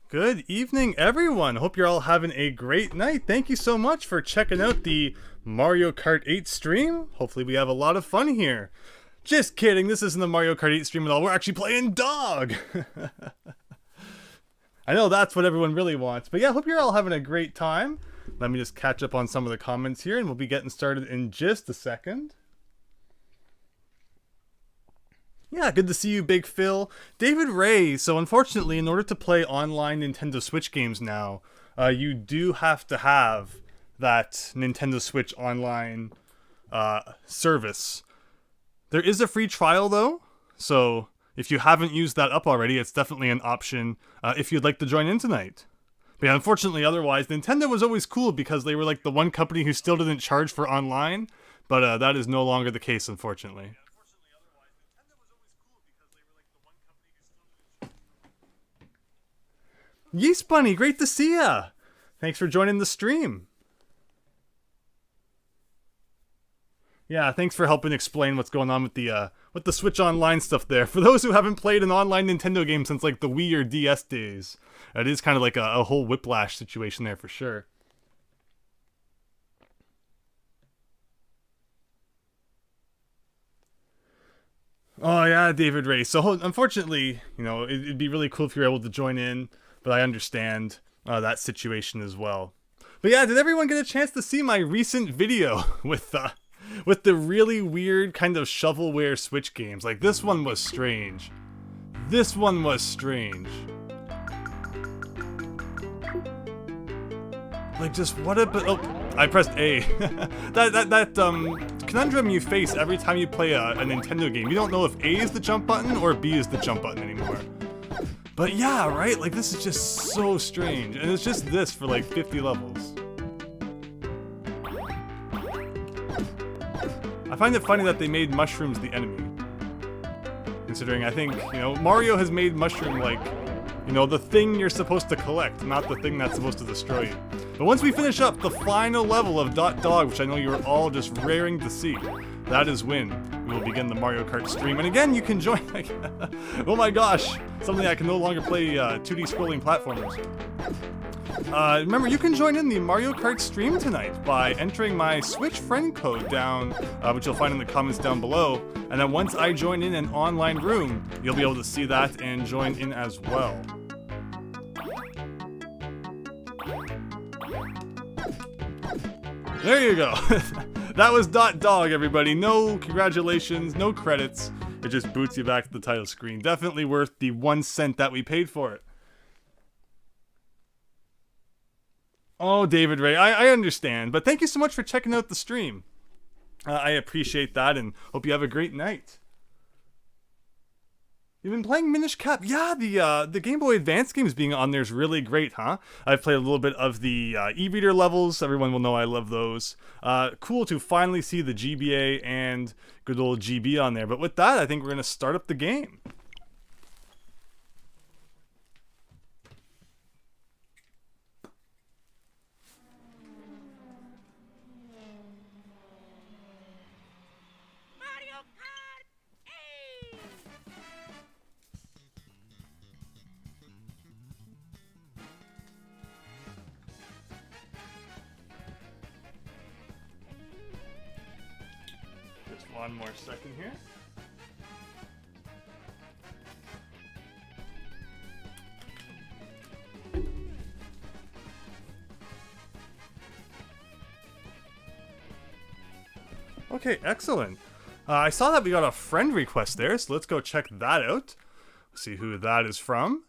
Good evening, everyone. Hope you're all having a great night. Thank you so much for checking out the Mario Kart 8 stream. Hopefully we have a lot of fun here. Just kidding, this isn't the Mario Kart 8 stream at all. We're actually playing Dog. I know that's what everyone really wants. But yeah, hope you're all having a great time. Let me just catch up on some of the comments here, and we'll be getting started in just a second. Yeah, good to see you, Big Phil. David Ray, so unfortunately, in order to play online Nintendo Switch games now, you do have to have that Nintendo Switch Online service. There is a free trial, though, so if you haven't used that up already, it's definitely an option if you'd like to join in tonight. But yeah, unfortunately, otherwise, Nintendo was always cool because they were like the one company who still didn't charge for online, but that is no longer the case, unfortunately. Yeast Bunny, great to see ya! Thanks for joining the stream. Yeah, thanks for helping explain what's going on with the Switch Online stuff there. For those who haven't played an online Nintendo game since like the Wii or DS days, it is kind of like a whole whiplash situation there for sure. Oh yeah, David Ray. So unfortunately, you know, it'd be really cool if you were able to join in. But I understand that situation as well. But yeah, did everyone get a chance to see my recent video with the really weird kind of shovelware Switch games? Like, this one was strange. This one was strange. Like, just what a... Oh, I pressed A. that conundrum you face every time you play a Nintendo game. You don't know if A is the jump button or B is the jump button anymore. But yeah, right? Like, this is just so strange. And it's just this for like 50 levels. I find it funny that they made mushrooms the enemy. Considering I think, you know, Mario has made mushroom like, you know, the thing you're supposed to collect, not the thing that's supposed to destroy you. But once we finish up the final level of Dog, which I know you're all just raring to see, that is when we will begin the Mario Kart stream. And again, you can join... oh my gosh! Suddenly I can no longer play 2D scrolling platformers. Remember, you can join in the Mario Kart stream tonight by entering my Switch friend code down, which you'll find in the comments down below. And then once I join in an online room, you'll be able to see that and join in as well. There you go. That was Dog, everybody. No congratulations, no credits. It just boots you back to the title screen. Definitely worth the 1 cent that we paid for it. Oh, David Ray, I understand. But thank you so much for checking out the stream. I appreciate that and hope you have a great night. You've been playing Minish Cap? Yeah, the Game Boy Advance games being on there is really great, huh? I've played a little bit of the e-reader levels. Everyone will know I love those. Cool to finally see the GBA and good old GB on there. But with that, I think we're going to start up the game. Mario Kart 8! Just one more second here. Okay, excellent. I saw that we got a friend request there, so let's go check that out. Let's see who that is from.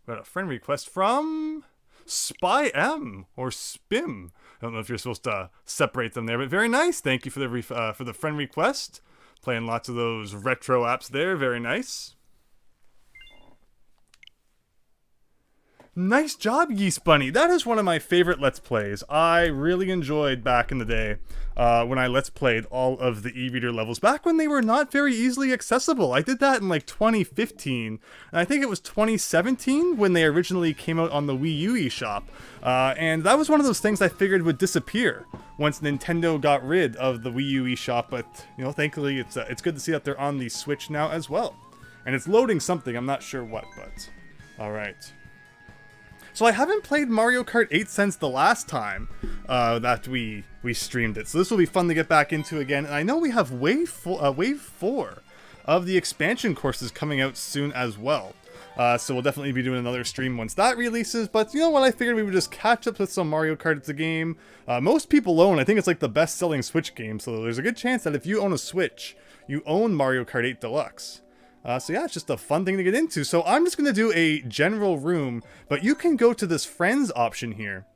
We got a friend request from Spy M or Spim. I don't know if you're supposed to separate them there, but very nice. Thank you for the friend request. Playing lots of those retro apps there. Very nice. Nice job, Yeast Bunny. That is one of my favorite Let's Plays. I really enjoyed back in the day when I Let's Played all of the e-reader levels, back when they were not very easily accessible. I did that in like 2015, and I think it was 2017 when they originally came out on the Wii U eShop. And that was one of those things I figured would disappear once Nintendo got rid of the Wii U eShop, but you know, thankfully it's good to see that they're on the Switch now as well. And it's loading something, I'm not sure what, but alright. So I haven't played Mario Kart 8 since the last time that we streamed it. So this will be fun to get back into again. And I know we have wave 4 of the expansion courses coming out soon as well. So we'll definitely be doing another stream once that releases. But you know what? I figured we would just catch up with some Mario Kart. It's a game most people own. I think it's like the best-selling Switch game. So there's a good chance that if you own a Switch, you own Mario Kart 8 Deluxe. So yeah, it's just a fun thing to get into. So I'm just going to do a general room, but you can go to this friends option here.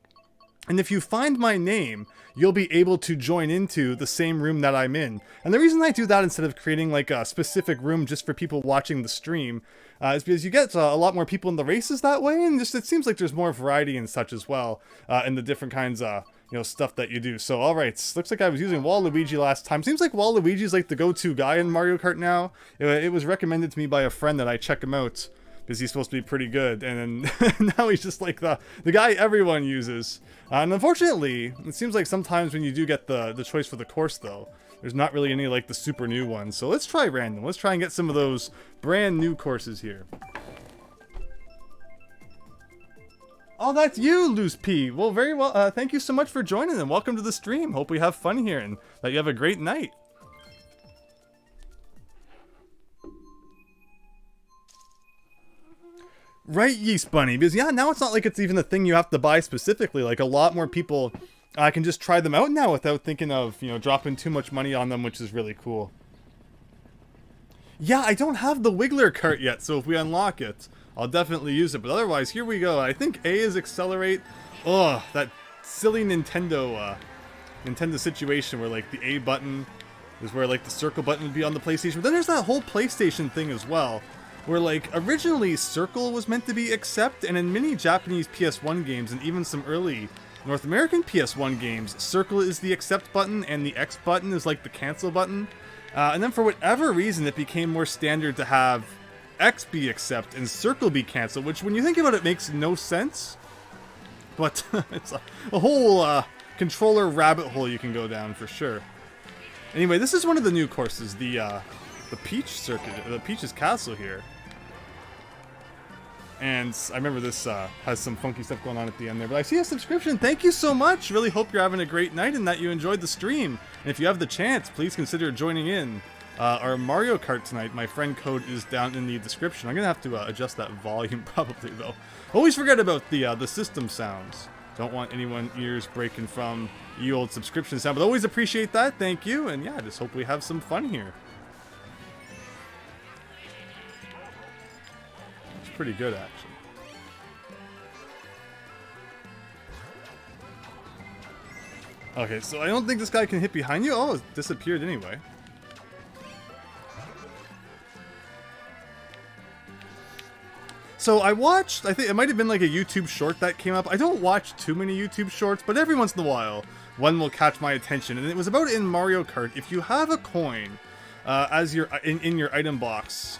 And if you find my name, you'll be able to join into the same room that I'm in. And the reason I do that instead of creating like a specific room just for people watching the stream is because you get a lot more people in the races that way, and just it seems like there's more variety and such as well in the different kinds of stuff that you do. So alright, looks like I was using Waluigi last time. Seems like Waluigi's like the go-to guy in Mario Kart now. It was recommended to me by a friend that I check him out because he's supposed to be pretty good, and then now he's just like the guy everyone uses. And unfortunately, it seems like sometimes when you do get the choice for the course though, there's not really any like the super new ones. So let's try random. Let's try and get some of those brand new courses here. Oh, that's you, Loose P. Well, very well. Thank you so much for joining and welcome to the stream. Hope we have fun here and that you have a great night. Right, Yeast Bunny, because yeah, now it's not like it's even a thing you have to buy specifically. Like a lot more people can just try them out now without thinking of, dropping too much money on them, which is really cool. Yeah, I don't have the Wiggler cart yet, so if we unlock it, I'll definitely use it. But otherwise, here we go. I think A is accelerate. Oh, that silly Nintendo situation where like the A button is where like the circle button would be on the PlayStation. But then there's that whole PlayStation thing as well, where like originally circle was meant to be accept, and in many Japanese PS1 games and even some early North American PS1 games, circle is the accept button and the X button is like the cancel button. And then for whatever reason, it became more standard to have X be accept and circle be cancel, which when you think about it makes no sense. But it's a whole controller rabbit hole you can go down for sure. Anyway, this is one of the new courses, the Peach Circuit, the Peach's Castle here. And I remember this has some funky stuff going on at the end there. But I see a subscription. Thank you so much. Really hope you're having a great night and that you enjoyed the stream. And if you have the chance, please consider joining in our Mario Kart tonight. My friend code is down in the description. I'm going to have to adjust that volume probably, though. Always forget about the system sounds. Don't want anyone ears breaking from the old subscription sound. But always appreciate that. Thank you. And yeah, just hope we have some fun here. Pretty good actually. Okay, so I don't think this guy can hit behind you. Oh, it disappeared anyway. So I watched, I think it might have been like a YouTube short that came up. I don't watch too many YouTube shorts, but every once in a while one will catch my attention, and it was about in Mario Kart. If you have a coin as your in your item box,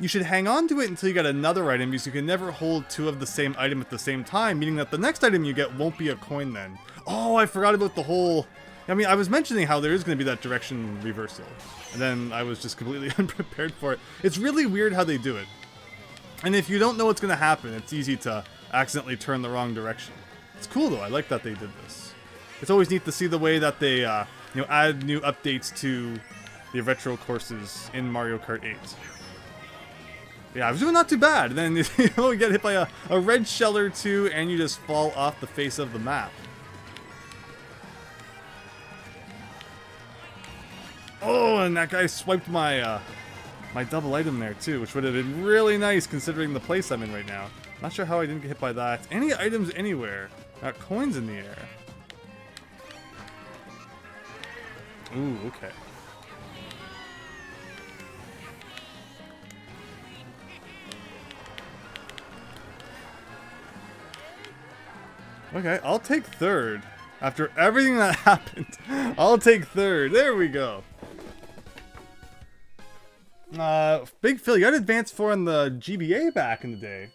you should hang on to it until you get another item, because you can never hold two of the same item at the same time, meaning that the next item you get won't be a coin then. Oh, I forgot about the whole... I mean, I was mentioning how there is going to be that direction reversal, and then I was just completely unprepared for it. It's really weird how they do it. And if you don't know what's going to happen, it's easy to accidentally turn the wrong direction. It's cool though, I like that they did this. It's always neat to see the way that they add new updates to the retro courses in Mario Kart 8. Yeah, I was doing not too bad. And then you get hit by a red shell or two, and you just fall off the face of the map. Oh, and that guy swiped my my double item there too, which would have been really nice considering the place I'm in right now. Not sure how I didn't get hit by that. Any items anywhere? Got coins in the air. Ooh, okay. Okay, I'll take third. After everything that happened, I'll take third. There we go. Big Phil, you got advanced 4 on the GBA back in the day.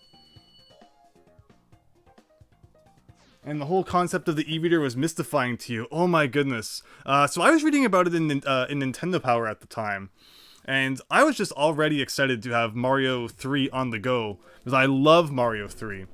And the whole concept of the e-reader was mystifying to you. Oh my goodness. So I was reading about it in Nintendo Power at the time. And I was just already excited to have Mario 3 on the go. Because I love Mario 3.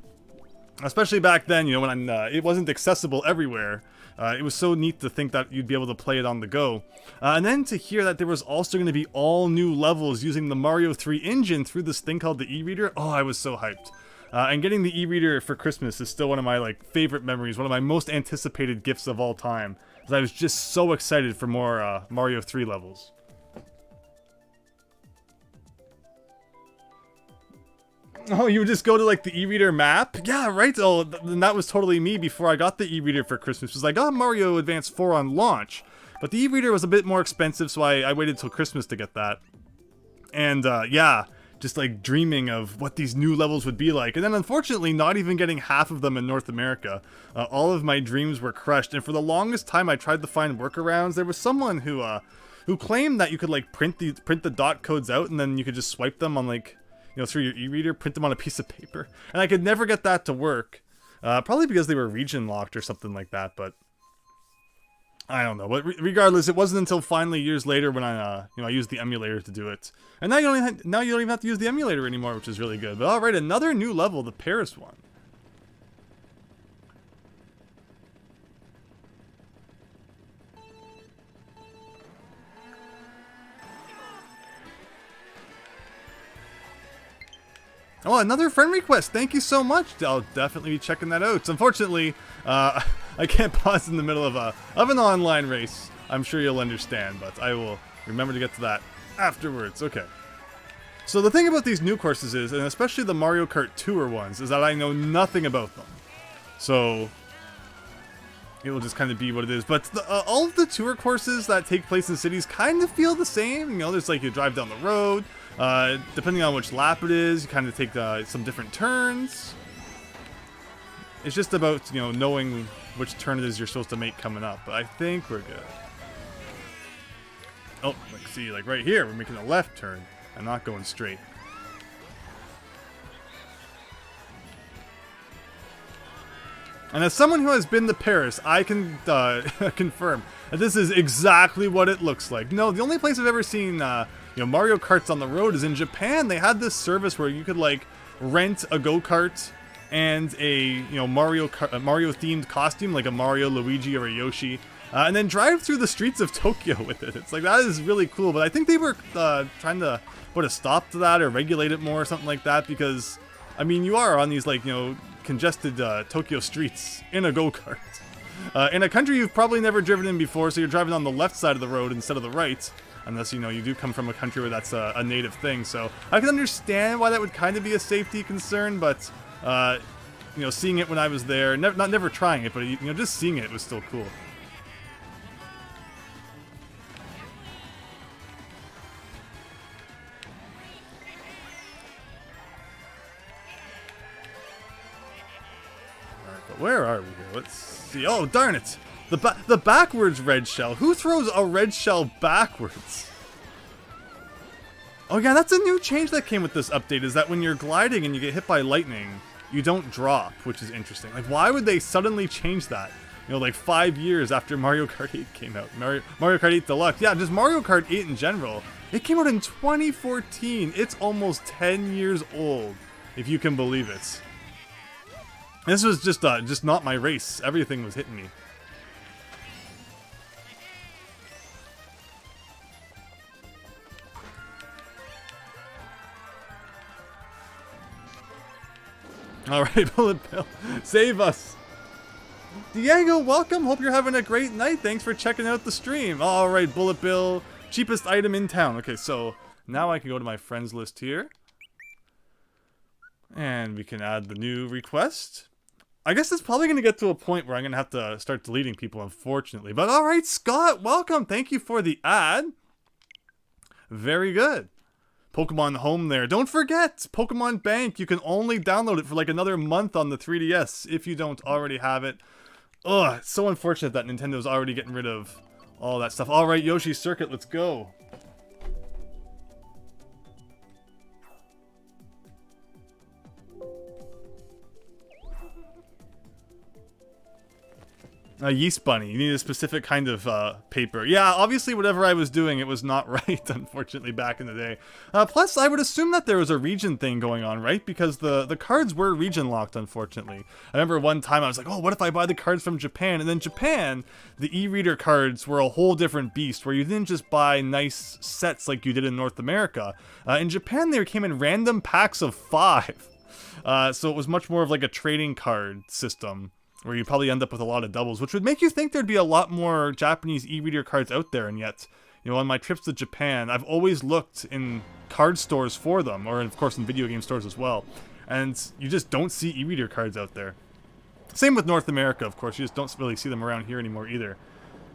Especially back then, you know, when it wasn't accessible everywhere. It was so neat to think that you'd be able to play it on the go. And then to hear that there was also going to be all new levels using the Mario 3 engine through this thing called the e-reader. Oh, I was so hyped. And getting the e-reader for Christmas is still one of my like favorite memories, one of my most anticipated gifts of all time. Because I was just so excited for more Mario 3 levels. Oh, you would just go to like the e-reader map? Yeah, right. Oh, then that was totally me before I got the e-reader for Christmas. It was like, I got Mario Advance 4 on launch. But the e-reader was a bit more expensive, so I waited till Christmas to get that. And yeah, just like dreaming of what these new levels would be like. And then unfortunately, not even getting half of them in North America. All of my dreams were crushed. And for the longest time, I tried to find workarounds. There was someone who claimed that you could like print the dot codes out and then you could just swipe them on like, you know, through your e-reader, print them on a piece of paper. And I could never get that to work. Probably because they were region locked or something like that, but I don't know. But regardless, it wasn't until finally years later when I used the emulator to do it. And now you don't even have to use the emulator anymore, which is really good. But all right, another new level, the Paris one. Oh, another friend request. Thank you so much. I'll definitely be checking that out. So unfortunately, I can't pause in the middle of an online race. I'm sure you'll understand, but I will remember to get to that afterwards. Okay. So the thing about these new courses is, and especially the Mario Kart Tour ones, is that I know nothing about them. So it will just kind of be what it is. But all of the tour courses that take place in cities kind of feel the same. You know, there's like you drive down the road. Depending on which lap it is, you kind of take some different turns. It's just about, you know, knowing which turn it is you're supposed to make coming up. But I think we're good. Oh, like see, like right here, we're making a left turn and not going straight. And as someone who has been to Paris, I can confirm that this is exactly what it looks like. No, the only place I've ever seen Mario Karts on the road is in Japan. They had this service where you could like rent a go-kart and a Mario themed costume like a Mario, Luigi, or a Yoshi, and then drive through the streets of Tokyo with it. It's like, that is really cool. But I think they were trying to put a stop to that or regulate it more or something like that, because I mean, you are on these like congested Tokyo streets in a go-kart in a country you've probably never driven in before, so you're driving on the left side of the road instead of the right. Unless, you know, you do come from a country where that's a native thing. So I can understand why that would kind of be a safety concern, but, seeing it when I was there, never trying it, but, just seeing it was still cool. Alright, but where are we here? Let's see. Oh, darn it! The backwards red shell. Who throws a red shell backwards? Oh yeah, that's a new change that came with this update, is that when you're gliding and you get hit by lightning, you don't drop, which is interesting. Like, why would they suddenly change that? You know, like 5 years after Mario Kart 8 came out. Mario Kart 8 Deluxe. Yeah, just Mario Kart 8 in general. It came out in 2014. It's almost 10 years old, if you can believe it. This was just not my race. Everything was hitting me. Alright, Bullet Bill, save us. Diego, welcome. Hope you're having a great night. Thanks for checking out the stream. Alright, Bullet Bill, cheapest item in town. Okay, so now I can go to my friends list here. And we can add the new request. I guess it's probably going to get to a point where I'm going to have to start deleting people, unfortunately. But alright, Scott, welcome. Thank you for the ad. Very good. Pokemon Home there. Don't forget, Pokemon Bank. You can only download it for like another month on the 3DS if you don't already have it. Ugh, it's so unfortunate that Nintendo's already getting rid of all that stuff. Alright, Yoshi Circuit, let's go. A yeast bunny. You need a specific kind of paper. Yeah, obviously whatever I was doing, it was not right, unfortunately, back in the day. Plus, I would assume that there was a region thing going on, right? Because the cards were region locked, unfortunately. I remember one time I was like, oh, what if I buy the cards from Japan? And then Japan, the e-reader cards were a whole different beast, where you didn't just buy nice sets like you did in North America. In Japan, they came in random packs of 5. So it was much more of like a trading card system, where you probably end up with a lot of doubles, which would make you think there'd be a lot more Japanese e-reader cards out there, and yet, you know, on my trips to Japan, I've always looked in card stores for them, or of course in video game stores as well, and you just don't see e-reader cards out there. Same with North America, of course, you just don't really see them around here anymore either.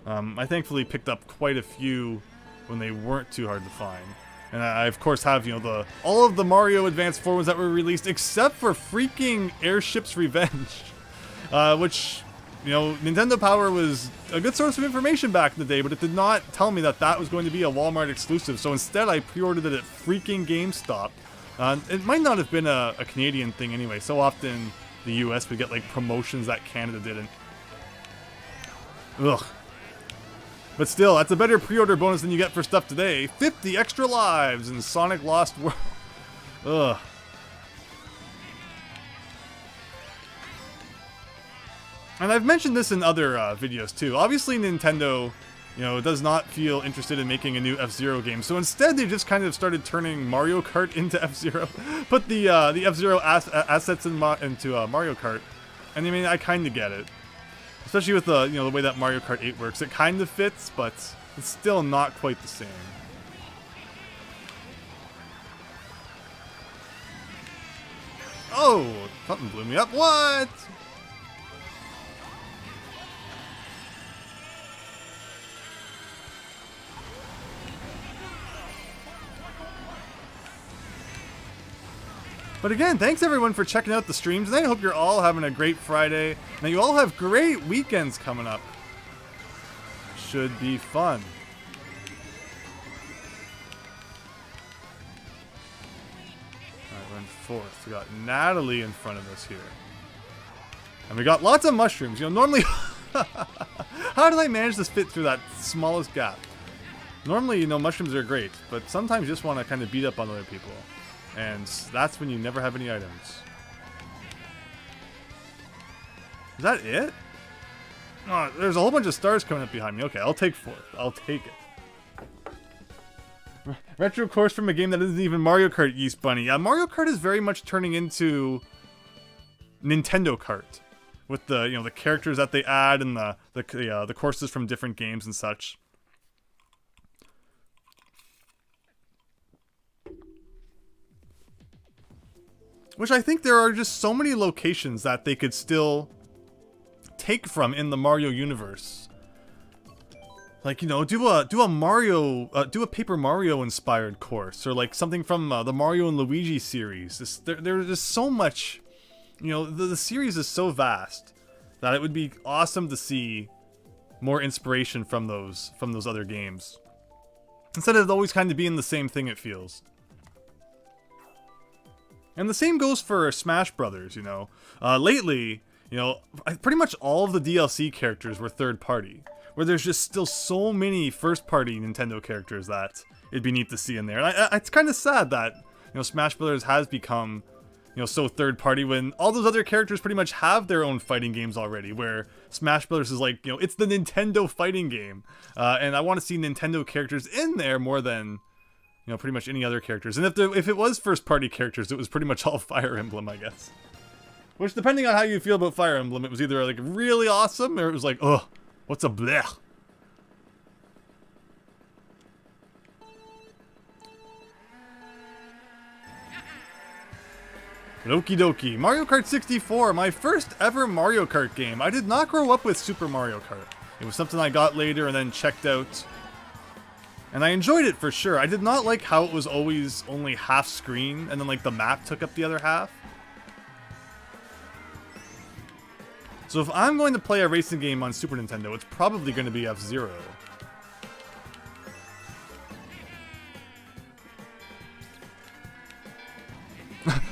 I thankfully picked up quite a few when they weren't too hard to find. And I, of course, have, you know, all of the Mario Advance 4 ones that were released, except for freaking Airship's Revenge. Which, you know, Nintendo Power was a good source of information back in the day, but it did not tell me that that was going to be a Walmart exclusive. So instead, I pre-ordered it at freaking GameStop. It might not have been a Canadian thing anyway. So often, the US would get, like, promotions that Canada didn't. Ugh. But still, that's a better pre-order bonus than you get for stuff today. 50 extra lives in Sonic Lost World. Ugh. And I've mentioned this in other videos too. Obviously Nintendo, you know, does not feel interested in making a new F-Zero game. So instead they just kind of started turning Mario Kart into F-Zero. Put the F-Zero assets into Mario Kart. And I mean, I kind of get it. Especially with the, you know, the way that Mario Kart 8 works. It kind of fits, but it's still not quite the same. Oh, something blew me up. What? But again, thanks everyone for checking out the streams, and I hope you're all having a great Friday. Now you all have great weekends coming up. Should be fun. Alright, we're in 4th. We got Natalie in front of us here. And we got lots of mushrooms. You know, normally... How did I manage to fit through that smallest gap? Normally, you know, mushrooms are great, but sometimes you just want to kind of beat up on other people. And that's when you never have any items. Is that it? Oh, there's a whole bunch of stars coming up behind me. Okay, I'll take 4th. I'll take it. Retro course from a game that isn't even Mario Kart, Yeast Bunny. Yeah, Mario Kart is very much turning into Nintendo Kart. With the, you know, the characters that they add and the courses from different games and such. Which I think there are just so many locations that they could still take from in the Mario universe. Like, you know, do a Paper Mario inspired course, or like something from the Mario and Luigi series. There's just so much, you know, the series is so vast that it would be awesome to see more inspiration from those other games. Instead of always kind of being the same thing, it feels. And the same goes for Smash Brothers, you know. Lately, you know, pretty much all of the DLC characters were third party. Where there's just still so many first party Nintendo characters that it'd be neat to see in there. And it's kind of sad that, you know, Smash Brothers has become, you know, so third party when all those other characters pretty much have their own fighting games already. Where Smash Brothers is like, you know, it's the Nintendo fighting game. And I want to see Nintendo characters in there more than... you know, pretty much any other characters. And if it was first-party characters, it was pretty much all Fire Emblem, I guess. Which, depending on how you feel about Fire Emblem, it was either, like, really awesome, or it was like, ugh, what's a blech? Okie dokie. Mario Kart 64, my first ever Mario Kart game. I did not grow up with Super Mario Kart. It was something I got later and then checked out. And I enjoyed it for sure. I did not like how it was always only half screen, and then like the map took up the other half. So if I'm going to play a racing game on Super Nintendo, it's probably going to be F-Zero.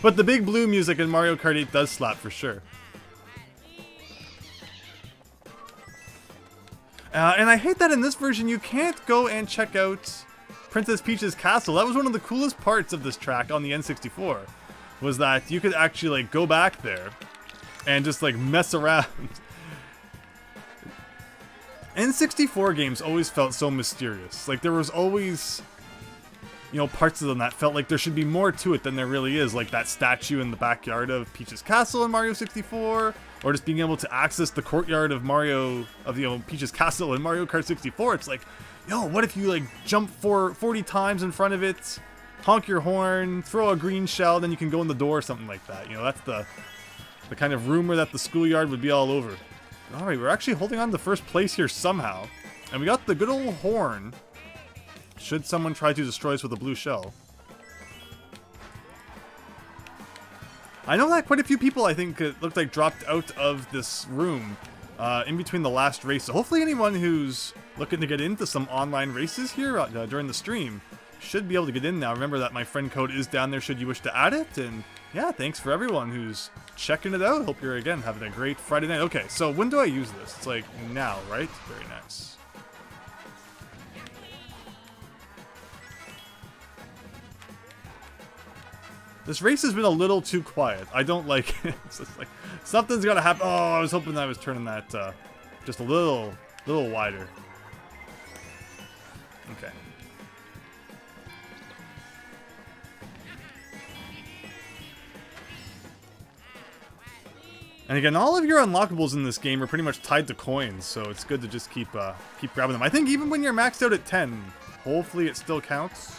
But the big blue music in Mario Kart 8 does slap for sure. And I hate that in this version you can't go and check out Princess Peach's castle. That was one of the coolest parts of this track on the N64, was that you could actually like go back there and just like mess around. N64 games always felt so mysterious. Like there was always, you know, parts of them that felt like there should be more to it than there really is, like that statue in the backyard of Peach's castle in Mario 64, or just being able to access the courtyard of Peach's castle in Mario Kart 64. It's like, yo, what if you like jump 40 times in front of it, honk your horn, throw a green shell, then you can go in the door or something like that. You know, that's the kind of rumor that the schoolyard would be all over. Alright, we're actually holding on to first place here somehow. And we got the good old horn, should someone try to destroy us with a blue shell. I know that quite a few people, I think, it looked like dropped out of this room in between the last race. So hopefully anyone who's looking to get into some online races here during the stream should be able to get in now. Remember that my friend code is down there should you wish to add it. And yeah, thanks for everyone who's checking it out. Hope you're, again, having a great Friday night. Okay, so when do I use this? It's like now, right? Very nice. This race has been a little too quiet. I don't like it. It's just like, something's gotta happen. Oh, I was hoping I was turning that just a little wider. Okay. And again, all of your unlockables in this game are pretty much tied to coins, so it's good to just keep grabbing them. I think even when you're maxed out at 10, hopefully it still counts.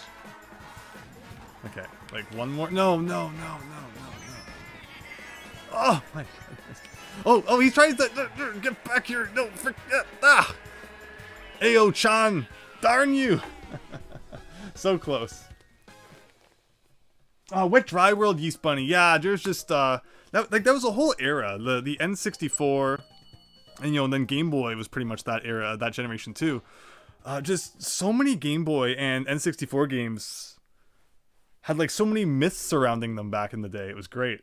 Okay, like one more. No. Oh my goodness. Oh, he tries to get back here. No, forget. Ah! Ayo-chan, darn you. So close. Oh, Wet Dry World Yeast Bunny. Yeah, there's just that was a whole era. The N64, and you know, and then Game Boy was pretty much that era, that generation too. Just so many Game Boy and N64 games had like so many myths surrounding them back in the day. It was great.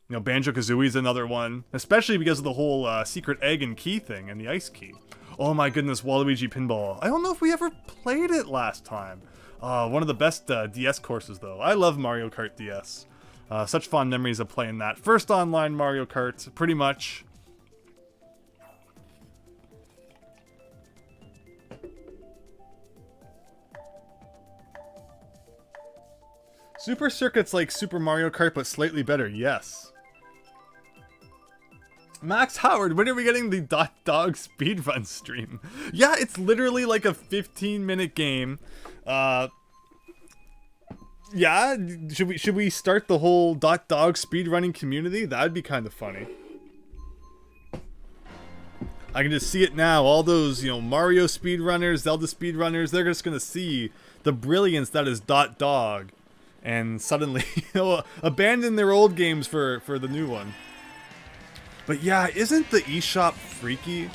You know, Banjo-Kazooie's another one, especially because of the whole secret egg and key thing and the ice key. Oh my goodness, Waluigi Pinball. I don't know if we ever played it last time. One of the best DS courses though. I love Mario Kart DS. Such fond memories of playing that. First online Mario Kart, pretty much. Super Circuit's like Super Mario Kart, but slightly better, yes. Max Howard, when are we getting the .dog speedrun stream? Yeah, it's literally like a 15-minute game. Yeah, should we start the whole .dog speedrunning community? That'd be kind of funny. I can just see it now. All those, you know, Mario speedrunners, Zelda speedrunners, they're just gonna see the brilliance that is .dog, and suddenly, you know, abandon their old games for the new one. But yeah, isn't the eShop freaky?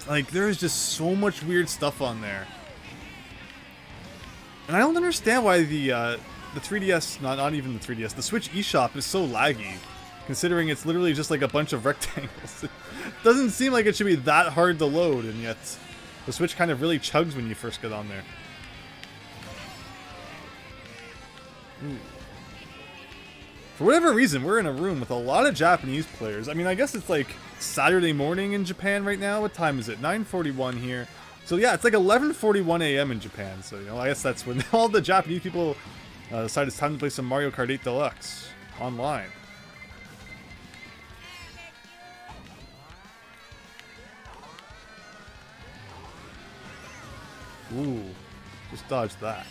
Like, there is just so much weird stuff on there. And I don't understand why the 3DS, not even the 3DS, the Switch eShop is so laggy, considering it's literally just like a bunch of rectangles. It doesn't seem like it should be that hard to load, and yet the Switch kind of really chugs when you first get on there. Ooh. For whatever reason, we're in a room with a lot of Japanese players. I mean, I guess it's like Saturday morning in Japan right now. What time is it? 9:41 here. So yeah, it's like 11:41 a.m. in Japan. So, you know, I guess that's when all the Japanese people decide it's time to play some Mario Kart 8 Deluxe online. Ooh, just dodged that.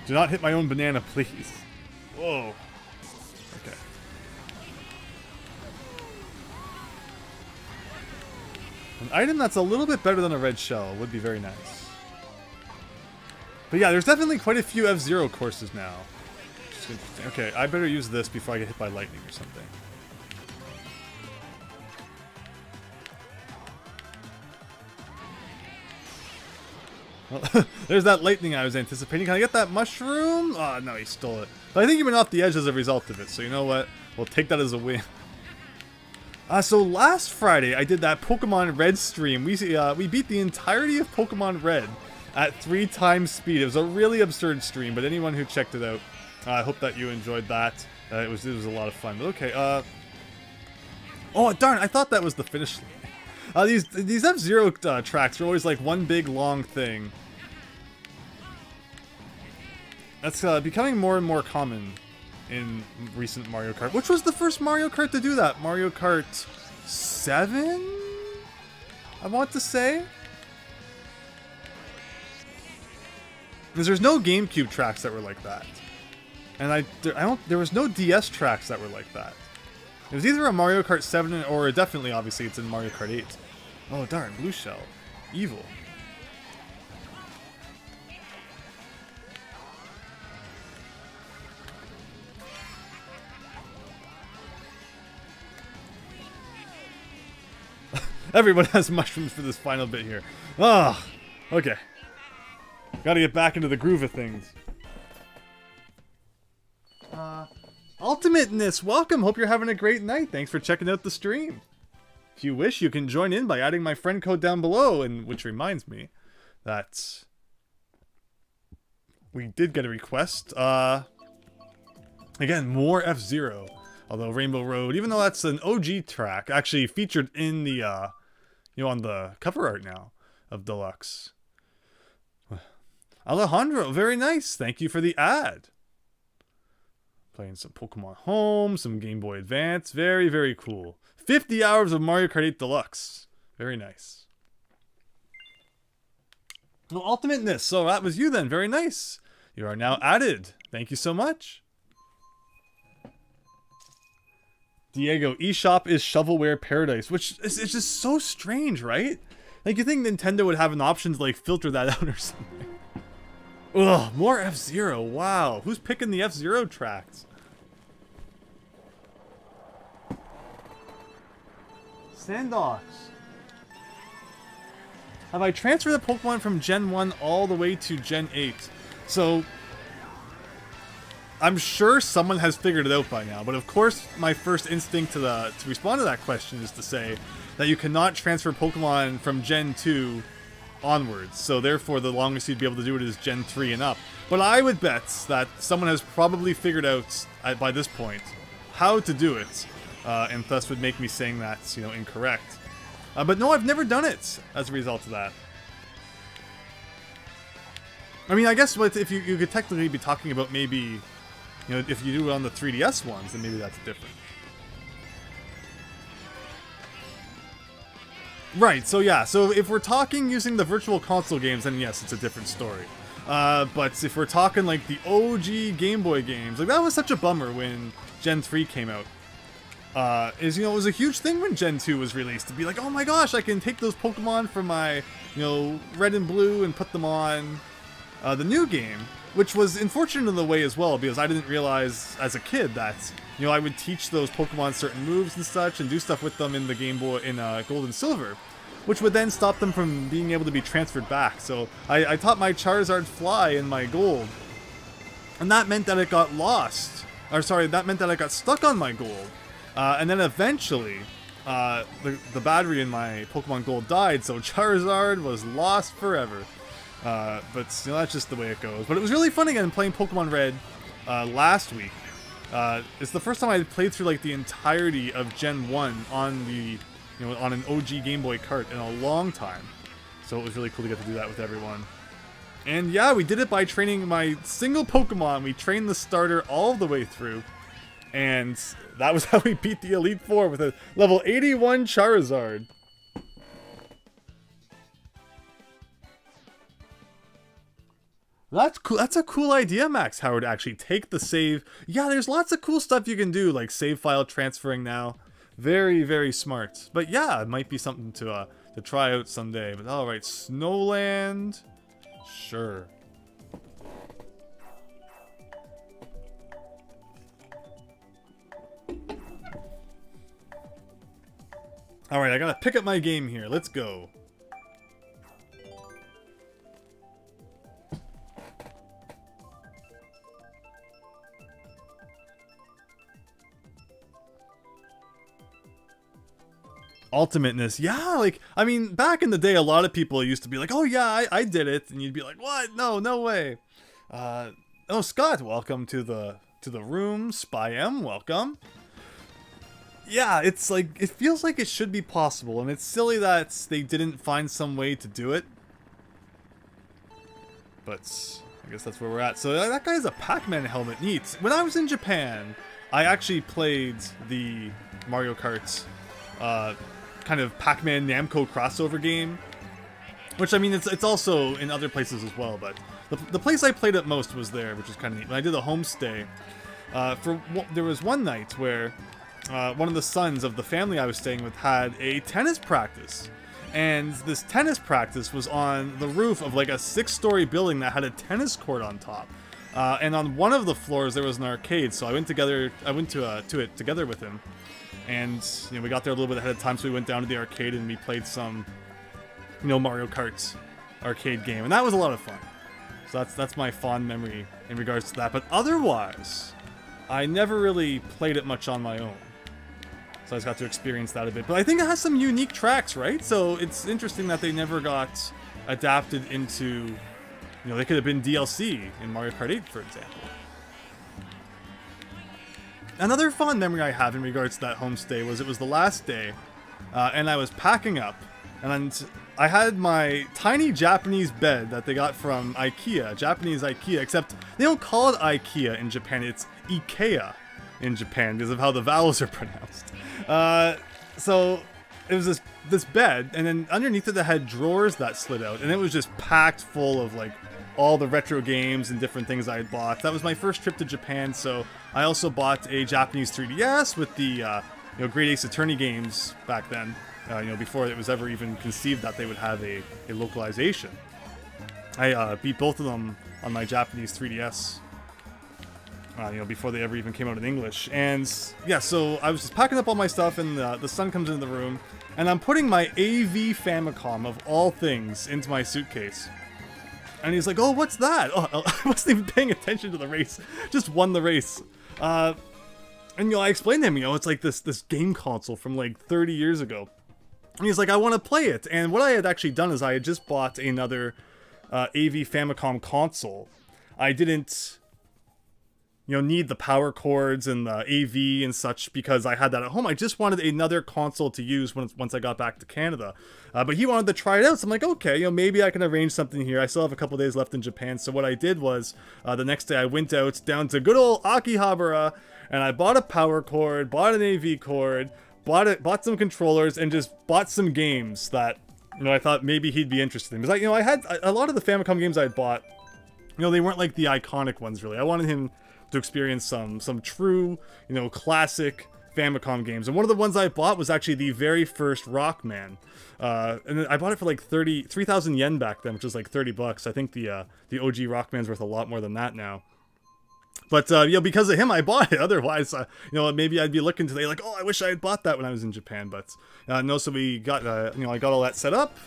Do not hit my own banana, please. Whoa. Okay. An item that's a little bit better than a red shell would be very nice. But yeah, there's definitely quite a few F-Zero courses now. Okay, I better use this before I get hit by lightning or something. Well, there's that lightning I was anticipating. Can I get that mushroom? Oh, no, he stole it. But I think he went off the edge as a result of it, so you know what? We'll take that as a win. So last Friday, I did that Pokemon Red stream. We beat the entirety of Pokemon Red at 3 times speed. It was a really absurd stream, but anyone who checked it out, I hope that you enjoyed that. It was a lot of fun. But okay, oh darn! I thought that was the finish line. These F-Zero tracks are always like one big long thing. That's becoming more and more common in recent Mario Kart. Which was the first Mario Kart to do that? Mario Kart 7? I want to say? Because there's no GameCube tracks that were like that. And there was no DS tracks that were like that. It was either a Mario Kart 7 or definitely, obviously, it's in Mario Kart 8. Oh, darn, Blue Shell. Evil. Everyone has mushrooms for this final bit here. Ah, okay. Gotta get back into the groove of things. Ultimateness, welcome. Hope you're having a great night. Thanks for checking out the stream. If you wish, you can join in by adding my friend code down below, and which reminds me that we did get a request. Again, more F-Zero. Although Rainbow Road, even though that's an OG track, actually featured in the, on the cover art now of Deluxe. Alejandro, very nice. Thank you for the ad. Playing some Pokemon Home, some Game Boy Advance. Very, very cool. 50 hours of Mario Kart 8 Deluxe. Very nice. Well, Ultimateness. So that was you then. Very nice. You are now added. Thank you so much. Diego, eShop is shovelware paradise, which is just so strange, right? Like, you think Nintendo would have an option to, like, filter that out or something. Ugh, more F-Zero, wow. Who's picking the F-Zero tracks? Sandox. Have I transferred the Pokemon from Gen 1 all the way to Gen 8? So, I'm sure someone has figured it out by now, but of course my first instinct to respond to that question is to say that you cannot transfer Pokemon from Gen 2 onwards, so therefore the longest you'd be able to do it is Gen 3 and up. But I would bet that someone has probably figured out by this point how to do it, and thus would make me saying that's, incorrect. But no, I've never done it as a result of that. I mean, I guess if you could technically be talking about maybe, if you do it on the 3DS ones, then maybe that's different. Right, so yeah, so if we're talking using the Virtual Console games, then yes, it's a different story. But if we're talking like the OG Game Boy games, like that was such a bummer when Gen 3 came out. It was a huge thing when Gen 2 was released to be like, oh my gosh, I can take those Pokemon from my, red and blue and put them on the new game, which was unfortunate in the way as well, because I didn't realize as a kid that, I would teach those Pokemon certain moves and such and do stuff with them in the Game Boy, in Gold and Silver, which would then stop them from being able to be transferred back. So I taught my Charizard Fly in my Gold, and that meant that it got lost. Or sorry, that meant that I got stuck on my Gold. And then eventually, the battery in my Pokemon Gold died, so Charizard was lost forever. But that's just the way it goes. But it was really fun again playing Pokemon Red last week. It's the first time I played through like the entirety of Gen 1 on the, on an OG Game Boy cart in a long time. So it was really cool to get to do that with everyone. And yeah, we did it by training my single Pokemon. We trained the starter all the way through. And that was how we beat the Elite Four with a level 81 Charizard. That's cool. That's a cool idea, Max Howard, actually. Take the save. Yeah, there's lots of cool stuff you can do, like save file transferring now. Very, very smart. But yeah, it might be something to try out someday. But alright, Snowland. Sure. Alright, I gotta pick up my game here. Let's go. ultimateness. Yeah, like, I mean, back in the day, a lot of people used to be like, oh yeah, I did it. And you'd be like, what? No way. Oh, Scott, welcome to the room. Spy M, welcome. Yeah, it's like, it feels like it should be possible, and it's silly that they didn't find some way to do it. But I guess that's where we're at. So that guy has a Pac-Man helmet. Neat. When I was in Japan, I actually played the Mario Kart kind of Pac-Man Namco crossover game, which, I mean, it's also in other places as well, but the place I played it most was there, which was kind of neat. When I did a homestay, there was one night where one of the sons of the family I was staying with had a tennis practice. And this tennis practice was on the roof of like a 6-story building that had a tennis court on top. And on one of the floors there was an arcade, so I went to it together with him. And you know, we got there a little bit ahead of time, so we went down to the arcade and we played some, you know, Mario Kart arcade game, and that was a lot of fun. So that's my fond memory in regards to that. But otherwise, I never really played it much on my own. So I just got to experience that a bit. But I think it has some unique tracks, right? So it's interesting that they never got adapted into, you know, they could have been DLC in Mario Kart 8, for example. Another fond memory I have in regards to that homestay was it was the last day, and I was packing up, and I had my tiny Japanese bed that they got from IKEA, Japanese IKEA, except they don't call it IKEA in Japan, it's IKEA in Japan because of how the vowels are pronounced. So it was this bed, and then underneath it had drawers that slid out, and it was just packed full of like all the retro games and different things I had bought. That was my first trip to Japan, so I also bought a Japanese 3DS with the you know, Great Ace Attorney games back then. You know, before it was ever even conceived that they would have a localization. I beat both of them on my Japanese 3DS. You know, before they ever even came out in English. And yeah, so I was just packing up all my stuff, and the son comes into the room, and I'm putting my AV Famicom of all things into my suitcase. And he's like, "Oh, what's that?" Oh, I wasn't even paying attention to the race. Just won the race. And you know, I explained to him, you know, it's like this game console from like 30 years ago. And he's like, "I want to play it." And what I had actually done is I had just bought another AV Famicom console. I didn't, you know, need the power cords and the AV and such because I had that at home. I just wanted another console to use once I got back to Canada. But he wanted to try it out, so I'm like, okay, you know, maybe I can arrange something here. I still have a couple days left in Japan, so what I did was, the next day I went out down to good old Akihabara, and I bought a power cord, bought an AV cord, bought some controllers, and just bought some games that, you know, I thought maybe he'd be interested in. Because, you know, I had a lot of the Famicom games I had bought, you know, they weren't like the iconic ones, really. I wanted him to experience some true, you know, classic Famicom games. And one of the ones I bought was actually the very first Rockman. And I bought it for like 3,000 yen back then, which was like $30. I think the OG Rockman's worth a lot more than that now. But, you know, because of him, I bought it. Otherwise, you know, maybe I'd be looking today like, oh, I wish I had bought that when I was in Japan. But, no, so we got, you know, I got all that set up.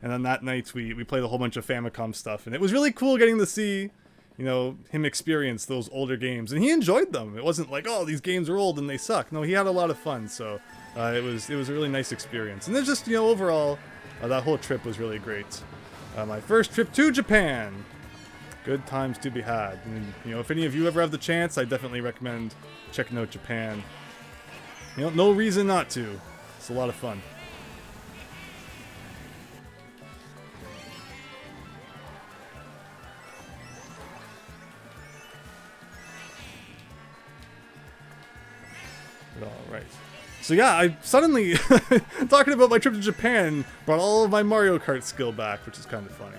And then that night, we played a whole bunch of Famicom stuff. And it was really cool getting to see, you know, him experience those older games. And he enjoyed them. It wasn't like, oh, these games are old and they suck. No, he had a lot of fun. So, it was a really nice experience. And then just, you know, overall, that whole trip was really great. My first trip to Japan. Good times to be had. And, you know, if any of you ever have the chance, I definitely recommend checking out Japan. You know, no reason not to. It's a lot of fun. Alright. So yeah, I suddenly, talking about my trip to Japan, brought all of my Mario Kart skill back, which is kind of funny.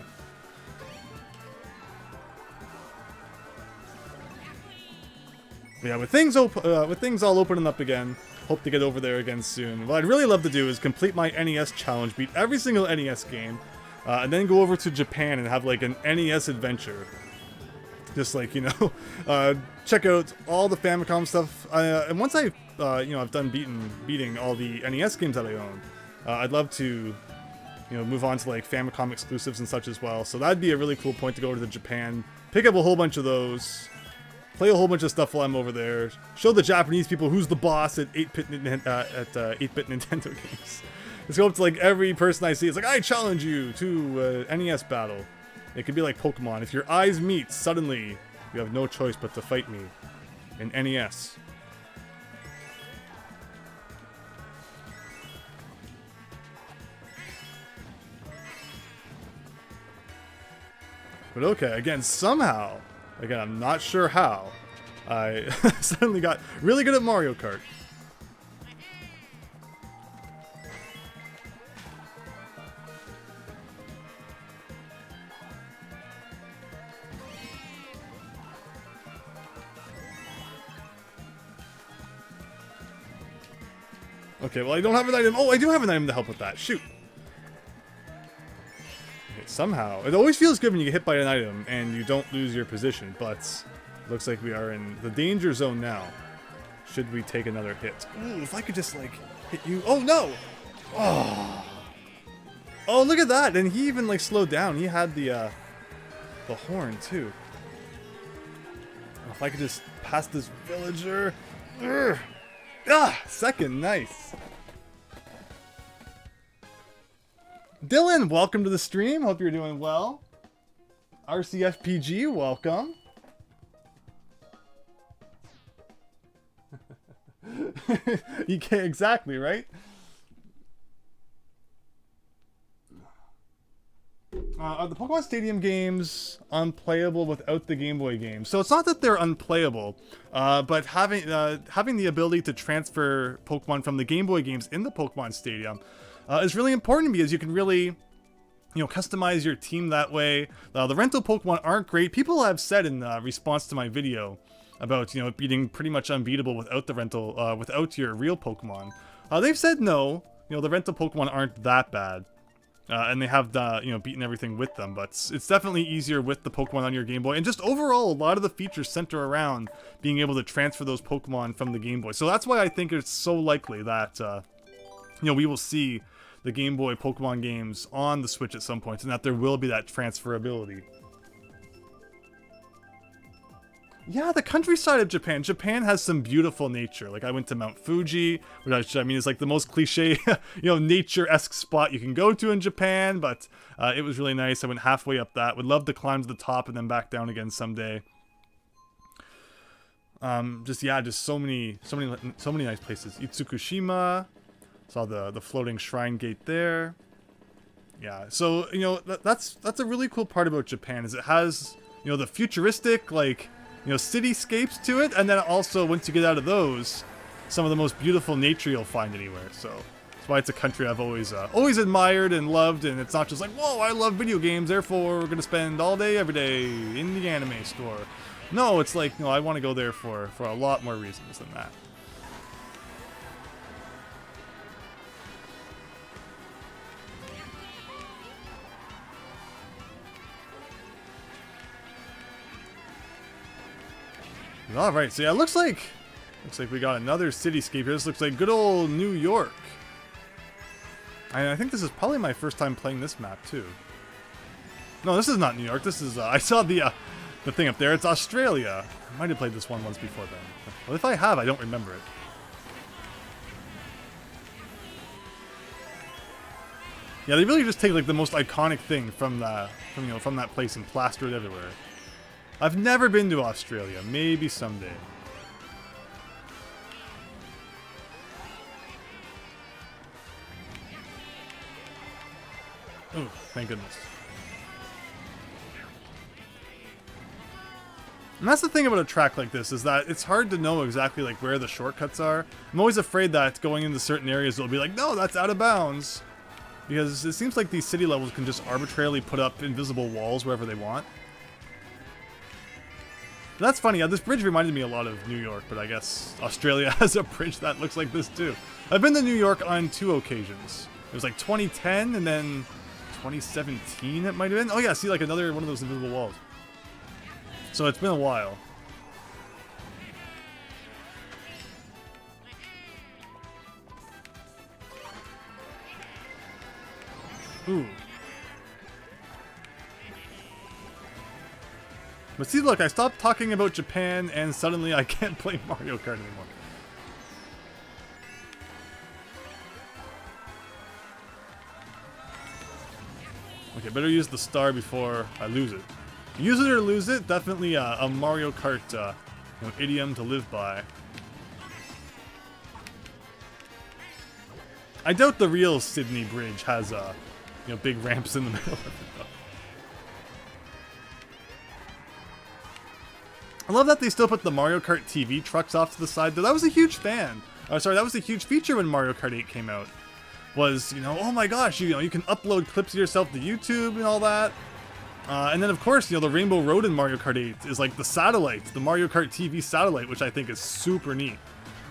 Yeah, with things all opening up again, hope to get over there again soon. What I'd really love to do is complete my NES challenge, beat every single NES game, and then go over to Japan and have like an NES adventure. Just like, you know, check out all the Famicom stuff. And once I've, you know, I've done beating all the NES games that I own, I'd love to, you know, move on to like Famicom exclusives and such as well. So that'd be a really cool point to go to Japan, pick up a whole bunch of those. Play a whole bunch of stuff while I'm over there. Show the Japanese people who's the boss at 8-bit Nintendo games. Let's go up to like every person I see. It's like, I challenge you to NES battle. It could be like Pokemon. If your eyes meet, suddenly you have no choice but to fight me in NES. But okay, again, somehow, again, I'm not sure how, I suddenly got really good at Mario Kart. Okay, well, I don't have an item. Oh, I do have an item to help with that. Shoot. Okay, somehow. It always feels good when you get hit by an item and you don't lose your position, but it looks like we are in the danger zone now. Should we take another hit? Ooh, if I could just, like, hit you. Oh, no! Oh. Oh, look at that! And he even, like, slowed down. He had the horn, too. Oh, if I could just pass this villager. Urgh. Ah, second, nice. Dylan, welcome to the stream. Hope you're doing well. RCFPG, welcome. You can't exactly, right? Are the Pokemon Stadium games unplayable without the Game Boy games? So it's not that they're unplayable, but having the ability to transfer Pokemon from the Game Boy games in the Pokemon Stadium is really important because you can really, you know, customize your team that way. The rental Pokemon aren't great. People have said in response to my video about, you know, it being pretty much unbeatable without the rental, without your real Pokemon. They've said no. You know, the rental Pokemon aren't that bad. And they have, you know, beaten everything with them, but it's definitely easier with the Pokemon on your Game Boy. And just overall, a lot of the features center around being able to transfer those Pokemon from the Game Boy. So that's why I think it's so likely that, you know, we will see the Game Boy Pokemon games on the Switch at some point, and that there will be that transferability. Yeah, the countryside of Japan. Japan has some beautiful nature. Like, I went to Mount Fuji, which I mean is like the most cliche, you know, nature-esque spot you can go to in Japan, but it was really nice. I went halfway up that. Would love to climb to the top and then back down again someday. Just so many nice places. Itsukushima, saw the floating shrine gate there. Yeah, so, you know, that's a really cool part about Japan is it has, you know, the futuristic, like, you know, cityscapes to it, and then also, once you get out of those, some of the most beautiful nature you'll find anywhere, so that's why it's a country I've always admired and loved, and it's not just like, whoa, I love video games, therefore we're gonna spend all day, every day in the anime store. No, it's like, no, I want to go there for a lot more reasons than that. Alright, so yeah, looks like we got another cityscape here. This looks like good old New York. I think this is probably my first time playing this map, too. No, this is not New York. This is, I saw the thing up there. It's Australia. I might have played this one once before then. Well, if I have, I don't remember it. Yeah, they really just take, like, the most iconic thing from that place and plaster it everywhere. I've never been to Australia. Maybe someday. Oh, thank goodness. And that's the thing about a track like this, is that it's hard to know exactly like where the shortcuts are. I'm always afraid that going into certain areas it'll be like, no, that's out of bounds. Because it seems like these city levels can just arbitrarily put up invisible walls wherever they want. That's funny, yeah, this bridge reminded me a lot of New York, but I guess Australia has a bridge that looks like this too. I've been to New York on 2 occasions. It was like 2010 and then 2017 it might have been. Oh yeah, see, like another one of those invisible walls. So it's been a while. Ooh. But see, look, I stopped talking about Japan, and suddenly I can't play Mario Kart anymore. Okay, better use the star before I lose it. Use it or lose it, definitely a Mario Kart you know, idiom to live by. I doubt the real Sydney Bridge has you know, big ramps in the middle of it though. I love that they still put the Mario Kart TV trucks off to the side though. That was a huge fan. Oh, sorry, that was a huge feature when Mario Kart 8 came out. Was, you know, oh my gosh, you know, you can upload clips of yourself to YouTube and all that. And then of course, you know, the Rainbow Road in Mario Kart 8 is like the satellite, the Mario Kart TV satellite, which I think is super neat.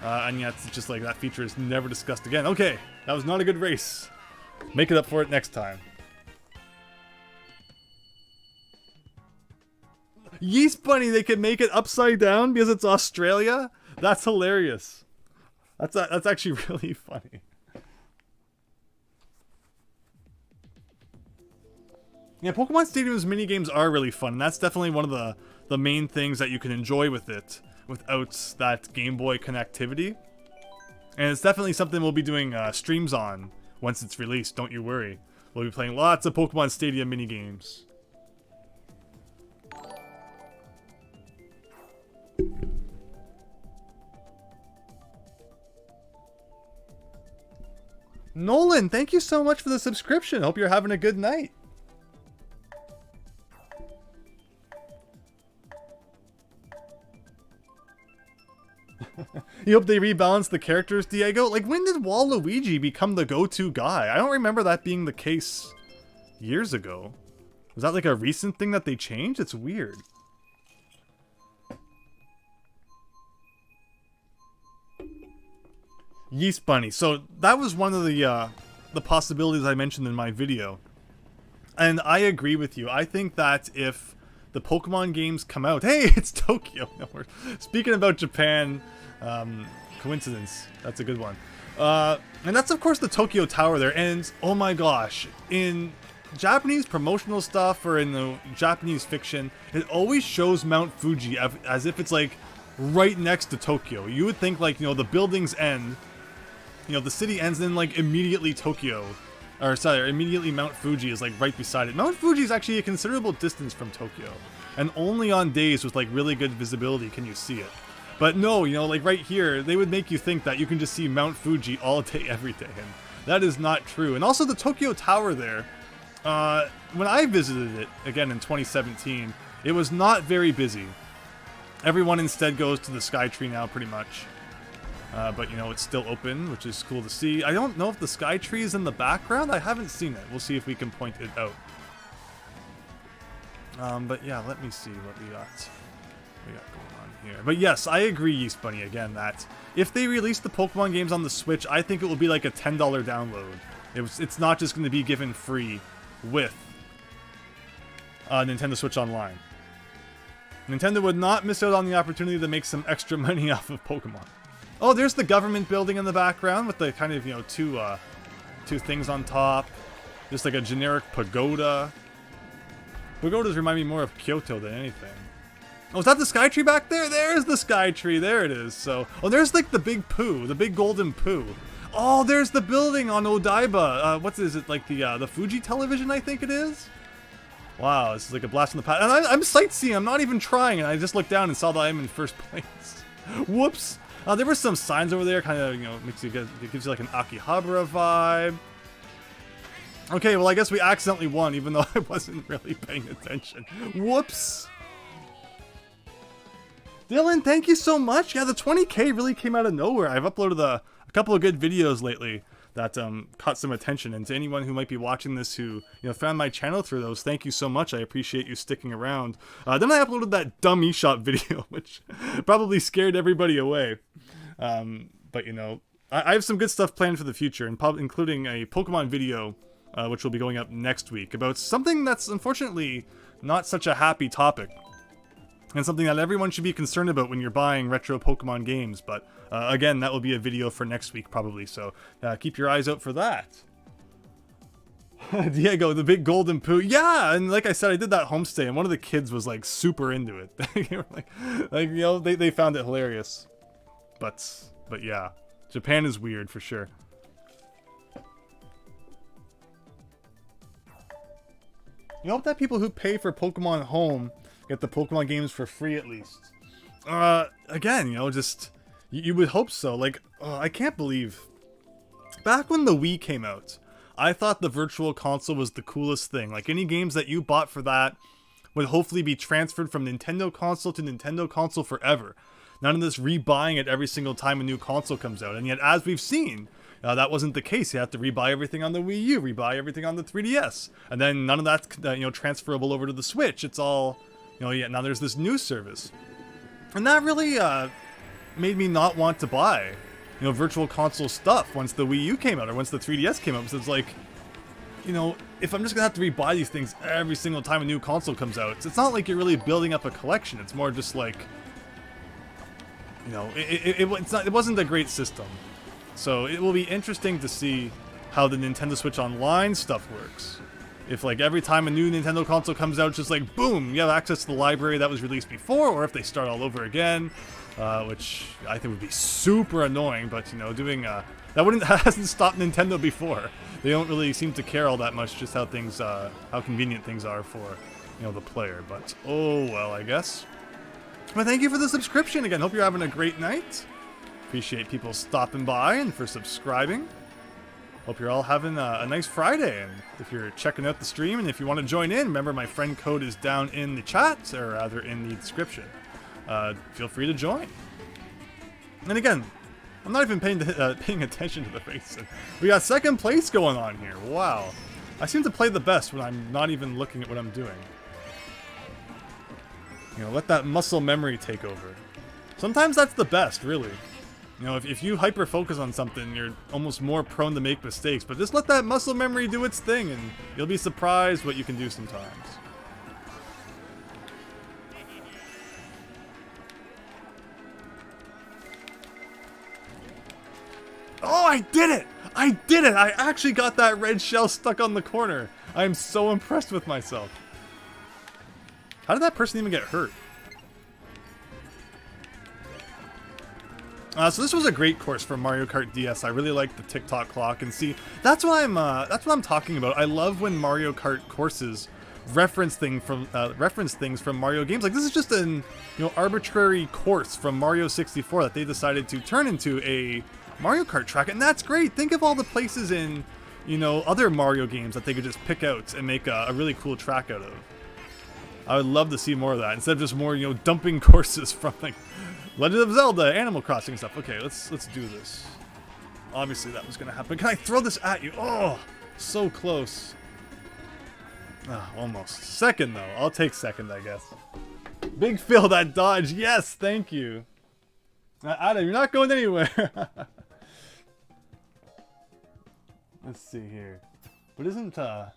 And yet it's just like that feature is never discussed again. Okay, that was not a good race. Make it up for it next time. Yeast Bunny, they can make it upside down because it's Australia? That's hilarious. That's actually really funny. Yeah, Pokemon Stadium's minigames are really fun, and that's definitely one of the main things that you can enjoy with it without that Game Boy connectivity. And it's definitely something we'll be doing streams on once it's released, don't you worry. We'll be playing lots of Pokemon Stadium minigames. Nolan, thank you so much for the subscription. Hope you're having a good night. You hope they rebalance the characters, Diego? Like, when did Waluigi become the go-to guy? I don't remember that being the case years ago. Was that like a recent thing that they changed? It's weird. Yeast Bunny. So that was one of the possibilities I mentioned in my video. And I agree with you. I think that if the Pokemon games come out... Hey, it's Tokyo! No, speaking about Japan... coincidence. That's a good one. And that's of course the Tokyo Tower there. And oh my gosh, in Japanese promotional stuff or in the Japanese fiction, it always shows Mount Fuji as if it's like right next to Tokyo. You would think like, you know, the buildings end, you know, the city ends, and then like immediately Tokyo, or sorry, immediately Mount Fuji is like right beside it. Mount Fuji is actually a considerable distance from Tokyo, and only on days with like really good visibility can you see it. But no, you know, like right here, they would make you think that you can just see Mount Fuji all day, every day, and that is not true. And also the Tokyo Tower there, when I visited it, again in 2017, it was not very busy. Everyone instead goes to the Skytree now, pretty much. But, you know, it's still open, which is cool to see. I don't know if the Skytree is in the background. I haven't seen it. We'll see if we can point it out. But yeah, let me see what we got going on here. But yes, I agree, Yeast Bunny, again, that if they release the Pokemon games on the Switch, I think it will be like a $10 download. It's not just going to be given free with Nintendo Switch Online. Nintendo would not miss out on the opportunity to make some extra money off of Pokemon. Oh, there's the government building in the background with the kind of, you know, two things on top. Just like a generic pagoda. Pagodas remind me more of Kyoto than anything. Oh, is that the Skytree back there? There's the Skytree. There it is. So, oh, there's like the big poo, the big golden poo. Oh, there's the building on Odaiba. What is it, like the Fuji television, I think it is? Wow, this is like a blast from the past. And I'm sightseeing. I'm not even trying. And I just looked down and saw that I'm in first place. Whoops. There were some signs over there, kind of, you know, it gives you like an Akihabara vibe. Okay, well, I guess we accidentally won, even though I wasn't really paying attention. Whoops. Dylan, thank you so much. Yeah, the 20K really came out of nowhere. I've uploaded a couple of good videos lately that caught some attention. And to anyone who might be watching this who, you know, found my channel through those, thank you so much. I appreciate you sticking around. Then I uploaded that dumb eShop video, which probably scared everybody away. But, you know, I have some good stuff planned for the future, including a Pokemon video, which will be going up next week, about something that's unfortunately not such a happy topic. And something that everyone should be concerned about when you're buying retro Pokemon games. But, again, that will be a video for next week, probably. So, keep your eyes out for that. Diego, the big golden poo. Yeah, and like I said, I did that homestay, and one of the kids was, like, super into it. They were like, you know, they found it hilarious. But yeah, Japan is weird, for sure. You hope that people who pay for Pokemon Home get the Pokemon games for free at least. Again, you know, just... You would hope so. Like, I can't believe... Back when the Wii came out, I thought the Virtual Console was the coolest thing. Like, any games that you bought for that would hopefully be transferred from Nintendo console to Nintendo console forever. None of this rebuying it every single time a new console comes out. And yet, as we've seen, that wasn't the case. You have to rebuy everything on the Wii U, rebuy everything on the 3DS. And then none of that's, you know, transferable over to the Switch. It's all, you know, yeah, now there's this new service. And that really made me not want to buy, you know, Virtual Console stuff once the Wii U came out or once the 3DS came out. So it's like, you know, if I'm just gonna have to rebuy these things every single time a new console comes out, it's not like you're really building up a collection. It's more just like, you know, it wasn't a great system. So it will be interesting to see how the Nintendo Switch Online stuff works. If, like, every time a new Nintendo console comes out, it's just like, boom, you have access to the library that was released before, or if they start all over again, which I think would be super annoying, but, you know, doing, that hasn't stopped Nintendo before. They don't really seem to care all that much just how things, how convenient things are for, you know, the player, but, oh well, I guess. But thank you for the subscription again. Hope you're having a great night. Appreciate people stopping by and for subscribing. Hope you're all having a nice Friday. And if you're checking out the stream and if you want to join in, remember my friend code is down in the chat, or rather in the description. Feel free to join. And again, I'm not even paying attention to the faces. We got second place going on here. Wow. I seem to play the best when I'm not even looking at what I'm doing. You know, let that muscle memory take over. Sometimes that's the best, really. You know, if you hyper-focus on something, you're almost more prone to make mistakes. But just let that muscle memory do its thing, and you'll be surprised what you can do sometimes. Oh, I did it! I did it! I actually got that red shell stuck on the corner. I am so impressed with myself. How did that person even get hurt? So this was a great course for Mario Kart DS. I really like the TikTok clock, and see, that's what I'm talking about. I love when Mario Kart courses reference things from Mario games. Like, this is just an, you know, arbitrary course from Mario 64 that they decided to turn into a Mario Kart track, and that's great. Think of all the places in, you know, other Mario games that they could just pick out and make a really cool track out of. I would love to see more of that instead of just more, you know, dumping courses from, like, Legend of Zelda, Animal Crossing stuff. Okay, let's do this. Obviously that was gonna happen. Can I throw this at you? Oh, so close. Oh, almost. Second though. I'll take second, I guess. Big Phil, that dodge. Yes, thank you. Adam, you're not going anywhere. Let's see here. But isn't did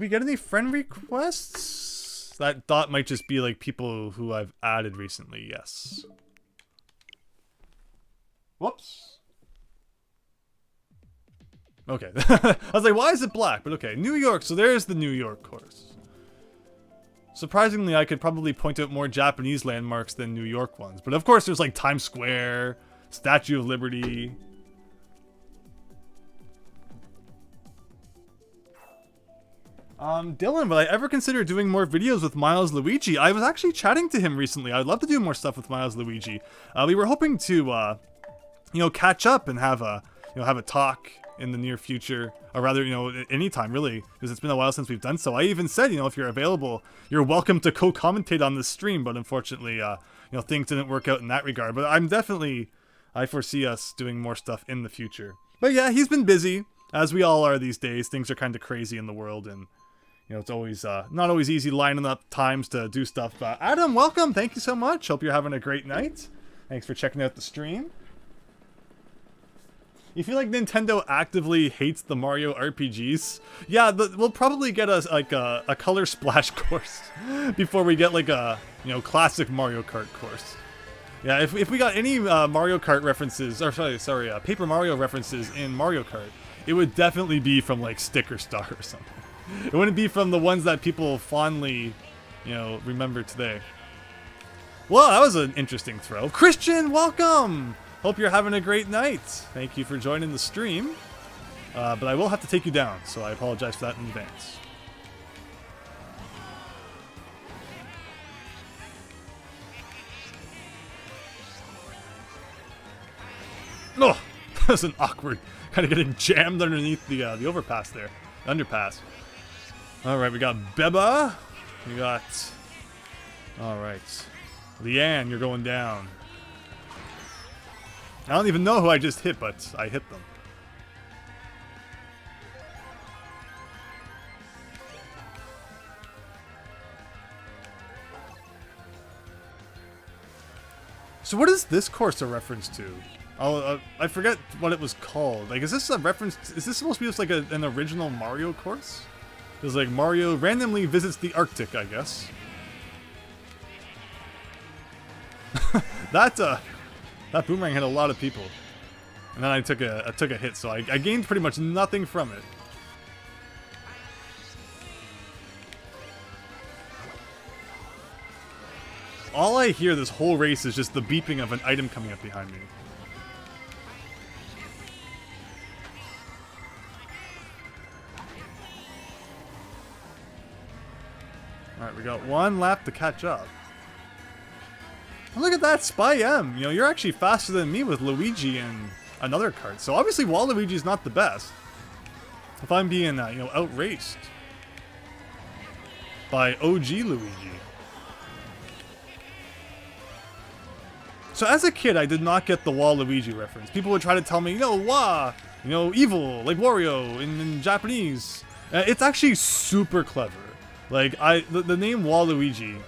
we get any friend requests? That dot might just be like people who I've added recently, yes. Whoops. Okay. I was like, why is it black? But okay, New York, so there's the New York course. Surprisingly, I could probably point out more Japanese landmarks than New York ones. But of course, there's like Times Square, Statue of Liberty. Dylan, will I ever consider doing more videos with Miles Luigi? I was actually chatting to him recently. I'd love to do more stuff with Miles Luigi. We were hoping to, you know, catch up and have a talk in the near future, or rather, you know, anytime really, because it's been a while since we've done so. I even said, you know, if you're available, you're welcome to co-commentate on this stream, but unfortunately, you know, things didn't work out in that regard. But I foresee us doing more stuff in the future. But yeah, he's been busy, as we all are these days. Things are kind of crazy in the world, and you know, it's always not always easy lining up times to do stuff. Adam, welcome. Thank you so much. Hope you're having a great night. Thanks for checking out the stream. You feel like Nintendo actively hates the Mario RPGs? Yeah, we'll probably get a color splash course before we get like a, you know, classic Mario Kart course. Yeah, if we got any Mario Kart references, or sorry, Paper Mario references in Mario Kart, it would definitely be from like Sticker Star or something. It wouldn't be from the ones that people fondly, you know, remember today. Well, that was an interesting throw. Christian, welcome! Hope you're having a great night. Thank you for joining the stream. But I will have to take you down, so I apologize for that in advance. Oh, that was an awkward, kind of getting jammed underneath the overpass there, underpass. All right, we got Beba. We got. All right, Leanne, you're going down. I don't even know who I just hit, but I hit them. So what is this course a reference to? I forget what it was called. Like, is this a reference? Is this supposed to be just like an original Mario course? It's like Mario randomly visits the Arctic, I guess. That boomerang hit a lot of people, and then I took a hit, so I gained pretty much nothing from it. All I hear this whole race is just the beeping of an item coming up behind me. Alright, we got one lap to catch up. Look at that, Spy M! You know, you're actually faster than me with Luigi and another kart. So obviously Waluigi's not the best. If I'm being, you know, outraced by OG Luigi. So as a kid, I did not get the Waluigi reference. People would try to tell me, you know, you know, evil, like Wario in Japanese. It's actually super clever. Like, the name Waluigi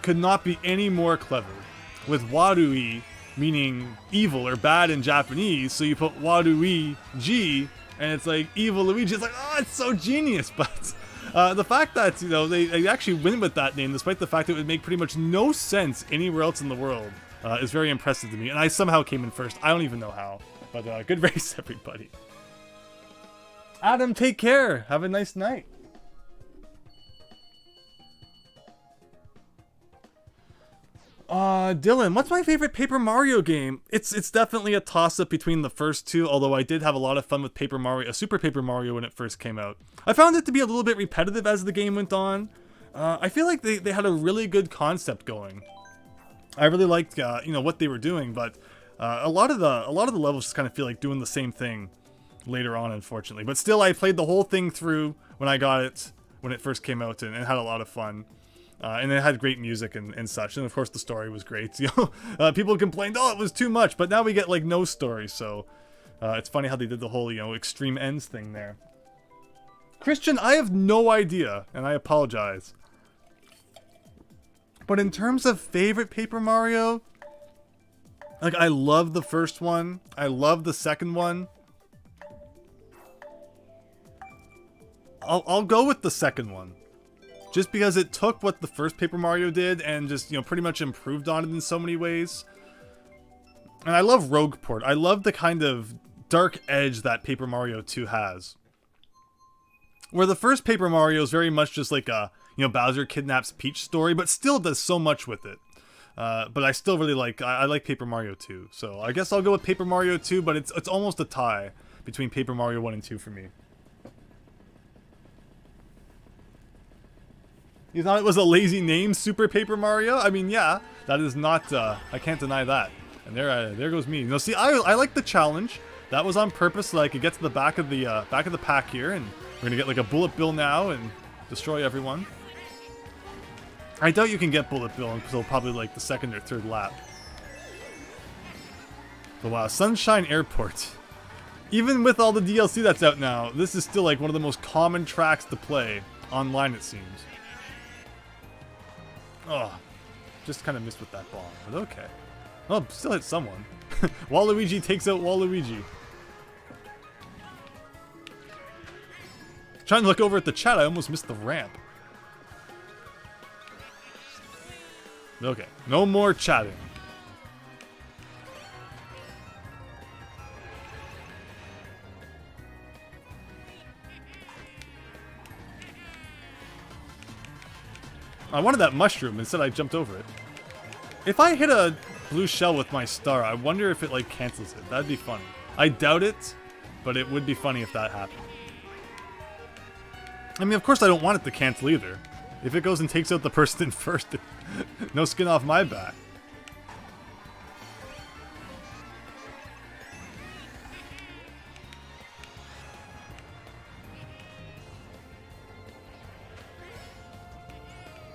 could not be any more clever. With Warui meaning evil or bad in Japanese, so you put Waluigi, and it's like evil Luigi. It's like, oh, it's so genius. But the fact that, you know, they actually win with that name, despite the fact that it would make pretty much no sense anywhere else in the world, is very impressive to me. And I somehow came in first. I don't even know how. But good race, everybody. Adam, take care. Have a nice night. Dylan, what's my favorite Paper Mario game? It's definitely a toss-up between the first two, although I did have a lot of fun with Paper Mario, Super Paper Mario when it first came out. I found it to be a little bit repetitive as the game went on. I feel like they had a really good concept going. I really liked, you know, what they were doing, but a lot of the levels just kind of feel like doing the same thing later on, unfortunately. But still, I played the whole thing through when I got it, when it first came out, and had a lot of fun. And it had great music and such, and of course the story was great. You know, people complained, oh, it was too much, but now we get like no story. So it's funny how they did the whole, you know, extreme ends thing there. Christian, I have no idea, and I apologize. But in terms of favorite Paper Mario, like, I love the first one. I love the second one. I'll go with the second one. Just because it took what the first Paper Mario did and just, you know, pretty much improved on it in so many ways. And I love Rogueport. I love the kind of dark edge that Paper Mario 2 has. Where the first Paper Mario is very much just like a, you know, Bowser kidnaps Peach story, but still does so much with it. But I still really like, I like Paper Mario 2. So I guess I'll go with Paper Mario 2, but it's almost a tie between Paper Mario 1 and 2 for me. You thought it was a lazy name, Super Paper Mario? I mean, yeah, that is not, I can't deny that. And there goes me. You know, see, I like the challenge. That was on purpose so I could get to the back of the pack here, and we're gonna get like a Bullet Bill now and destroy everyone. I doubt you can get Bullet Bill until probably like the second or third lap. But wow, Sunshine Airport. Even with all the DLC that's out now, this is still like one of the most common tracks to play online, it seems. Oh, just kind of missed with that bomb, but okay. Oh, still hit someone. Waluigi takes out Waluigi. Trying to look over at the chat, I almost missed the ramp. Okay, no more chatting. I wanted that mushroom, instead I jumped over it. If I hit a blue shell with my star, I wonder if it like cancels it. That'd be funny. I doubt it, but it would be funny if that happened. I mean, of course I don't want it to cancel either. If it goes and takes out the person in first, no skin off my back.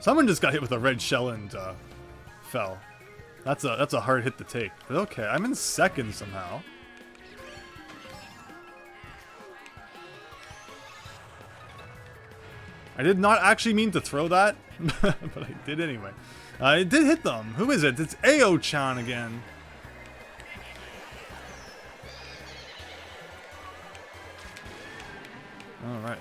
Someone just got hit with a red shell and fell. That's a hard hit to take. But okay, I'm in second somehow. I did not actually mean to throw that, but I did anyway. It did hit them. Who is it? It's Ao-chan again. Alright.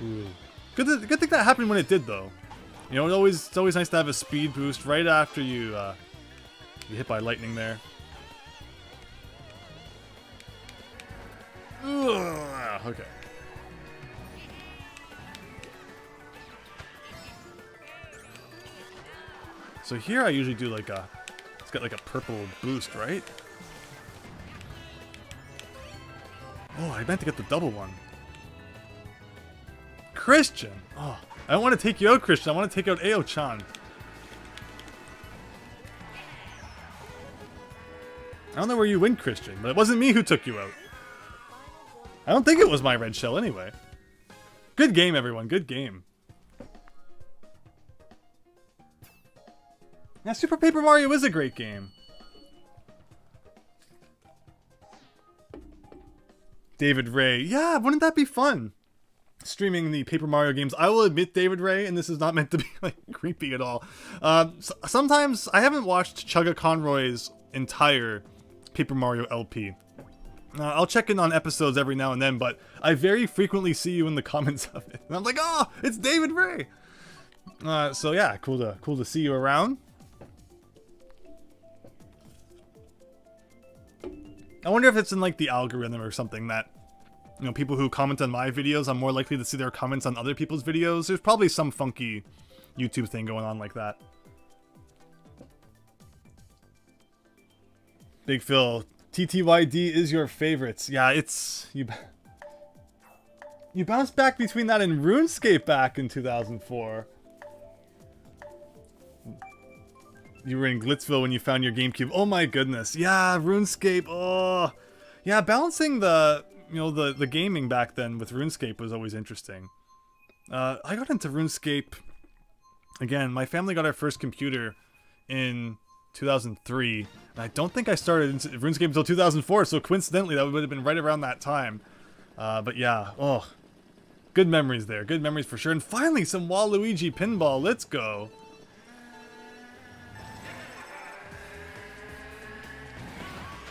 Ooh. Good thing that happened when it did, though. You know, it's always nice to have a speed boost right after you get hit by lightning there. Ugh, okay. So here I usually do like it's got like a purple boost, right? Oh, I meant to get the double one. Christian! Oh, I don't want to take you out, Christian. I want to take out Ao-chan. I don't know where you went, Christian, but it wasn't me who took you out. I don't think it was my red shell anyway. Good game, everyone. Good game. Yeah, Super Paper Mario is a great game. David Ray. Yeah, wouldn't that be fun? Streaming the Paper Mario games. I will admit, David Ray, and this is not meant to be like creepy at all. Sometimes I haven't watched Chugga Conroy's entire Paper Mario LP. I'll check in on episodes every now and then, but I very frequently see you in the comments of it, and I'm like, oh, it's David Ray. So yeah, cool to see you around. I wonder if it's in like the algorithm or something that, you know, people who comment on my videos, I'm more likely to see their comments on other people's videos. There's probably some funky YouTube thing going on like that. Big Phil, TTYD is your favorites. Yeah, it's... You bounced back between that and RuneScape back in 2004. You were in Glitzville when you found your GameCube. Oh my goodness. Yeah, RuneScape. Oh. Yeah, balancing the... You know, the gaming back then with RuneScape was always interesting. I got into RuneScape... Again, my family got our first computer in 2003. And I don't think I started RuneScape until 2004, so coincidentally that would have been right around that time. But yeah, oh. Good memories there. Good memories for sure. And finally, some Waluigi pinball. Let's go.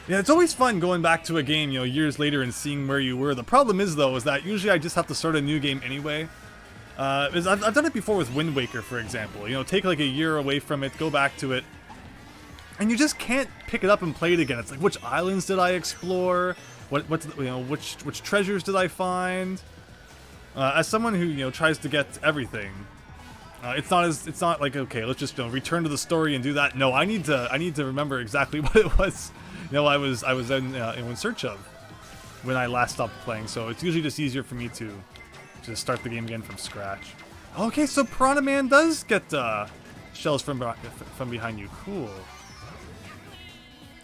Yeah, it's always fun going back to a game, you know, years later and seeing where you were. The problem is, though, is that usually I just have to start a new game anyway. I've done it before with Wind Waker, for example. You know, take like a year away from it, go back to it, and you just can't pick it up and play it again. It's like, which islands did I explore? Which treasures did I find? As someone who, you know, tries to get everything, it's not like, okay, let's just, you know, return to the story and do that. No, I need to remember exactly what it was. You know, I was in search of when I last stopped playing, so it's usually just easier for me to just start the game again from scratch. Okay, so Piranha Man does get shells from behind you. Cool.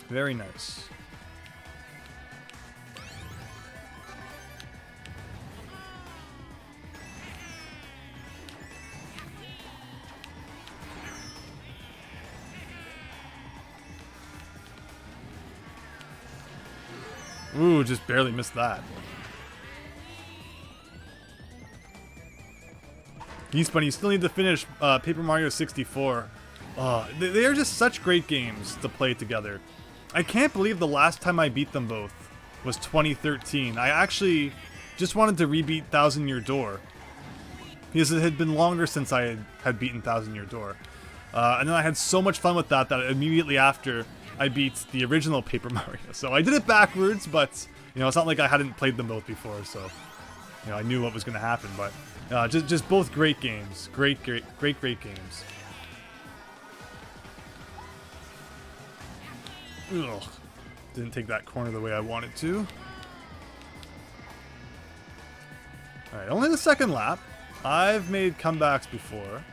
Very nice. Ooh, just barely missed that. Geese Bunny, you still need to finish Paper Mario 64. They are just such great games to play together. I can't believe the last time I beat them both was 2013. I actually just wanted to rebeat Thousand Year Door, because it had been longer since I had beaten Thousand Year Door. And then I had so much fun with that immediately after I beat the original Paper Mario. So I did it backwards, but, you know, it's not like I hadn't played them both before, so you know, I knew what was going to happen. But just both great games. Great games. Ugh. Didn't take that corner the way I wanted to. Alright, only the second lap. I've made comebacks before.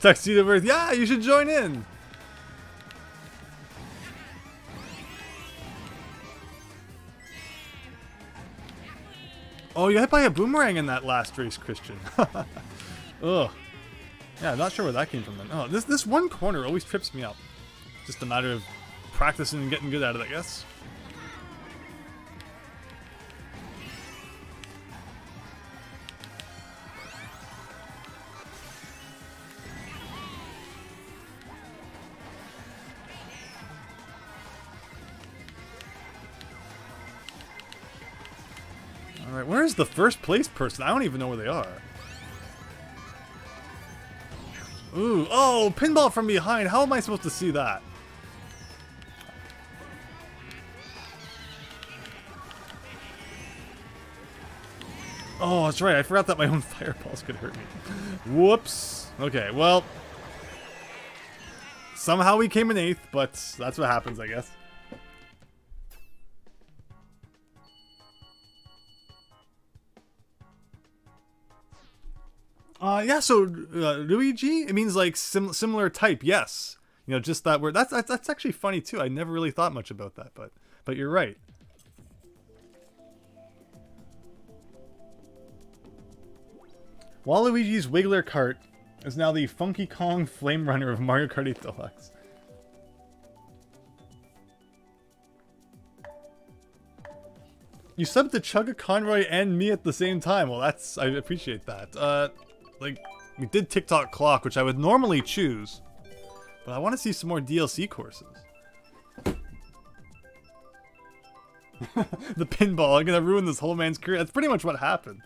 Tuxedo Birth, yeah, you should join in. Oh, you hit by a boomerang in that last race, Christian. Ugh. Yeah, not sure where that came from then. Oh, this one corner always trips me up. Just a matter of practicing and getting good at it, I guess. Alright, where's the first place person? I don't even know where they are. Ooh, oh, pinball from behind. How am I supposed to see that? Oh, that's right. I forgot that my own fireballs could hurt me. Whoops. Okay, well. Somehow we came in 8th, but that's what happens, I guess. Yeah, so Luigi, it means like similar type, yes. You know, just that word. That's actually funny too. I never really thought much about that, but you're right. Waluigi's Wiggler Kart is now the Funky Kong Flame Runner of Mario Kart 8 Deluxe. You subbed to Chugga Conroy and me at the same time. Well, I appreciate that. Like, we did TikTok Clock, which I would normally choose, but I want to see some more DLC courses. The pinball, I'm gonna ruin this whole man's career. That's pretty much what happened.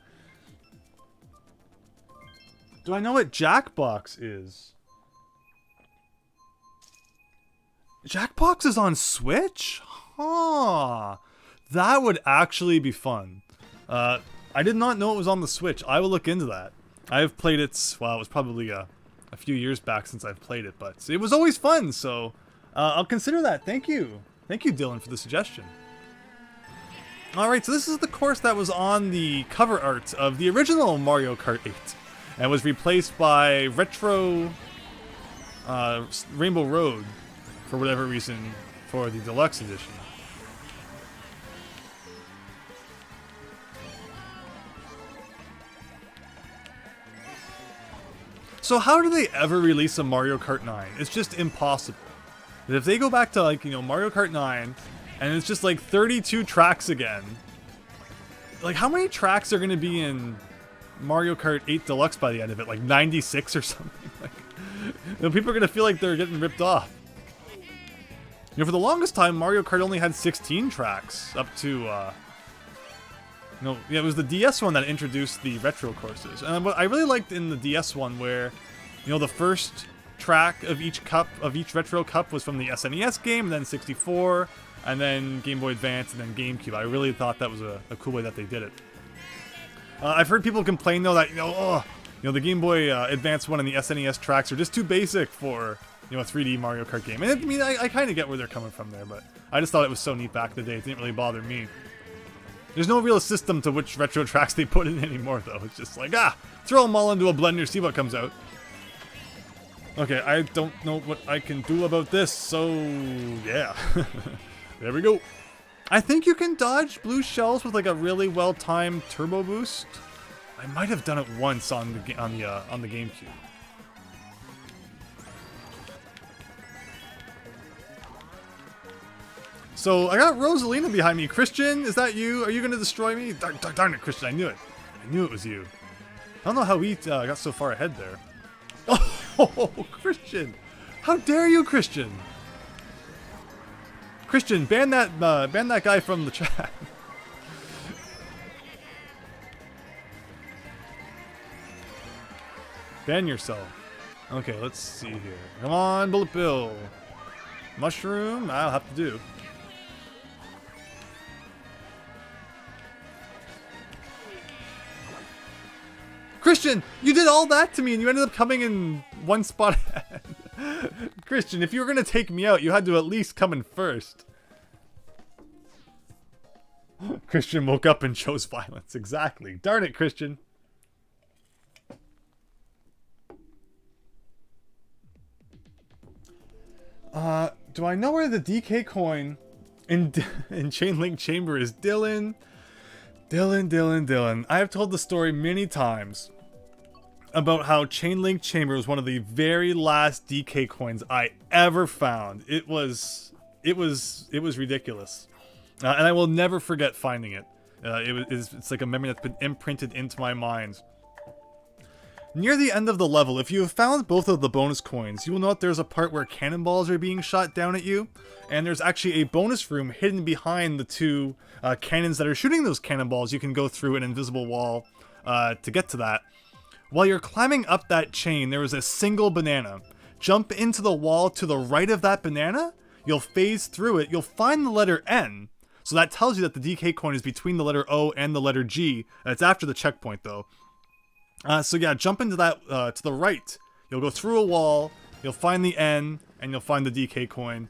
Do I know what Jackbox is? Jackbox is on Switch? Huh. That would actually be fun. I did not know it was on the Switch. I will look into that. I've played it, well, it was probably a few years back since I've played it, but it was always fun, so I'll consider that. Thank you. Thank you, Dylan, for the suggestion. Alright, so this is the course that was on the cover art of the original Mario Kart 8, and was replaced by Retro Rainbow Road, for whatever reason, for the Deluxe edition. So how do they ever release a Mario Kart 9? It's just impossible. If they go back to, like, you know, Mario Kart 9, and it's just like 32 tracks again, like, how many tracks are going to be in Mario Kart 8 Deluxe by the end of it? Like 96 or something? Like, you know, people are going to feel like they're getting ripped off. You know, for the longest time, Mario Kart only had 16 tracks up to, no, yeah, it was the DS one that introduced the retro courses. And what I really liked in the DS one where, you know, the first track of each retro cup was from the SNES game, and then 64, and then Game Boy Advance, and then GameCube. I really thought that was a cool way that they did it. I've heard people complain though that, you know, the Game Boy Advance one and the SNES tracks are just too basic for, you know, a 3D Mario Kart game. And I mean, I kind of get where they're coming from there, but I just thought it was so neat back in the day. It didn't really bother me. There's no real system to which retro tracks they put in anymore, though. It's just like, throw them all into a blender, see what comes out. Okay, I don't know what I can do about this, so yeah. There we go. I think you can dodge blue shells with like a really well-timed turbo boost. I might have done it once on the GameCube. So, I got Rosalina behind me. Christian, is that you? Are you going to destroy me? Darn it, Christian, I knew it. I knew it was you. I don't know how we got so far ahead there. Oh, Christian! How dare you, Christian? Christian, ban that guy from the chat. Ban yourself. Okay, let's see here. Come on, Bullet Bill. Mushroom, I'll have to do. Christian, you did all that to me and you ended up coming in one spot ahead. Christian, if you were going to take me out, you had to at least come in first. Christian woke up and chose violence. Exactly. Darn it, Christian. Do I know where the DK coin in Chain Link Chamber is? Dylan. Dylan. I have told the story many times about how Chain Link Chamber was one of the very last DK coins I ever found. It was ridiculous. And I will never forget finding it. It's like a memory that's been imprinted into my mind. Near the end of the level, if you have found both of the bonus coins, you will note there's a part where cannonballs are being shot down at you, and there's actually a bonus room hidden behind the two cannons that are shooting those cannonballs. You can go through an invisible wall to get to that. While you're climbing up that chain, there is a single banana. Jump into the wall to the right of that banana, you'll phase through it, you'll find the letter N. So that tells you that the DK coin is between the letter O and the letter G. It's after the checkpoint though. So yeah, jump into that to the right. You'll go through a wall, you'll find the N, and you'll find the DK coin.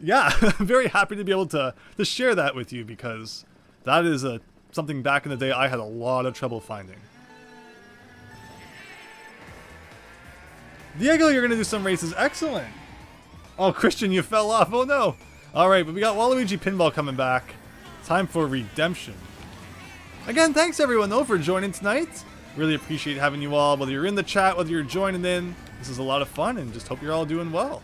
Yeah, I'm very happy to be able to share that with you because that is something back in the day I had a lot of trouble finding. Diego, you're going to do some races. Excellent. Oh, Christian, you fell off. Oh, no. All right, but we got Waluigi Pinball coming back. Time for redemption. Again, thanks everyone, though, for joining tonight. Really appreciate having you all, whether you're in the chat, whether you're joining in. This is a lot of fun, and just hope you're all doing well.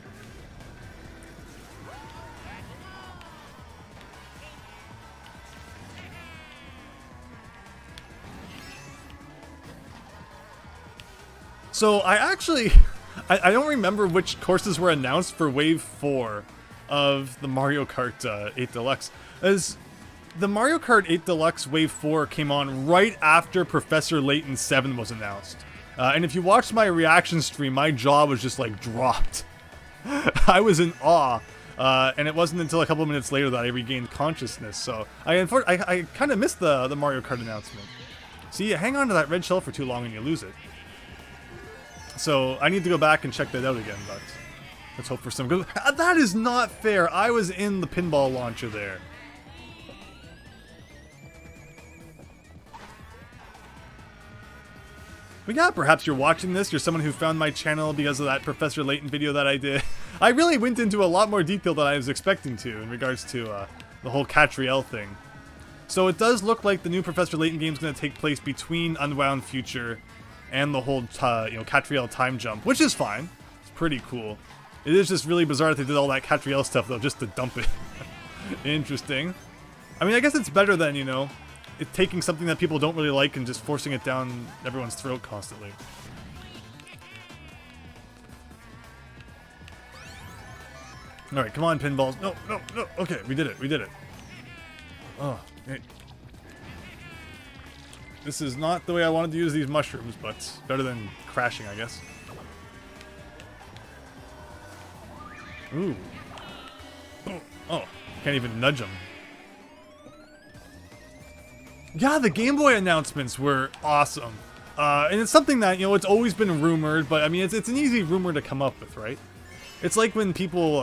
So, I don't remember which courses were announced for Wave 4 of the Mario Kart 8 Deluxe. As the Mario Kart 8 Deluxe Wave 4 came on right after Professor Layton 7 was announced. And if you watched my reaction stream, my jaw was just like dropped. I was in awe. And it wasn't until a couple of minutes later that I regained consciousness. So I kind of missed the Mario Kart announcement. See, you hang on to that red shell for too long and you lose it. So I need to go back and check that out again, but let's hope for some good. That is not fair. I was in the pinball launcher there. But yeah, perhaps you're watching this. You're someone who found my channel because of that Professor Layton video that I did. I really went into a lot more detail than I was expecting to in regards to the whole Catriel thing. So it does look like the new Professor Layton game is going to take place between Unwound Future and the whole, Catriel time jump, which is fine. It's pretty cool. It is just really bizarre that they did all that Catriel stuff, though, just to dump it. Interesting. I mean, I guess it's better than, it taking something that people don't really like and just forcing it down everyone's throat constantly. Alright, come on, pinballs. No. Okay, we did it. Oh, hey. This is not the way I wanted to use these mushrooms, but better than crashing, I guess. Ooh. Oh, can't even nudge them. Yeah, the Game Boy announcements were awesome. And it's something that, it's always been rumored, but I mean, it's an easy rumor to come up with, right? It's like when people,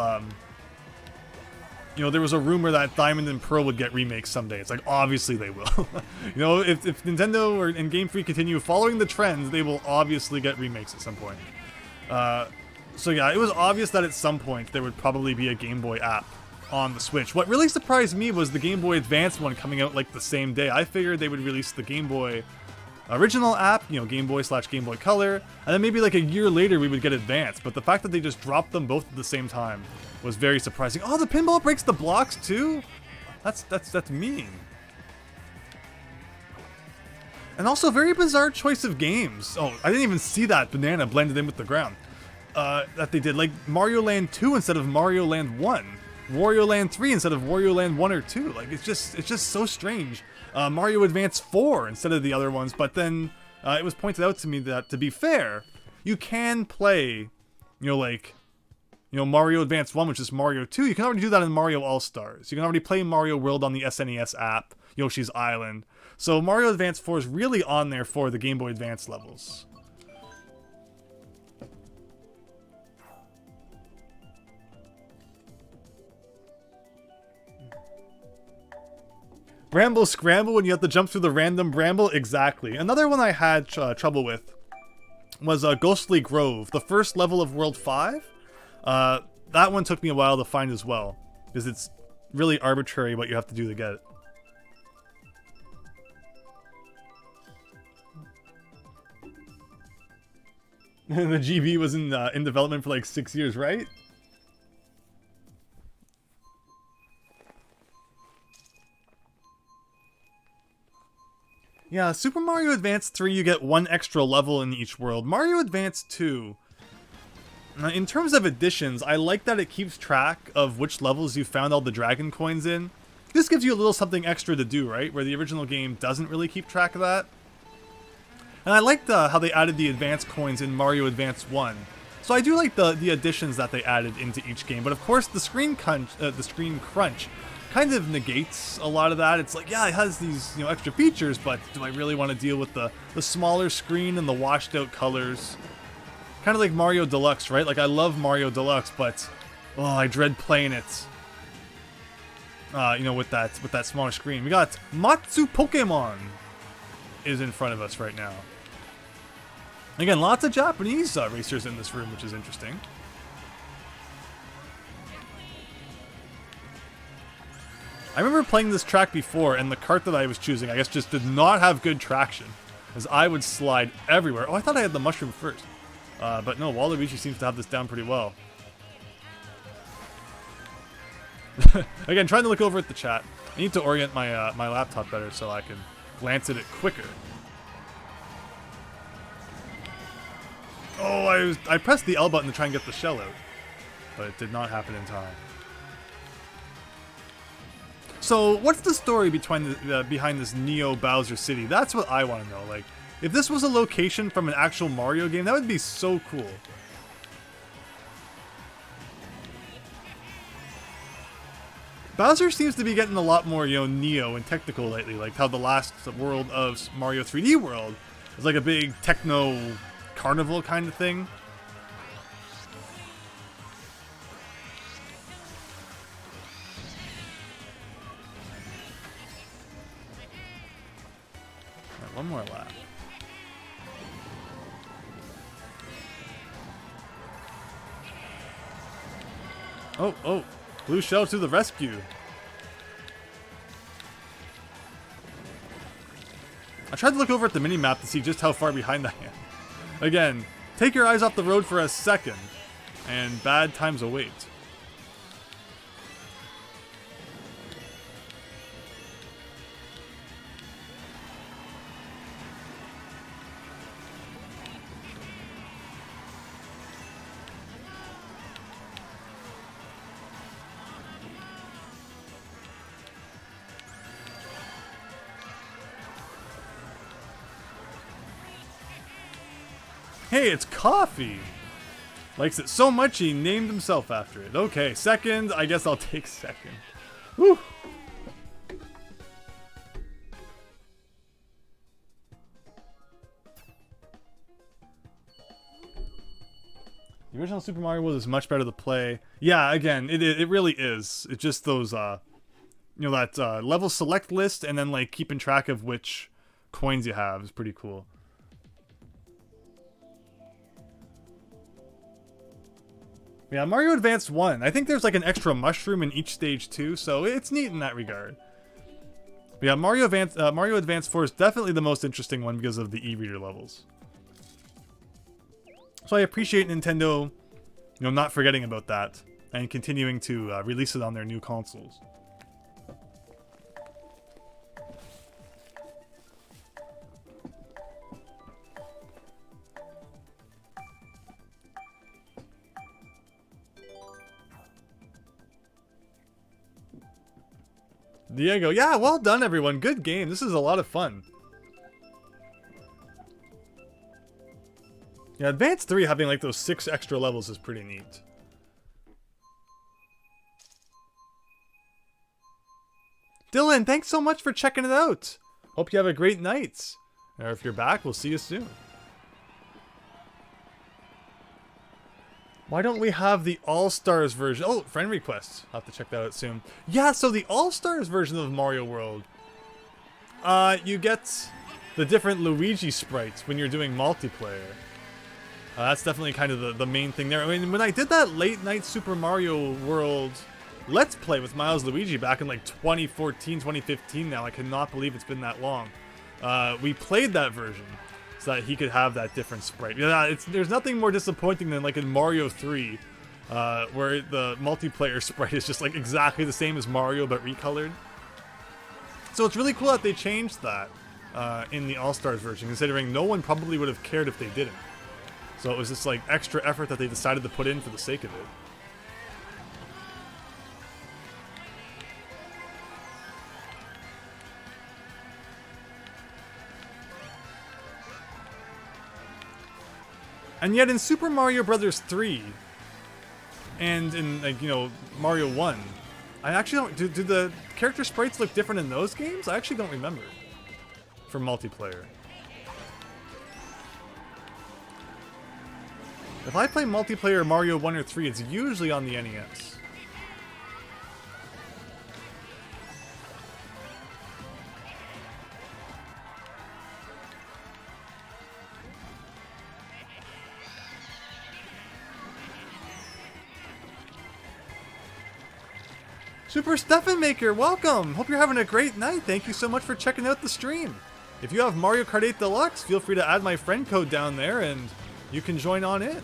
there was a rumor that Diamond and Pearl would get remakes someday. It's like, obviously they will. If Nintendo and Game Freak continue following the trends, they will obviously get remakes at some point. So yeah, it was obvious that at some point there would probably be a Game Boy app on the Switch. What really surprised me was the Game Boy Advance one coming out like the same day. I figured they would release the Game Boy original app, Game Boy/Game Boy Color, and then maybe like a year later we would get Advance. But the fact that they just dropped them both at the same time was very surprising. Oh, the pinball breaks the blocks too? That's mean. And also very bizarre choice of games. Oh, I didn't even see that banana blended in with the ground. That they did, like Mario Land 2 instead of Mario Land 1. Wario Land 3 instead of Wario Land 1 or 2. Like, it's just so strange. Mario Advance 4 instead of the other ones, but then it was pointed out to me that, to be fair, you can play, Mario Advance 1, which is Mario 2. You can already do that in Mario All-Stars. You can already play Mario World on the SNES app, Yoshi's Island. So Mario Advance 4 is really on there for the Game Boy Advance levels. Bramble Scramble when you have to jump through the random bramble? Exactly. Another one I had trouble with was Ghostly Grove, the first level of World 5. That one took me a while to find as well, because it's really arbitrary what you have to do to get it. The GB was in development for like 6 years, right? Yeah, Super Mario Advance 3, you get one extra level in each world. Mario Advance 2, in terms of additions, I like that it keeps track of which levels you found all the dragon coins in. This gives you a little something extra to do, right? Where the original game doesn't really keep track of that. And I liked how they added the advance coins in Mario Advance 1. So I do like the additions that they added into each game. But of course, the screen crunch kind of negates a lot of that. It's like, yeah, it has these extra features, but do I really want to deal with the smaller screen and the washed out colors? Kind of like Mario Deluxe, right? Like, I love Mario Deluxe, but oh, I dread playing it. With that smaller screen. We got Matsu Pokemon is in front of us right now. Again, lots of Japanese racers in this room, which is interesting. I remember playing this track before, and the kart that I was choosing, I guess, just did not have good traction, as I would slide everywhere. Oh, I thought I had the mushroom first. But no, Waluigi seems to have this down pretty well. Again, trying to look over at the chat. I need to orient my my laptop better so I can glance at it quicker. Oh, I pressed the L button to try and get the shell out, but it did not happen in time. So, what's the story behind this Neo Bowser City? That's what I want to know. Like, if this was a location from an actual Mario game, that would be so cool. Bowser seems to be getting a lot more, Neo and technical lately, like how the last world of Mario 3D World is like a big techno carnival kind of thing. Right, one more lap. Oh, Blue Shell to the rescue. I tried to look over at the mini-map to see just how far behind I am. Again, take your eyes off the road for a second, and bad times await. Hey, it's coffee! Likes it so much he named himself after it. Okay, second. I guess I'll take second. Whew! The original Super Mario World is much better to play. Yeah, again, it really is. It's just those, that level select list and then, like, keeping track of which coins you have is pretty cool. Yeah, Mario Advance 1. I think there's like an extra mushroom in each stage too, so it's neat in that regard. But yeah, Mario Advance 4 is definitely the most interesting one because of the e-reader levels. So I appreciate Nintendo, not forgetting about that and continuing to release it on their new consoles. Diego, yeah, well done everyone. Good game. This is a lot of fun. Yeah, Advanced 3 having like those 6 extra levels is pretty neat. Dylan, thanks so much for checking it out. Hope you have a great night. Or if you're back, we'll see you soon. Why don't we have the All-Stars version? Oh, friend requests. I'll have to check that out soon. Yeah, so the All-Stars version of Mario World. You get the different Luigi sprites when you're doing multiplayer. That's definitely kind of the main thing there. I mean, when I did that late night Super Mario World Let's Play with Miles Luigi back in like 2014, 2015 now. I cannot believe it's been that long. We played that version so that he could have that different sprite. Yeah, there's nothing more disappointing than like in Mario 3, where the multiplayer sprite is just like exactly the same as Mario but recolored. So it's really cool that they changed that in the All-Stars version, considering no one probably would have cared if they didn't. So it was just like extra effort that they decided to put in for the sake of it. And yet in Super Mario Bros. 3, and in, like, you know, Mario 1, I actually don't... Do the character sprites look different in those games? I actually don't remember. For multiplayer. If I play multiplayer Mario 1 or 3, it's usually on the NES. Super Stefan Maker, welcome! Hope you're having a great night. Thank you so much for checking out the stream. If you have Mario Kart 8 Deluxe, feel free to add my friend code down there and you can join on in.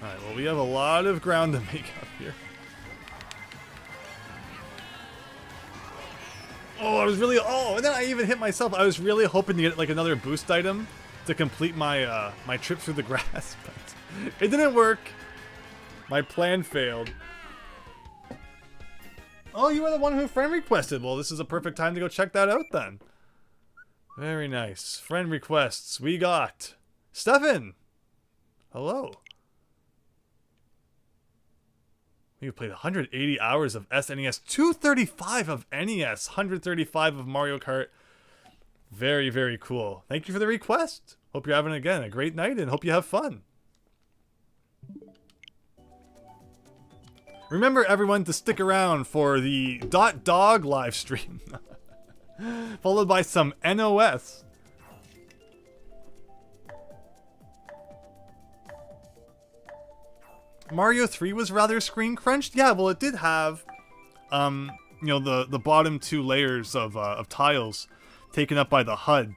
Alright, well, we have a lot of ground to make up here. Oh, I was really... Oh, and then I even hit myself. I was really hoping to get like another boost item to complete my my trip through the grass, but it didn't work. My plan failed. Oh, you were the one who friend requested. Well, this is a perfect time to go check that out then. Very nice. Friend requests. We got Stefan. Hello. You've played 180 hours of SNES, 235 of NES, 135 of Mario Kart. Very, very cool. Thank you for the request. Hope you're having, again, a great night and hope you have fun. Remember, everyone, to stick around for the .dog live stream, followed by some NOS. Mario 3 was rather screen crunched. Yeah, well, it did have, you know, the bottom two layers of tiles taken up by the HUD,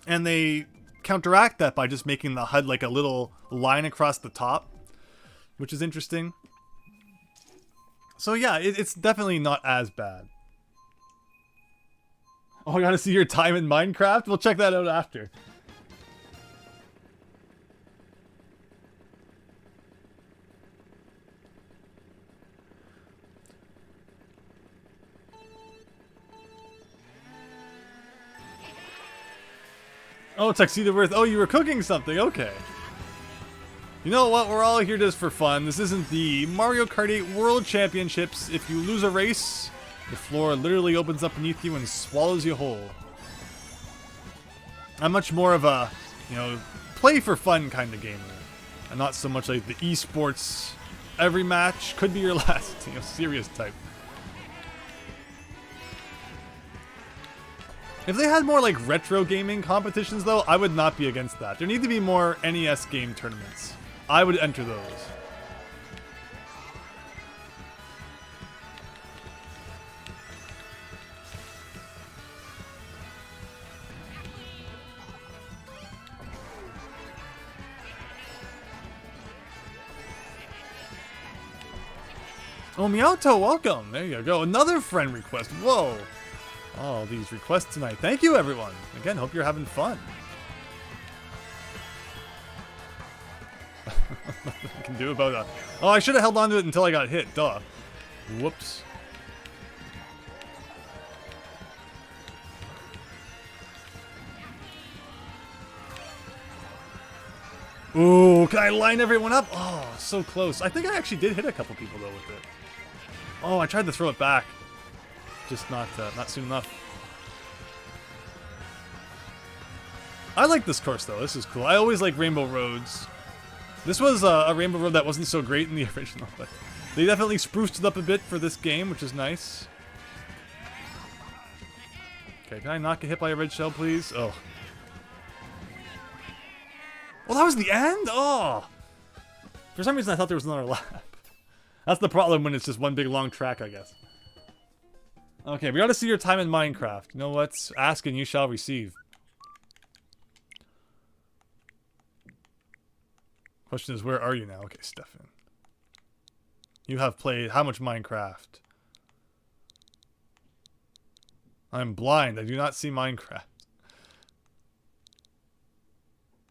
and they counteract that by just making the HUD like a little line across the top, which is interesting. So yeah, it's definitely not as bad. Oh, I gotta see your time in Minecraft? We'll check that out after. Oh, Tuxedo Worth. Oh, you were cooking something. Okay. You know what? We're all here just for fun. This isn't the Mario Kart 8 World Championships. If you lose a race, the floor literally opens up beneath you and swallows you whole. I'm much more of a, you know, play for fun kind of gamer. And not so much like the esports, every match could be your last, you know, serious type. If they had more like retro gaming competitions though, I would not be against that. There need to be more NES game tournaments. I would enter those. Oh, Miyato, welcome. There you go. Another friend request. Whoa. All these requests tonight. Thank you, everyone. Again, hope you're having fun. Nothing I can do about that. Oh, I should have held on to it until I got hit. Duh. Whoops. Ooh, can I line everyone up? Oh, so close. I think I actually did hit a couple people though with it. Oh, I tried to throw it back. Just not soon enough. I like this course though. This is cool. I always like Rainbow Roads. This was a Rainbow Road that wasn't so great in the original, but they definitely spruced it up a bit for this game, which is nice. Okay, can I not get hit by a red shell, please? Oh. Well, that was the end? Oh! For some reason, I thought there was another lap. That's the problem when it's just one big long track, I guess. Okay, we gotta see your time in Minecraft. You know what? Ask and you shall receive. Question is, where are you now? Okay, Stefan. You have played how much Minecraft? I'm blind. I do not see Minecraft.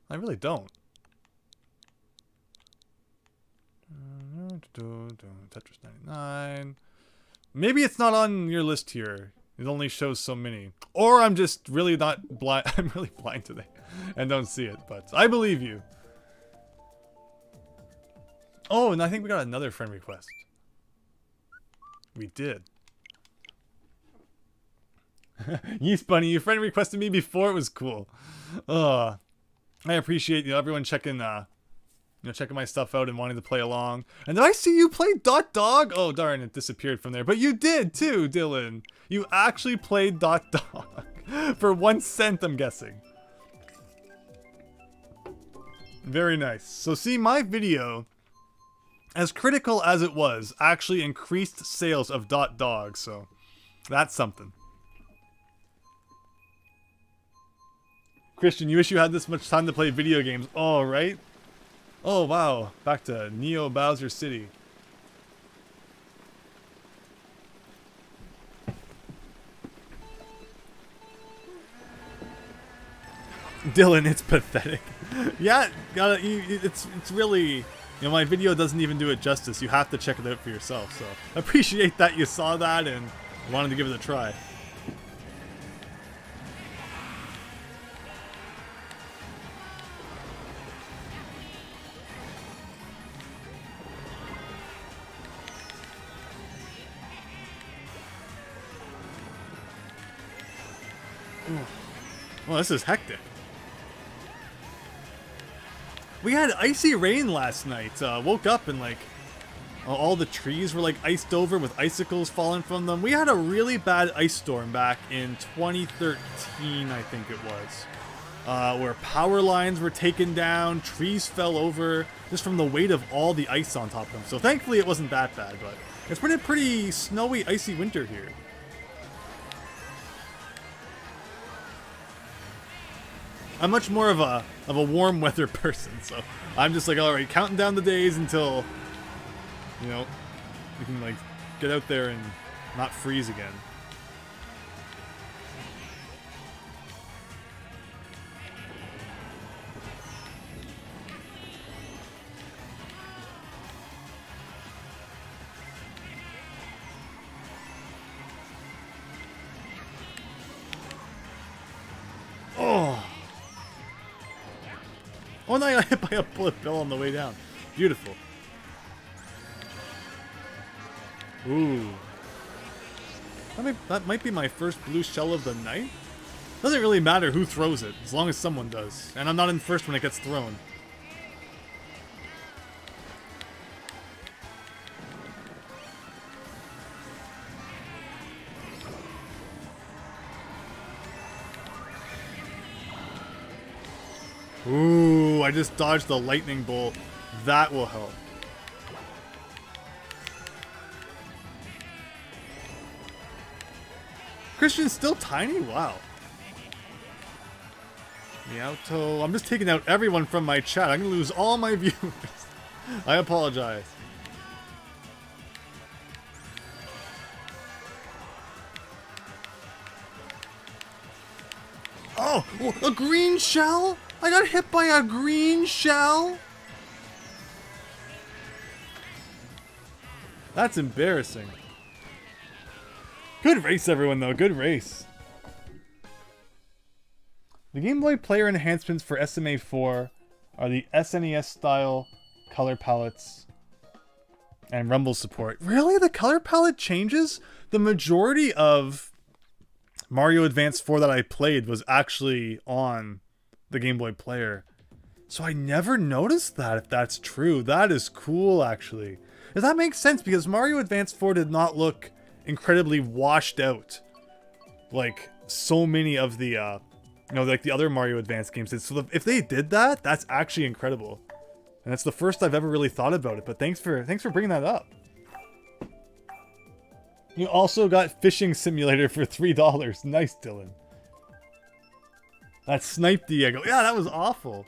I really don't. Tetris 99. Maybe it's not on your list here. It only shows so many. Or I'm just really not blind. I'm really blind today and don't see it, but I believe you. Oh, and I think we got another friend request. We did. Yeast Bunny, you friend requested me before it was cool. I appreciate everyone checking checking my stuff out and wanting to play along. And did I see you play Dot Dog? Oh darn, it disappeared from there. But you did too, Dylan. You actually played Dot Dog for 1 cent, I'm guessing. Very nice. So see, my video, as critical as it was, actually increased sales of Dot Dog. So that's something. Christian, you wish you had this much time to play video games. Oh, right? Oh, wow. Back to Neo Bowser City. Dylan, it's pathetic. Yeah, it's really... my video doesn't even do it justice. You have to check it out for yourself. So, appreciate that you saw that and wanted to give it a try. Well, this is hectic. We had icy rain last night. Woke up and all the trees were iced over with icicles falling from them. We had a really bad ice storm back in 2013, I think it was. Where power lines were taken down, trees fell over, just from the weight of all the ice on top of them. So thankfully it wasn't that bad, but it's been a pretty snowy, icy winter here. I'm much more of a warm weather person, so I'm just alright, counting down the days until, we can get out there and not freeze again. Oh no, I got hit by a bullet bill on the way down. Beautiful. Ooh. That might be my first blue shell of the night. Doesn't really matter who throws it, as long as someone does. And I'm not in first when it gets thrown. Ooh, I just dodged the lightning bolt. That will help. Christian's still tiny? Wow. Meowto. I'm just taking out everyone from my chat. I'm going to lose all my viewers. I apologize. Oh, a green shell? I got hit by a green shell? That's embarrassing. Good race, everyone, though. Good race. The Game Boy Player enhancements for SMA 4 are the SNES style color palettes and rumble support. Really? The color palette changes? The majority of Mario Advance 4 that I played was actually on the Game Boy Player. So I never noticed that, if that's true. That is cool, actually. Does that make sense? Because Mario Advance 4 did not look incredibly washed out like so many of the, you know, like the other Mario Advance games did. So if they did that, that's actually incredible. And that's the first I've ever really thought about it. But thanks for bringing that up. You also got Fishing Simulator for $3. Nice, Dylan. That Snipe Diego. Yeah, that was awful.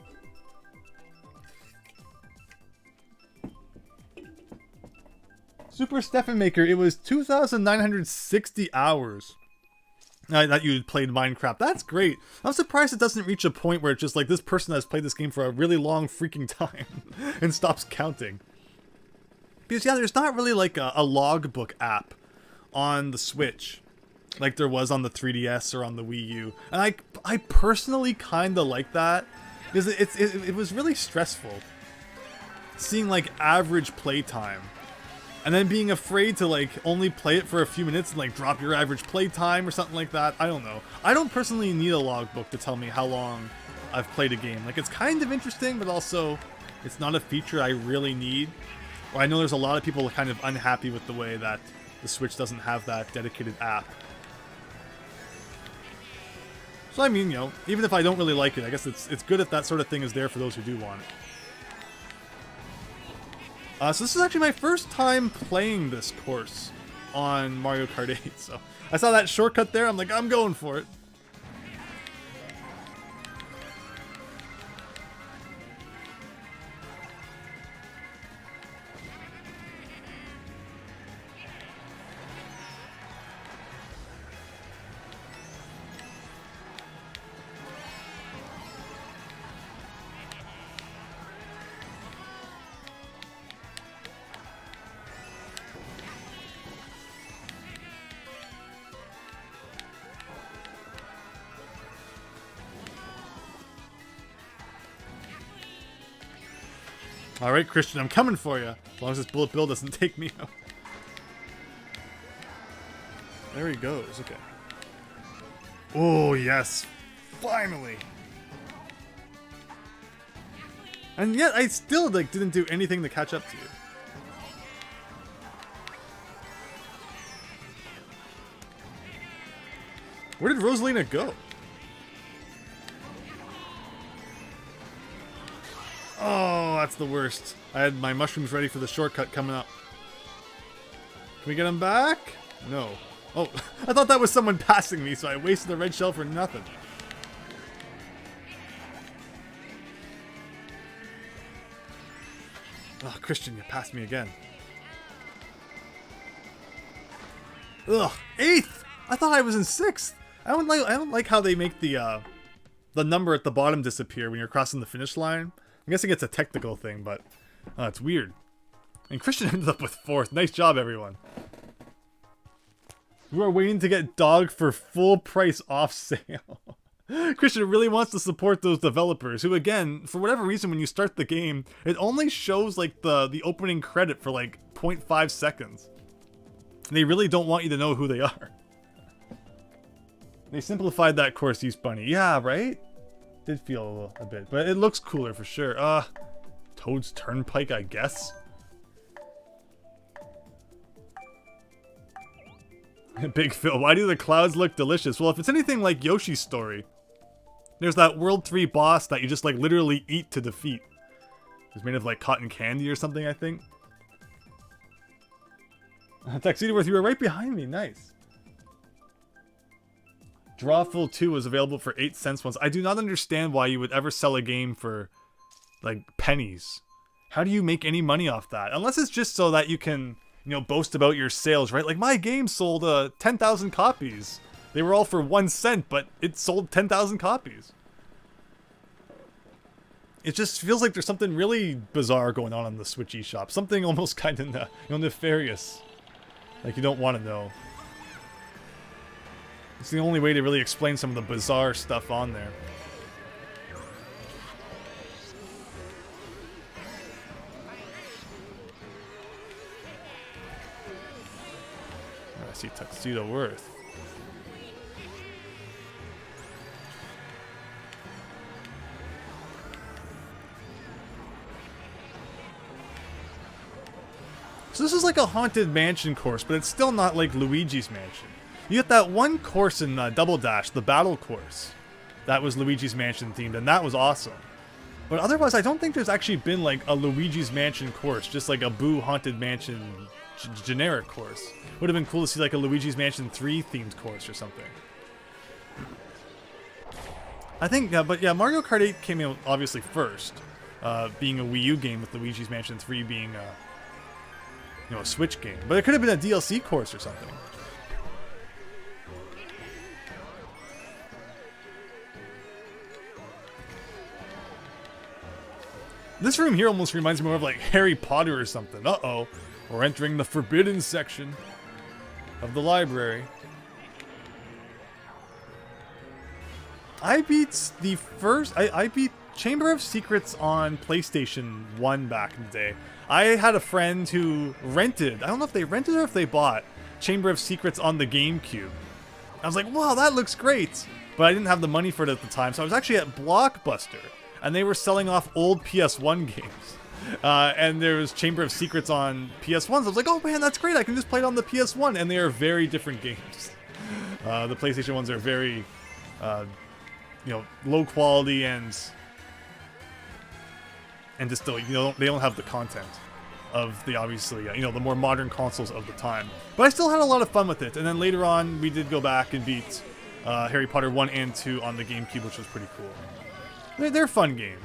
Super Stephen Maker, it was 2,960 hours that you played Minecraft. That's great. I'm surprised it doesn't reach a point where it's just like this person has played this game for a really long freaking time and stops counting. Because yeah, there's not really like a logbook app on the Switch like there was on the 3DS or on the Wii U. And I personally kind of like that because it was really stressful seeing like average playtime. And then being afraid to like only play it for a few minutes and like drop your average play time or something like that. I don't know. I don't personally need a logbook to tell me how long I've played a game. Like, it's kind of interesting, but also it's not a feature I really need. Or I know there's a lot of people kind of unhappy with the way that the Switch doesn't have that dedicated app. So I mean, you know, even if I don't really like it, I guess it's good if that sort of thing is there for those who do want it. So this is actually my first time playing this course on Mario Kart 8, so I saw that shortcut there, I'm like, I'm going for it. Alright, Christian, I'm coming for you. As long as this bullet bill doesn't take me out. There he goes, okay. Oh, yes. Finally. And yet, I still like didn't do anything to catch up to you. Where did Rosalina go? Oh, that's the worst. I had my mushrooms ready for the shortcut coming up. Can we get him back? No. Oh, I thought that was someone passing me, so I wasted the red shell for nothing. Oh, Christian, you passed me again. Ugh, 8th! I thought I was in 6th. I don't like how they make the number at the bottom disappear when you're crossing the finish line. I'm guessing it's a technical thing, but it's weird. And Christian ended up with 4th. Nice job, everyone. You are waiting to get Dog for full price off sale. Christian really wants to support those developers who, again, for whatever reason, when you start the game, it only shows like the opening credit for like 0.5 seconds. They really don't want you to know who they are. They simplified that course use bunny. Yeah, right? Did feel a bit, but it looks cooler for sure. Toad's Turnpike, I guess. Big Phil, why do the clouds look delicious? Well, if it's anything like Yoshi's story, there's that World 3 boss that you just like literally eat to defeat. It's made of like cotton candy or something, I think. Tuxedo Worth, you were right behind me. Nice. Drawful 2 was available for 8 cents once. I do not understand why you would ever sell a game for, like, pennies. How do you make any money off that? Unless it's just so that you can, you know, boast about your sales, right? Like, my game sold 10,000 copies. They were all for 1 cent, but it sold 10,000 copies. It just feels like there's something really bizarre going on in the Switch eShop. Something almost kind of, nefarious. Like, you don't want to know. It's the only way to really explain some of the bizarre stuff on there. I see Tuxedo Worth. So this is like a Haunted Mansion course, but it's still not like Luigi's Mansion. You get that one course in Double Dash, the battle course. That was Luigi's Mansion themed, and that was awesome. But otherwise, I don't think there's actually been like a Luigi's Mansion course, just like a Boo Haunted Mansion generic course. Would have been cool to see like a Luigi's Mansion 3 themed course or something. I think, but yeah, Mario Kart 8 came out obviously first, being a Wii U game, with Luigi's Mansion 3 being a Switch game. But it could have been a DLC course or something. This room here almost reminds me more of like Harry Potter or something. Uh-oh. We're entering the forbidden section of the library. I beat the first... I beat Chamber of Secrets on PlayStation 1 back in the day. I had a friend who rented... I don't know if they rented or if they bought Chamber of Secrets on the GameCube. I was like, wow, that looks great. But I didn't have the money for it at the time, so I was actually at Blockbuster. And they were selling off old PS1 games. And there was Chamber of Secrets on PS1s. I was like, oh man, that's great. I can just play it on the PS1. And they are very different games. The PlayStation ones are very, low quality and just still, they don't have the content of the obviously, the more modern consoles of the time. But I still had a lot of fun with it. And then later on, we did go back and beat Harry Potter 1 and 2 on the GameCube, which was pretty cool. They're fun games.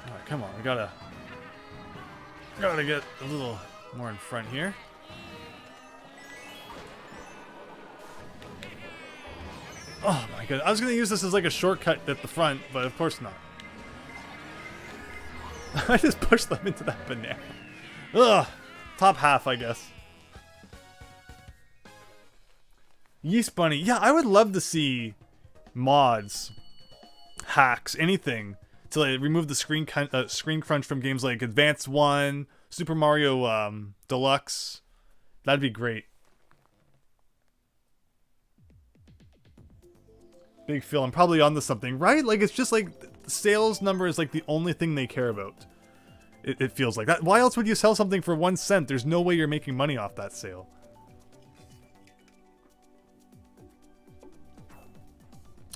Alright, come on, we gotta get a little more in front here. Oh my god, I was going to use this as like a shortcut at the front, but of course not. I just pushed them into that banana. Ugh! Top half, I guess. Yeast Bunny. Yeah, I would love to see mods, hacks, anything to like, remove the screen crunch from games like Advance 1, Super Mario Deluxe. That'd be great. Big Phil, I'm probably onto something, right? Like, it's just like the sales number is like the only thing they care about. It feels like that. Why else would you sell something for 1 cent? There's no way you're making money off that sale.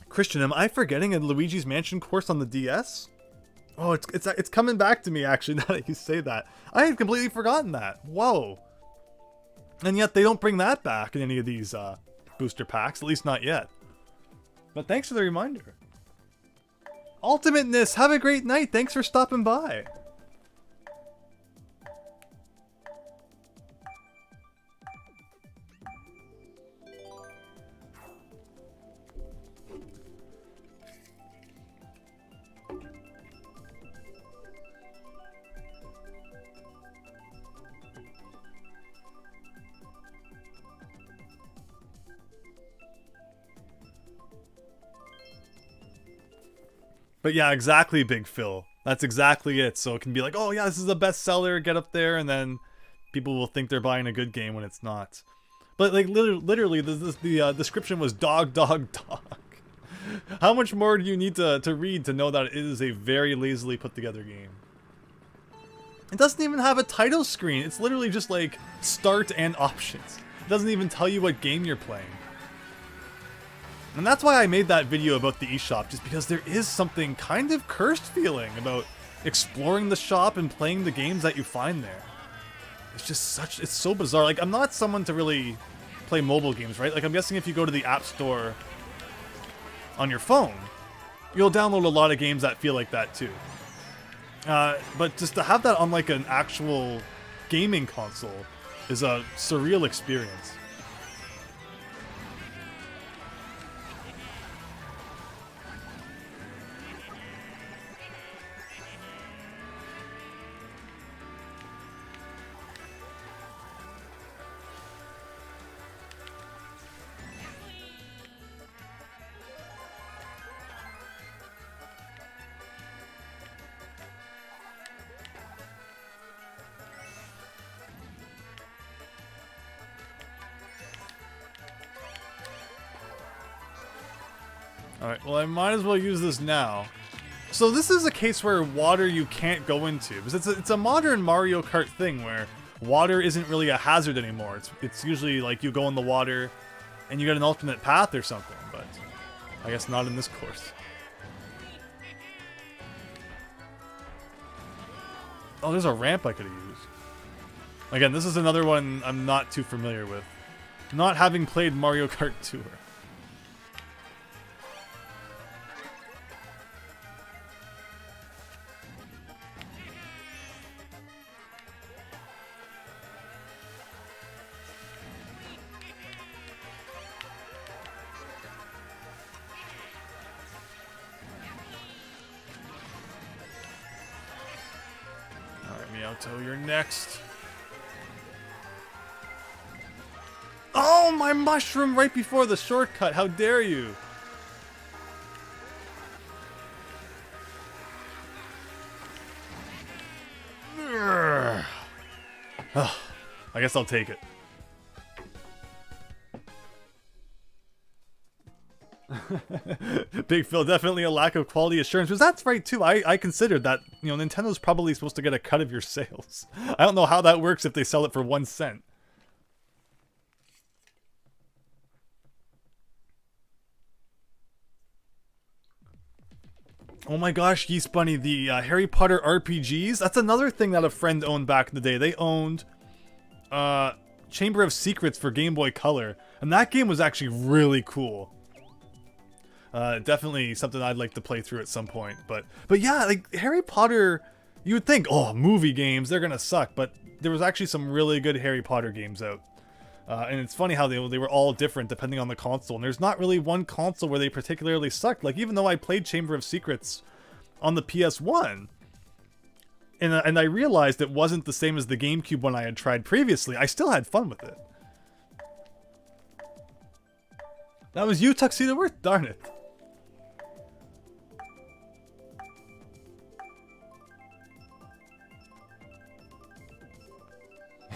Christian, am I forgetting a Luigi's Mansion course on the DS? Oh, it's coming back to me actually now that you say that. I had completely forgotten that. Whoa. And yet they don't bring that back in any of these booster packs, at least not yet. But thanks for the reminder. Ultimateness, have a great night. Thanks for stopping by. But yeah, exactly, Big Phil. That's exactly it. So it can be like, oh yeah, this is a bestseller, get up there, and then people will think they're buying a good game when it's not. But like literally the description was dog, dog, dog. How much more do you need to read to know that it is a very lazily put together game? It doesn't even have a title screen. It's literally just like start and options. It doesn't even tell you what game you're playing. And that's why I made that video about the eShop, just because there is something kind of cursed feeling about exploring the shop and playing the games that you find there. It's just it's so bizarre. Like, I'm not someone to really play mobile games, right? Like, I'm guessing if you go to the App Store on your phone, you'll download a lot of games that feel like that too. But just to have that on like an actual gaming console is a surreal experience. Alright, well I might as well use this now. So this is a case where water you can't go into. Because it's a modern Mario Kart thing where water isn't really a hazard anymore. It's usually like you go in the water and you get an alternate path or something, but I guess not in this course. Oh, there's a ramp I could have used. Again, this is another one I'm not too familiar with. Not having played Mario Kart Tour. Miyamoto, you're next. Oh, my mushroom right before the shortcut. How dare you? Oh, I guess I'll take it. Big Phil, definitely a lack of quality assurance. Because that's right too. I considered that, you know, Nintendo's probably supposed to get a cut of your sales. I don't know how that works if they sell it for 1 cent. Oh my gosh, Yeast Bunny, the Harry Potter RPGs. That's another thing that a friend owned back in the day. They owned Chamber of Secrets for Game Boy Color. And that game was actually really cool. Definitely something I'd like to play through at some point. But yeah, like Harry Potter, you would think, oh, movie games, they're gonna suck. But there was actually some really good Harry Potter games out. And it's funny how they were all different depending on the console. And there's not really one console where they particularly sucked. Like, even though I played Chamber of Secrets on the PS1, and I realized it wasn't the same as the GameCube one I had tried previously, I still had fun with it. That was you, Tuxedo Worth? Darn it.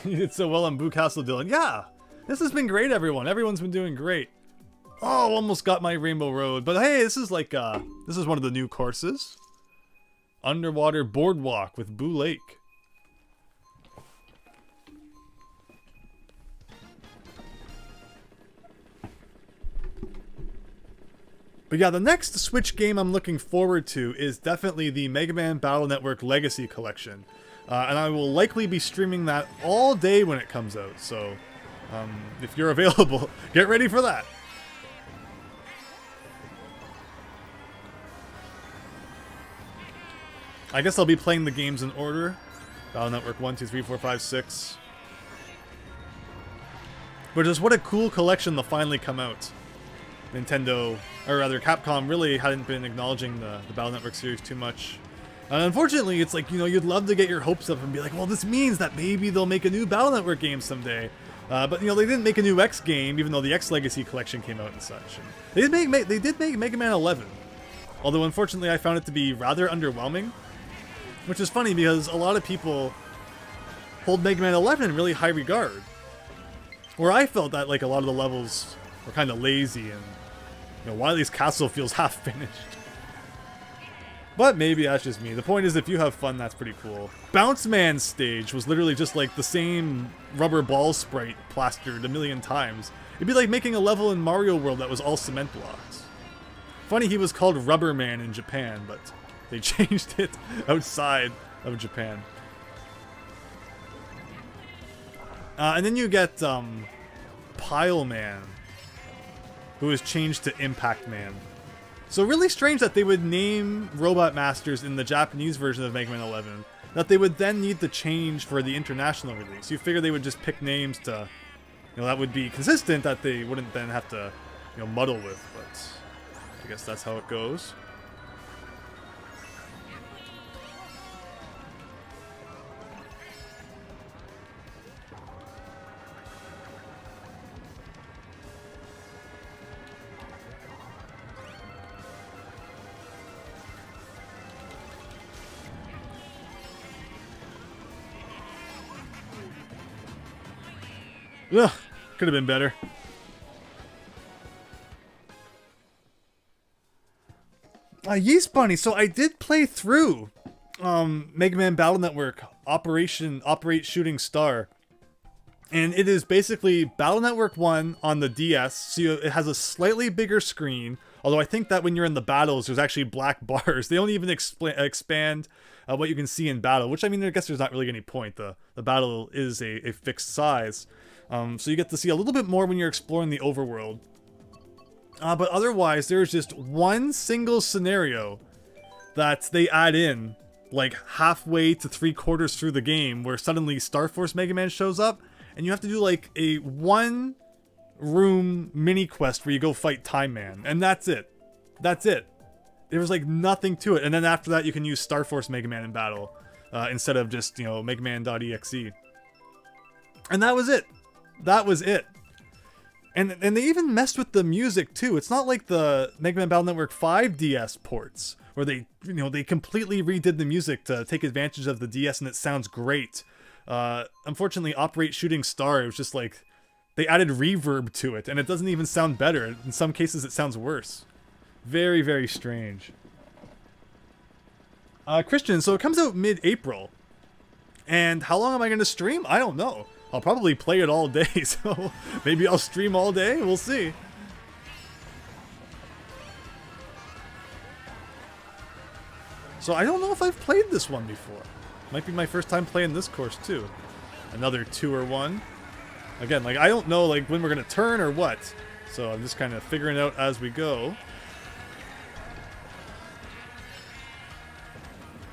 You did so well on Boo Castle, Dylan. Yeah! This has been great, everyone. Everyone's been doing great. Oh, almost got my Rainbow Road. But hey, this is like, this is one of the new courses. Underwater Boardwalk with Boo Lake. But yeah, the next Switch game I'm looking forward to is definitely the Mega Man Battle Network Legacy Collection. And I will likely be streaming that all day when it comes out, so if you're available, get ready for that. I guess I'll be playing the games in order. Battle Network 1, 2, 3, 4, 5, 6. But just what a cool collection to finally come out. Nintendo, or rather Capcom, really hadn't been acknowledging the Battle Network series too much. And unfortunately, it's like, you know, you'd love to get your hopes up and be like, well, this means that maybe they'll make a new Battle Network game someday. But, you know, they didn't make a new X game, even though the X Legacy Collection came out and such. And they did make Mega Man 11. Although, unfortunately, I found it to be rather underwhelming. Which is funny, because a lot of people hold Mega Man 11 in really high regard. Where I felt that, like, a lot of the levels were kind of lazy, and, you know, Wily's Castle feels half-finished. But maybe that's just me. The point is, if you have fun, that's pretty cool. Bounce Man's stage was literally just like the same rubber ball sprite plastered a million times. It'd be like making a level in Mario World that was all cement blocks. Funny he was called Rubber Man in Japan, but they changed it outside of Japan. And then you get Pile Man, who is changed to Impact Man. So really strange that they would name Robot Masters in the Japanese version of Mega Man 11, that they would then need to change for the international release. You figure they would just pick names to, you know, that would be consistent, that they wouldn't then have to, you know, muddle with, but I guess that's how it goes. Ugh, could have been better. Yeast Bunny. So I did play through Mega Man Battle Network Operate Shooting Star. And it is basically Battle Network 1 on the DS. So it has a slightly bigger screen. Although I think that when you're in the battles, there's actually black bars. They don't even expand what you can see in battle. Which, I mean, I guess there's not really any point. The battle is a fixed size. So you get to see a little bit more when you're exploring the overworld. But otherwise, there's just one single scenario that they add in, like halfway to 3/4 through the game, where suddenly Star Force Mega Man shows up, and you have to do like a one-room mini quest where you go fight Time Man, and that's it. That's it. There was like nothing to it, and then after that, you can use Star Force Mega Man in battle instead of just, you know, Megaman.exe. And that was it. That was it. And they even messed with the music too. It's not like the Mega Man Battle Network 5 DS ports where they, you know, they completely redid the music to take advantage of the DS and it sounds great. Unfortunately, Operate Shooting Star, it was just like they added reverb to it and it doesn't even sound better. In some cases, it sounds worse. Very, very strange. Christian, so it comes out mid-April. And how long am I going to stream? I don't know. I'll probably play it all day, so maybe I'll stream all day. We'll see. So I don't know if I've played this one before. Might be my first time playing this course too. Another 2-or-1. Again, like I don't know like when we're gonna turn or what. So I'm just kind of figuring it out as we go.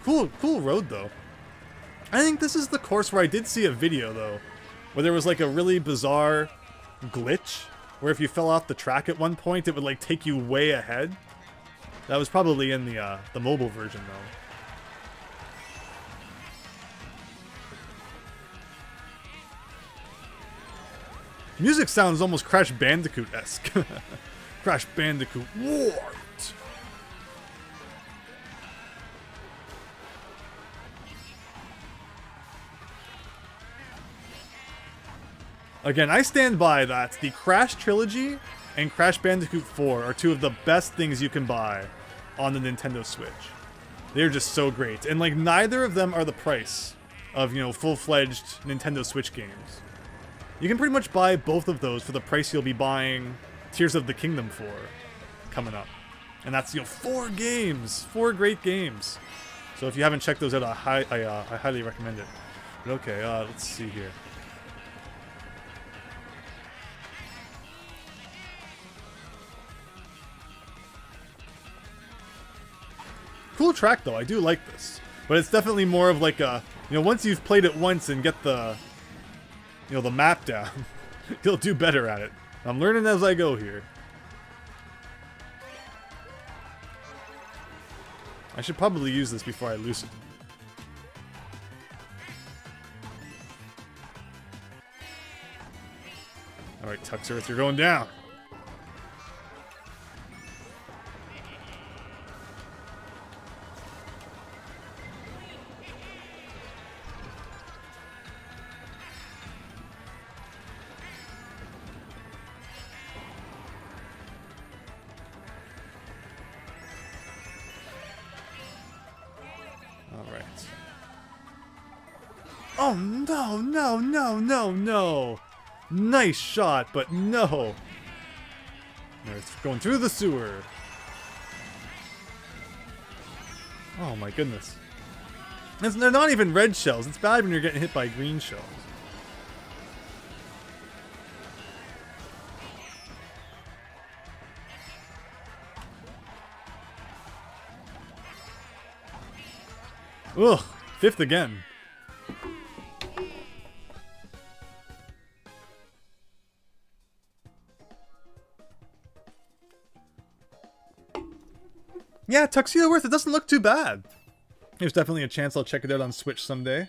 Cool road though. I think this is the course where I did see a video though, where there was like a really bizarre glitch where if you fell off the track at one point, it would like take you way ahead. That was probably in the mobile version though. Music sounds almost Crash Bandicoot-esque. Crash Bandicoot Warped. Again, I stand by that. The Crash Trilogy and Crash Bandicoot 4 are two of the best things you can buy on the Nintendo Switch. They're just so great. And like neither of them are the price of, you know, full-fledged Nintendo Switch games. You can pretty much buy both of those for the price you'll be buying Tears of the Kingdom for coming up. And that's, you know, 4 games. 4 great games. So if you haven't checked those out, I highly recommend it. But okay, let's see here. Cool track though, I do like this. But it's definitely more of like a, you know, once you've played it once and get the, you know, the map down, you'll do better at it. I'm learning as I go here. I should probably use this before I lose it. Alright, Tux Earth, you're going down. Oh, no, no, no, no, no. Nice shot, but no. They're going through the sewer. Oh my goodness. They're not even red shells. It's bad when you're getting hit by green shells. Ugh, 5th again. Yeah, Tuxedo Worth, it doesn't look too bad. There's definitely a chance I'll check it out on Switch someday.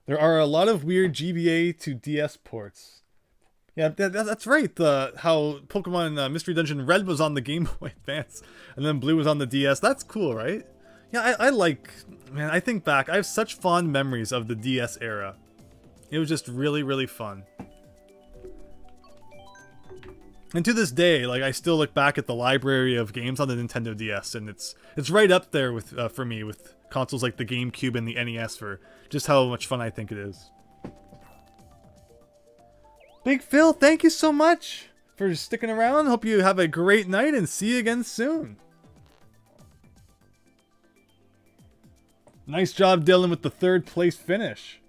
There are a lot of weird GBA to DS ports. Yeah, that's right. How Pokemon Mystery Dungeon Red was on the Game Boy Advance, and then Blue was on the DS. That's cool, right? Yeah, I like... Man, I think back. I have such fond memories of the DS era. It was just really, really fun. And to this day, like, I still look back at the library of games on the Nintendo DS, and it's right up there with for me with consoles like the GameCube and the NES for just how much fun I think it is. Big Phil, thank you so much for sticking around. Hope you have a great night and see you again soon. Nice job, Dylan, with the 3rd place finish.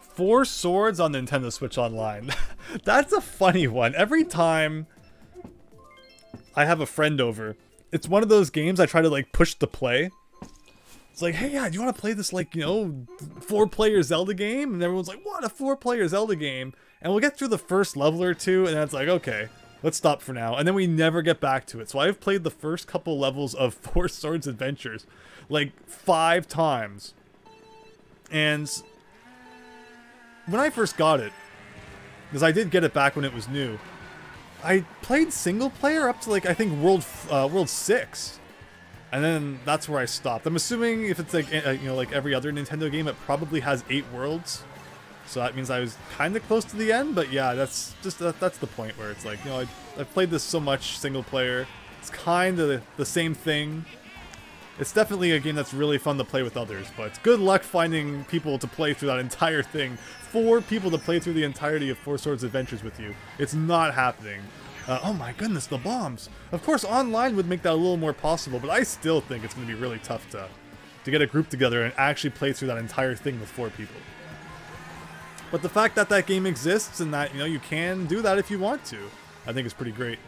Four Swords on Nintendo Switch Online. That's a funny one. Every time I have a friend over, it's one of those games I try to like push to play. It's like, hey, yeah, do you want to play this, like, you know, 4-player Zelda game? And everyone's like, what, a 4-player Zelda game? And we'll get through the first level or two, and then it's like, okay, let's stop for now. And then we never get back to it. So I've played the first couple levels of Four Swords Adventures like 5 times. And when I first got it, because I did get it back when it was new, I played single player up to, like, I think World 6, and then that's where I stopped. I'm assuming if it's like, you know, like every other Nintendo game, it probably has 8 worlds, so that means I was kind of close to the end. But yeah, that's just that's the point where it's like, you know, I've played this so much single player, it's kind of the same thing. It's definitely a game that's really fun to play with others, but good luck finding people to play through that entire thing. 4 people to play through the entirety of Four Swords Adventures with you. It's not happening. Oh my goodness, the bombs. Of course, online would make that a little more possible, but I still think it's going to be really tough to get a group together and actually play through that entire thing with 4 people. But the fact that that game exists and that, you know, you can do that if you want to, I think is pretty great.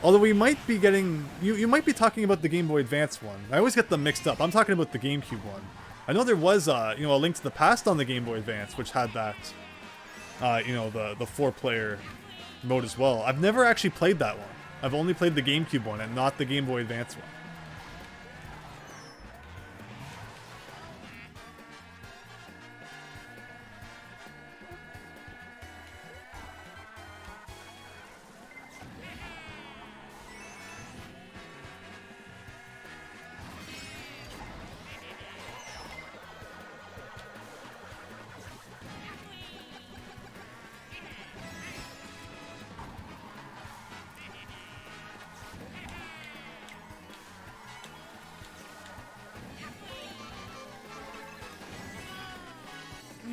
Although we might be getting... You might be talking about the Game Boy Advance one. I always get them mixed up. I'm talking about the GameCube one. I know there was, you know, a Link to the Past on the Game Boy Advance, which had that, you know, the 4-player mode as well. I've never actually played that one. I've only played the GameCube one and not the Game Boy Advance one.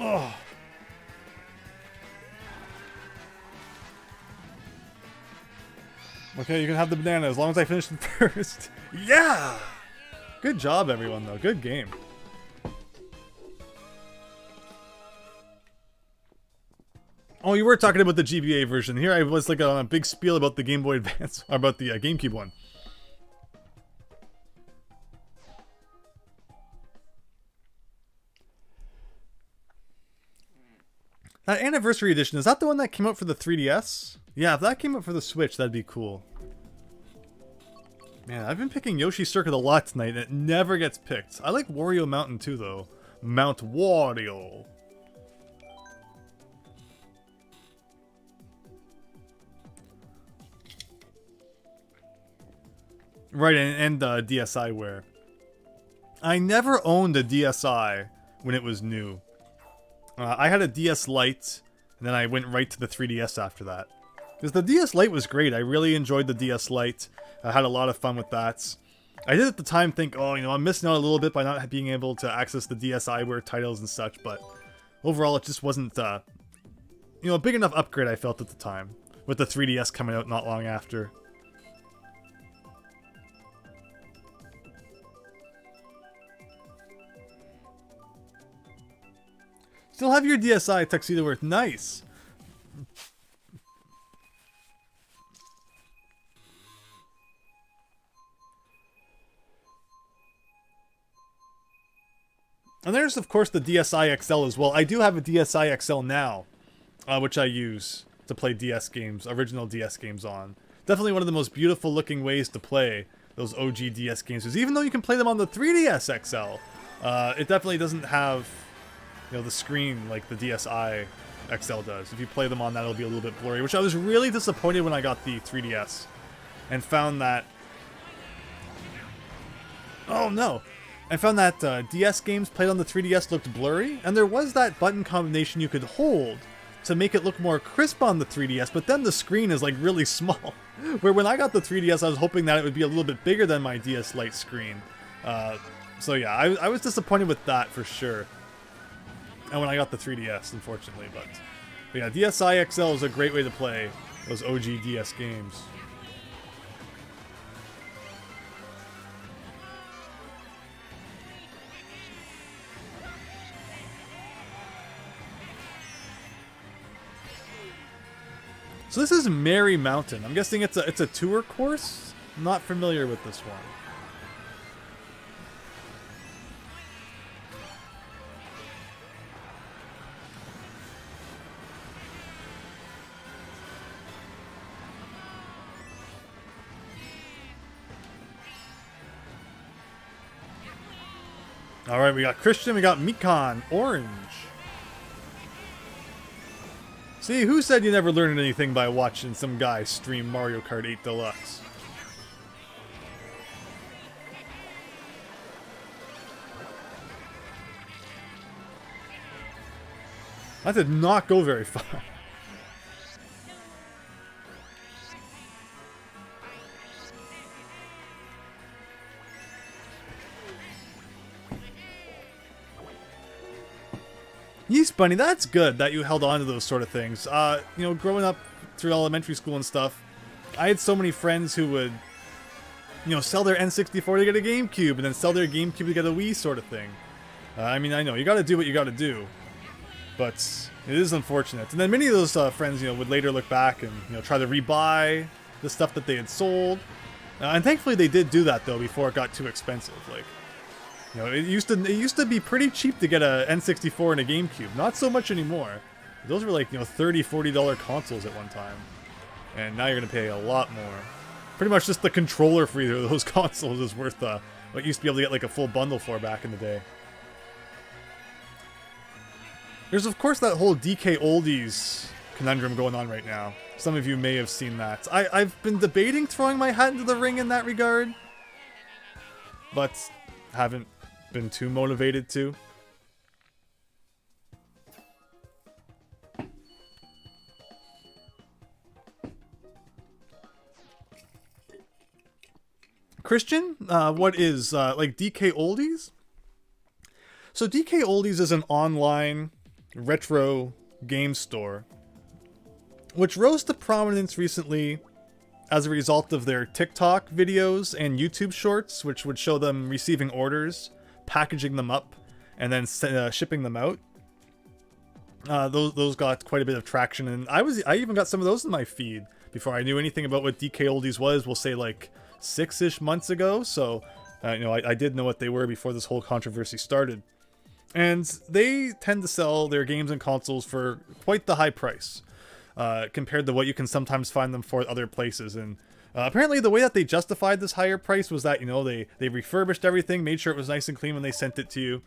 Oh. Okay, you can have the banana as long as I finish it first. Yeah! Good job, everyone, though. Good game. Oh, you were talking about the GBA version. Here I was like on a big spiel about the Game Boy Advance, or about the GameCube one. That Anniversary Edition, is that the one that came out for the 3DS? Yeah, if that came out for the Switch, that'd be cool. Man, I've been picking Yoshi Circuit a lot tonight, and it never gets picked. I like Wario Mountain too, though. Mount Wario. Right, and DSiWare. I never owned a DSi when it was new. I had a DS Lite, and then I went right to the 3DS after that. Because the DS Lite was great. I really enjoyed the DS Lite. I had a lot of fun with that. I did at the time think, oh, you know, I'm missing out a little bit by not being able to access the DSiWare titles and such, but overall it just wasn't, you know, a big enough upgrade I felt at the time, with the 3DS coming out not long after. Still have your DSi tuxedo worth. Nice! And there's, of course, the DSi XL as well. I do have a DSi XL now, which I use to play DS games, original DS games on. Definitely one of the most beautiful looking ways to play those OG DS games, because even though you can play them on the 3DS XL, It definitely doesn't have, the screen like the DSi XL does. If you play them on that, it'll be a little bit blurry, which I was really disappointed when I got the 3DS and found that... Oh no! I found that DS games played on the 3DS looked blurry, and there was that button combination you could hold to make it look more crisp on the 3DS, but then the screen is like really small. Where when I got the 3DS, I was hoping that it would be a little bit bigger than my DS Lite screen. So yeah, I was disappointed with that for sure. And when I got the 3DS, unfortunately, but yeah, DSi XL is a great way to play those OG DS games. So this is Merry Mountain. I'm guessing it's a tour course? I'm not familiar with this one. Alright, we got Christian, we got Mikan, Orange. See, who said you never learned anything by watching some guy stream Mario Kart 8 Deluxe? That did not go very far. Yeast Bunny, that's good that you held on to those sort of things. Growing up through elementary school and stuff, I had so many friends who would, sell their N64 to get a GameCube, and then sell their GameCube to get a Wii sort of thing. I mean, I know, you gotta do what you gotta do. But it is unfortunate. And then many of those friends, would later look back and, try to rebuy the stuff that they had sold. And thankfully they did do that, though, before it got too expensive. Like, it used to be pretty cheap to get a N64 and a GameCube. Not so much anymore. Those were like, $30, $40 consoles at one time. And now you're going to pay a lot more. Pretty much just the controller for either of those consoles is worth what you used to be able to get like a full bundle for back in the day. There's of course that whole DKOldies conundrum going on right now. Some of you may have seen that. I've been debating throwing my hat into the ring in that regard. But haven't been too motivated to. Christian, what is like DKOldies? So DKOldies is an online retro game store which rose to prominence recently as a result of their TikTok videos and YouTube shorts, which would show them receiving orders, packaging them up, and then shipping them out. Those got quite a bit of traction, and I even got some of those in my feed before I knew anything about what DKOldies was. We'll say like 6-ish months ago. So I did know what they were before this whole controversy started. And they tend to sell their games and consoles for quite the high price. Compared to what you can sometimes find them for at other places. And apparently the way that they justified this higher price was that, they refurbished everything, made sure it was nice and clean when they sent it to you.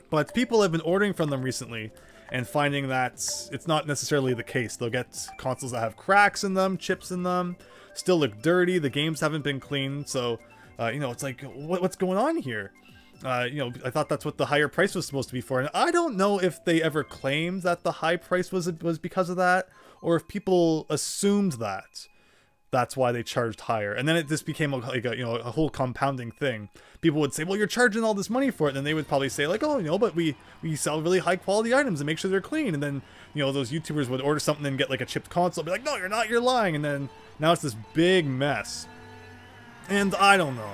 But people have been ordering from them recently and finding that it's not necessarily the case. They'll get consoles that have cracks in them, chips in them, still look dirty, the games haven't been cleaned, so, it's like, what's going on here? I thought that's what the higher price was supposed to be for, and I don't know if they ever claimed that the high price was because of that, or if people assumed that that's why they charged higher, and then it just became a whole compounding thing. People would say, well, you're charging all this money for it, and then they would probably say like, oh, but we sell really high quality items and make sure they're clean, and then those YouTubers would order something and get like a chipped console, be like, no, you're not, you're lying, and then now it's this big mess, and I don't know.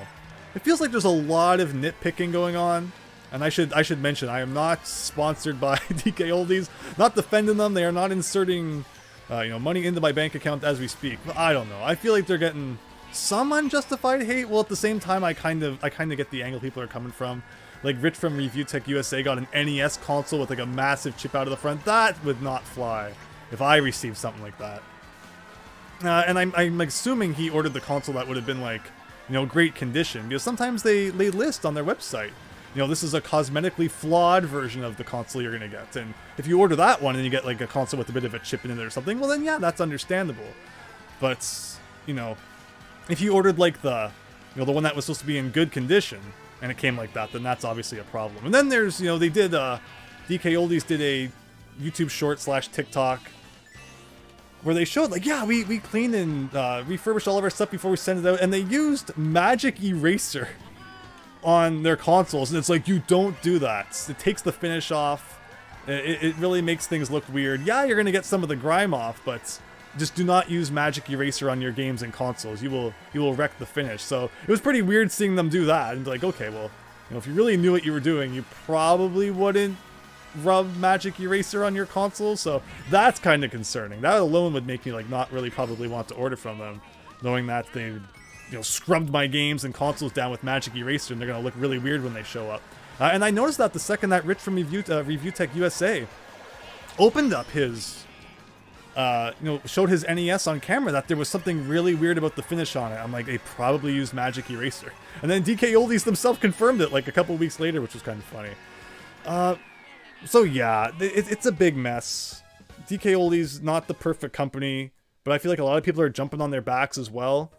It feels like there's a lot of nitpicking going on, and I should mention I am not sponsored by DKOldies, not defending them. They are not inserting, money into my bank account as we speak. But I don't know. I feel like they're getting some unjustified hate. Well, at the same time, I kind of get the angle people are coming from. Like Rich from Review Tech USA got an NES console with like a massive chip out of the front. That would not fly if I received something like that. And I'm assuming he ordered the console that would have been like, great condition, because sometimes they list on their website, this is a cosmetically flawed version of the console you're gonna get. And if you order that one and you get like a console with a bit of a chip in it or something, well then yeah, that's understandable. But if you ordered like the one that was supposed to be in good condition and it came like that, then that's obviously a problem. And then there's they did DKOldies did a YouTube short / TikTok where they showed like, yeah, we cleaned and refurbished all of our stuff before we sent it out, and they used magic eraser on their consoles, and it's like, you don't do that. It takes the finish off. It really makes things look weird. Yeah, you're gonna get some of the grime off, but just do not use magic eraser on your games and consoles. You will wreck the finish. So it was pretty weird seeing them do that, and like, okay, well, if you really knew what you were doing, you probably wouldn't rub magic eraser on your console. So that's kind of concerning. That alone would make me like not really probably want to order from them, knowing that they scrubbed my games and consoles down with magic eraser, and they're gonna look really weird when they show up. And I noticed that the second that Rich from Review Tech USA opened up his showed his NES on camera, that there was something really weird about the finish on it. I'm like, they probably used magic eraser. And then DKOldies themselves confirmed it like a couple weeks later, which was kind of funny. So yeah, it's a big mess. DKOldies, not the perfect company, but I feel like a lot of people are jumping on their backs as well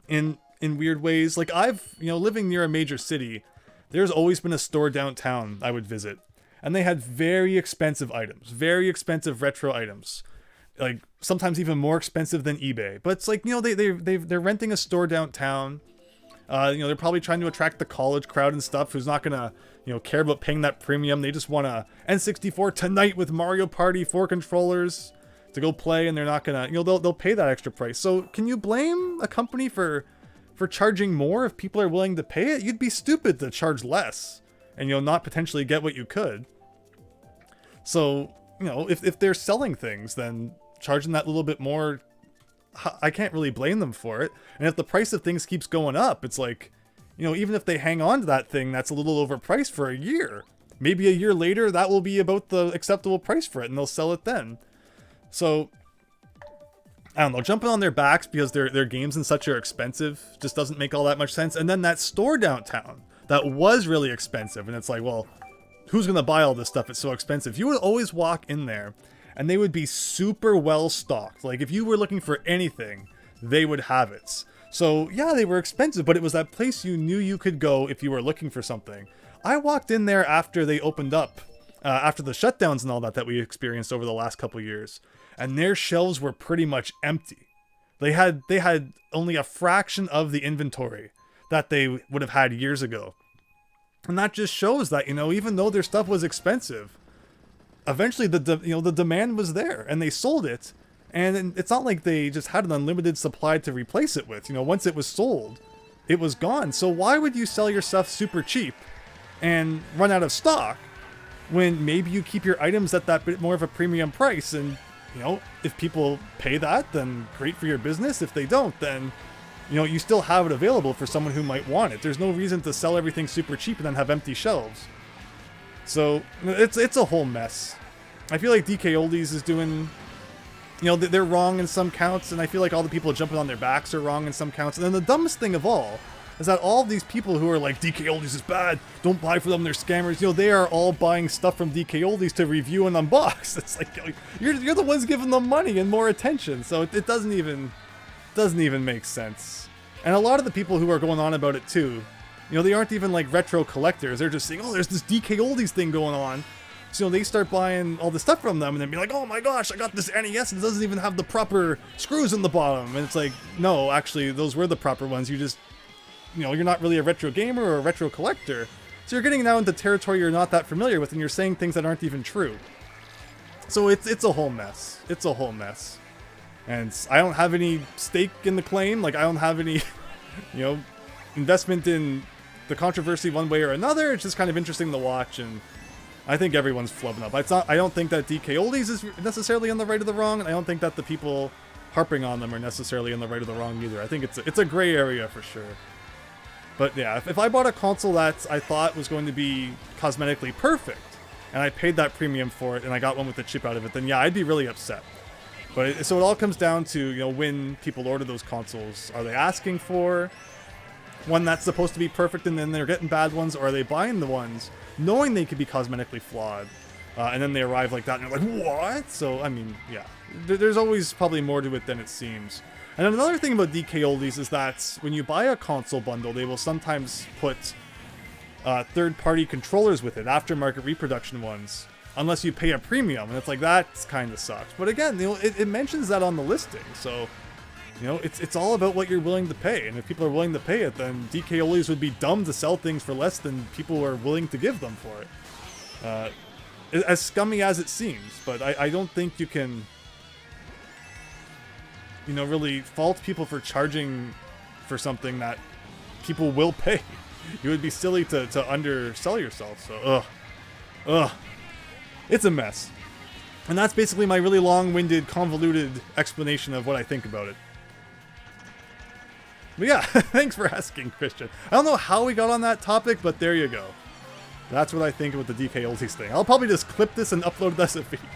in weird ways. Like, I've, living near a major city, there's always been a store downtown I would visit, and they had very expensive items, very expensive retro items, like sometimes even more expensive than eBay. But it's like, they're renting a store downtown. They're probably trying to attract the college crowd and stuff who's not gonna, care about paying that premium. They just want a N64 tonight with Mario Party 4 controllers to go play, and they're not gonna, they'll pay that extra price. So can you blame a company for charging more if people are willing to pay it? You'd be stupid to charge less and not potentially get what you could. So, if they're selling things, then charging that little bit more, I can't really blame them for it. And if the price of things keeps going up, it's like, even if they hang on to that thing that's a little overpriced for a year, maybe a year later that will be about the acceptable price for it, and they'll sell it then. So I don't know, jumping on their backs because their games and such are expensive just doesn't make all that much sense. And then that store downtown that was really expensive, and it's like, well, who's gonna buy all this stuff? It's so expensive. You would always walk in there and they would be super well stocked. Like, if you were looking for anything, they would have it. So yeah, they were expensive, but it was that place you knew you could go if you were looking for something. I walked in there after they opened up, after the shutdowns and all that we experienced over the last couple years, and their shelves were pretty much empty. They had only a fraction of the inventory that they would have had years ago. And that just shows that, even though their stuff was expensive, eventually the demand was there, and they sold it. And it's not like they just had an unlimited supply to replace it with. Once it was sold, it was gone. So why would you sell your stuff super cheap and run out of stock when maybe you keep your items at that bit more of a premium price? And if people pay that, then great for your business. If they don't, then you still have it available for someone who might want it. There's no reason to sell everything super cheap and then have empty shelves. So it's a whole mess. I feel like DKOldies is doing, they're wrong in some counts, and I feel like all the people jumping on their backs are wrong in some counts. And then the dumbest thing of all is that all these people who are like, DKOldies is bad, don't buy for them, they're scammers, they are all buying stuff from DKOldies to review and unbox. It's like, you're the ones giving them money and more attention. So it doesn't even make sense. And a lot of the people who are going on about it too, they aren't even like retro collectors. They're just saying, oh, there's this DKOldies thing going on. So they start buying all the stuff from them and then be like, oh my gosh, I got this NES and it doesn't even have the proper screws in the bottom. And it's like, no, actually, those were the proper ones. You just, you're not really a retro gamer or a retro collector. So you're getting now into territory you're not that familiar with, and you're saying things that aren't even true. So it's a whole mess. It's a whole mess. And I don't have any stake in the claim. Like, I don't have any, investment in the controversy one way or another. It's just kind of interesting to watch, and I think everyone's flubbing up. I don't think that DKOldies is necessarily in the right or the wrong, and I don't think that the people harping on them are necessarily in the right or the wrong either. I think it's a gray area for sure. But yeah, if I bought a console that I thought was going to be cosmetically perfect, and I paid that premium for it, and I got one with the chip out of it, then yeah, I'd be really upset. But so it all comes down to, when people order those consoles, are they asking for, one that's supposed to be perfect and then they're getting bad ones, or are they buying the ones knowing they could be cosmetically flawed, and then they arrive like that and you're like, what? So, I mean, yeah. There's always probably more to it than it seems. And another thing about DKOldies is that when you buy a console bundle, they will sometimes put third-party controllers with it, aftermarket reproduction ones, unless you pay a premium, and it's like, that kind of sucks. But again, you know, it mentions that on the listing, so, you know, it's all about what you're willing to pay, and if people are willing to pay it, then DKOldies would be dumb to sell things for less than people are willing to give them for it. As scummy as it seems, but I don't think you can, you know, really fault people for charging for something that people will pay. You would be silly to undersell yourself, so, ugh. It's a mess. And that's basically my really long-winded, convoluted explanation of what I think about it. But yeah, thanks for asking, Christian. I don't know how we got on that topic, but there you go. That's what I think about the DKOldies thing. I'll probably just clip this and upload this as a video.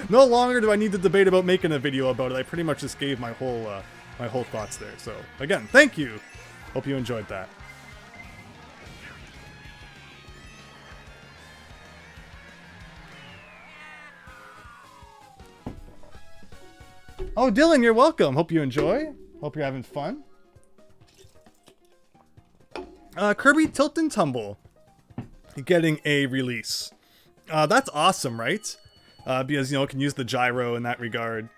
No longer do I need to debate about making a video about it. I pretty much just gave my whole thoughts there. So, again, thank you. Hope you enjoyed that. Oh, Dylan, you're welcome. Hope you enjoy. Hope you're having fun. Kirby Tilt and Tumble getting a release. That's awesome, right? Because, you know, it can use the gyro in that regard.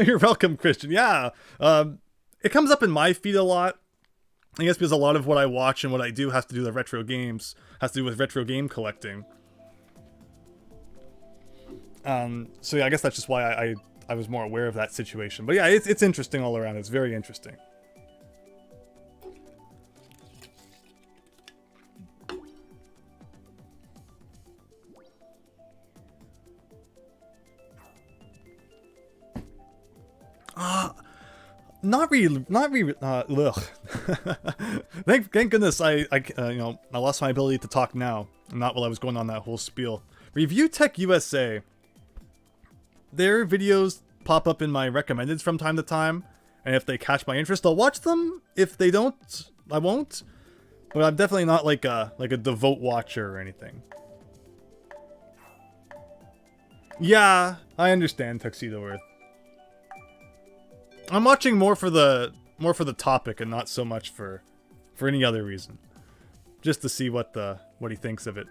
You're welcome, Christian. Yeah, it comes up in my feed a lot. I guess because a lot of what I watch and what I do has to do with retro games, has to do with retro game collecting. So yeah, I guess that's just why I was more aware of that situation. But yeah, it's interesting all around. It's very interesting. Not really, ugh. Thank goodness you know, I lost my ability to talk now, not while I was going on that whole spiel. Review Tech USA. Their videos pop up in my recommendeds from time to time, and if they catch my interest, I'll watch them. If they don't, I won't. But I'm definitely not like a devout watcher or anything. Yeah, I understand, Tuxedo Earth. I'm watching more for the topic and not so much for any other reason. Just to see what he thinks of it.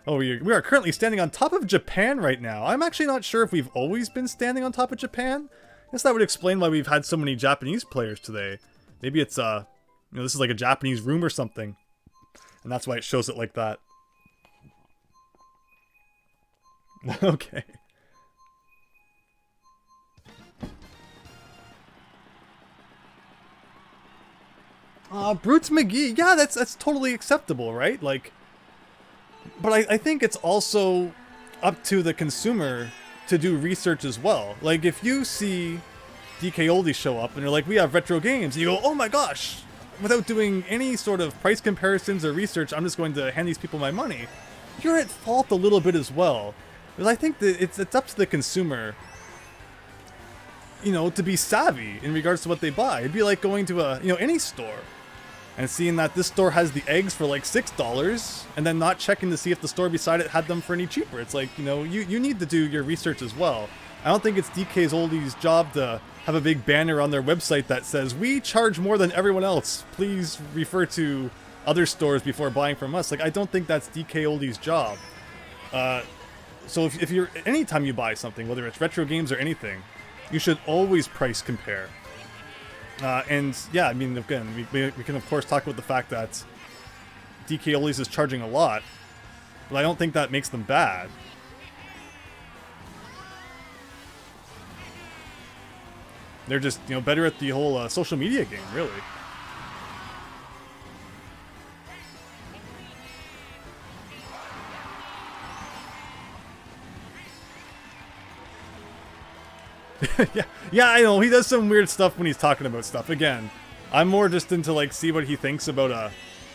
Oh, we are currently standing on top of Japan right now. I'm actually not sure if we've always been standing on top of Japan. I guess that would explain why we've had so many Japanese players today. Maybe it's you know, this is like a Japanese room or something, and that's why it shows it like that. Okay. Brutes McGee, yeah, that's totally acceptable, right? Like, but I think it's also up to the consumer to do research as well. Like, if you see DKOldies show up and you're like, we have retro games, and you go, oh my gosh, without doing any sort of price comparisons or research, I'm just going to hand these people my money, you're at fault a little bit as well. Because I think that it's up to the consumer, you know, to be savvy in regards to what they buy. It'd be like going to any store and seeing that this store has the eggs for like $6 and then not checking to see if the store beside it had them for any cheaper. It's like, you know, you need to do your research as well. I don't think it's DKOldies' job to have a big banner on their website that says, we charge more than everyone else. Please refer to other stores before buying from us. Like, I don't think that's DKOldies' job. So if you're, anytime you buy something, whether it's retro games or anything, you should always price compare. And yeah, I mean, again, we can of course talk about the fact that DKOldies is charging a lot, but I don't think that makes them bad. They're just, you know, better at the whole social media game, really. yeah, I know, he does some weird stuff when he's talking about stuff. Again, I'm more just into, like, see what he thinks about,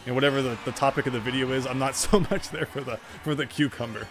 you know, whatever the topic of the video is. I'm not so much there for the cucumber.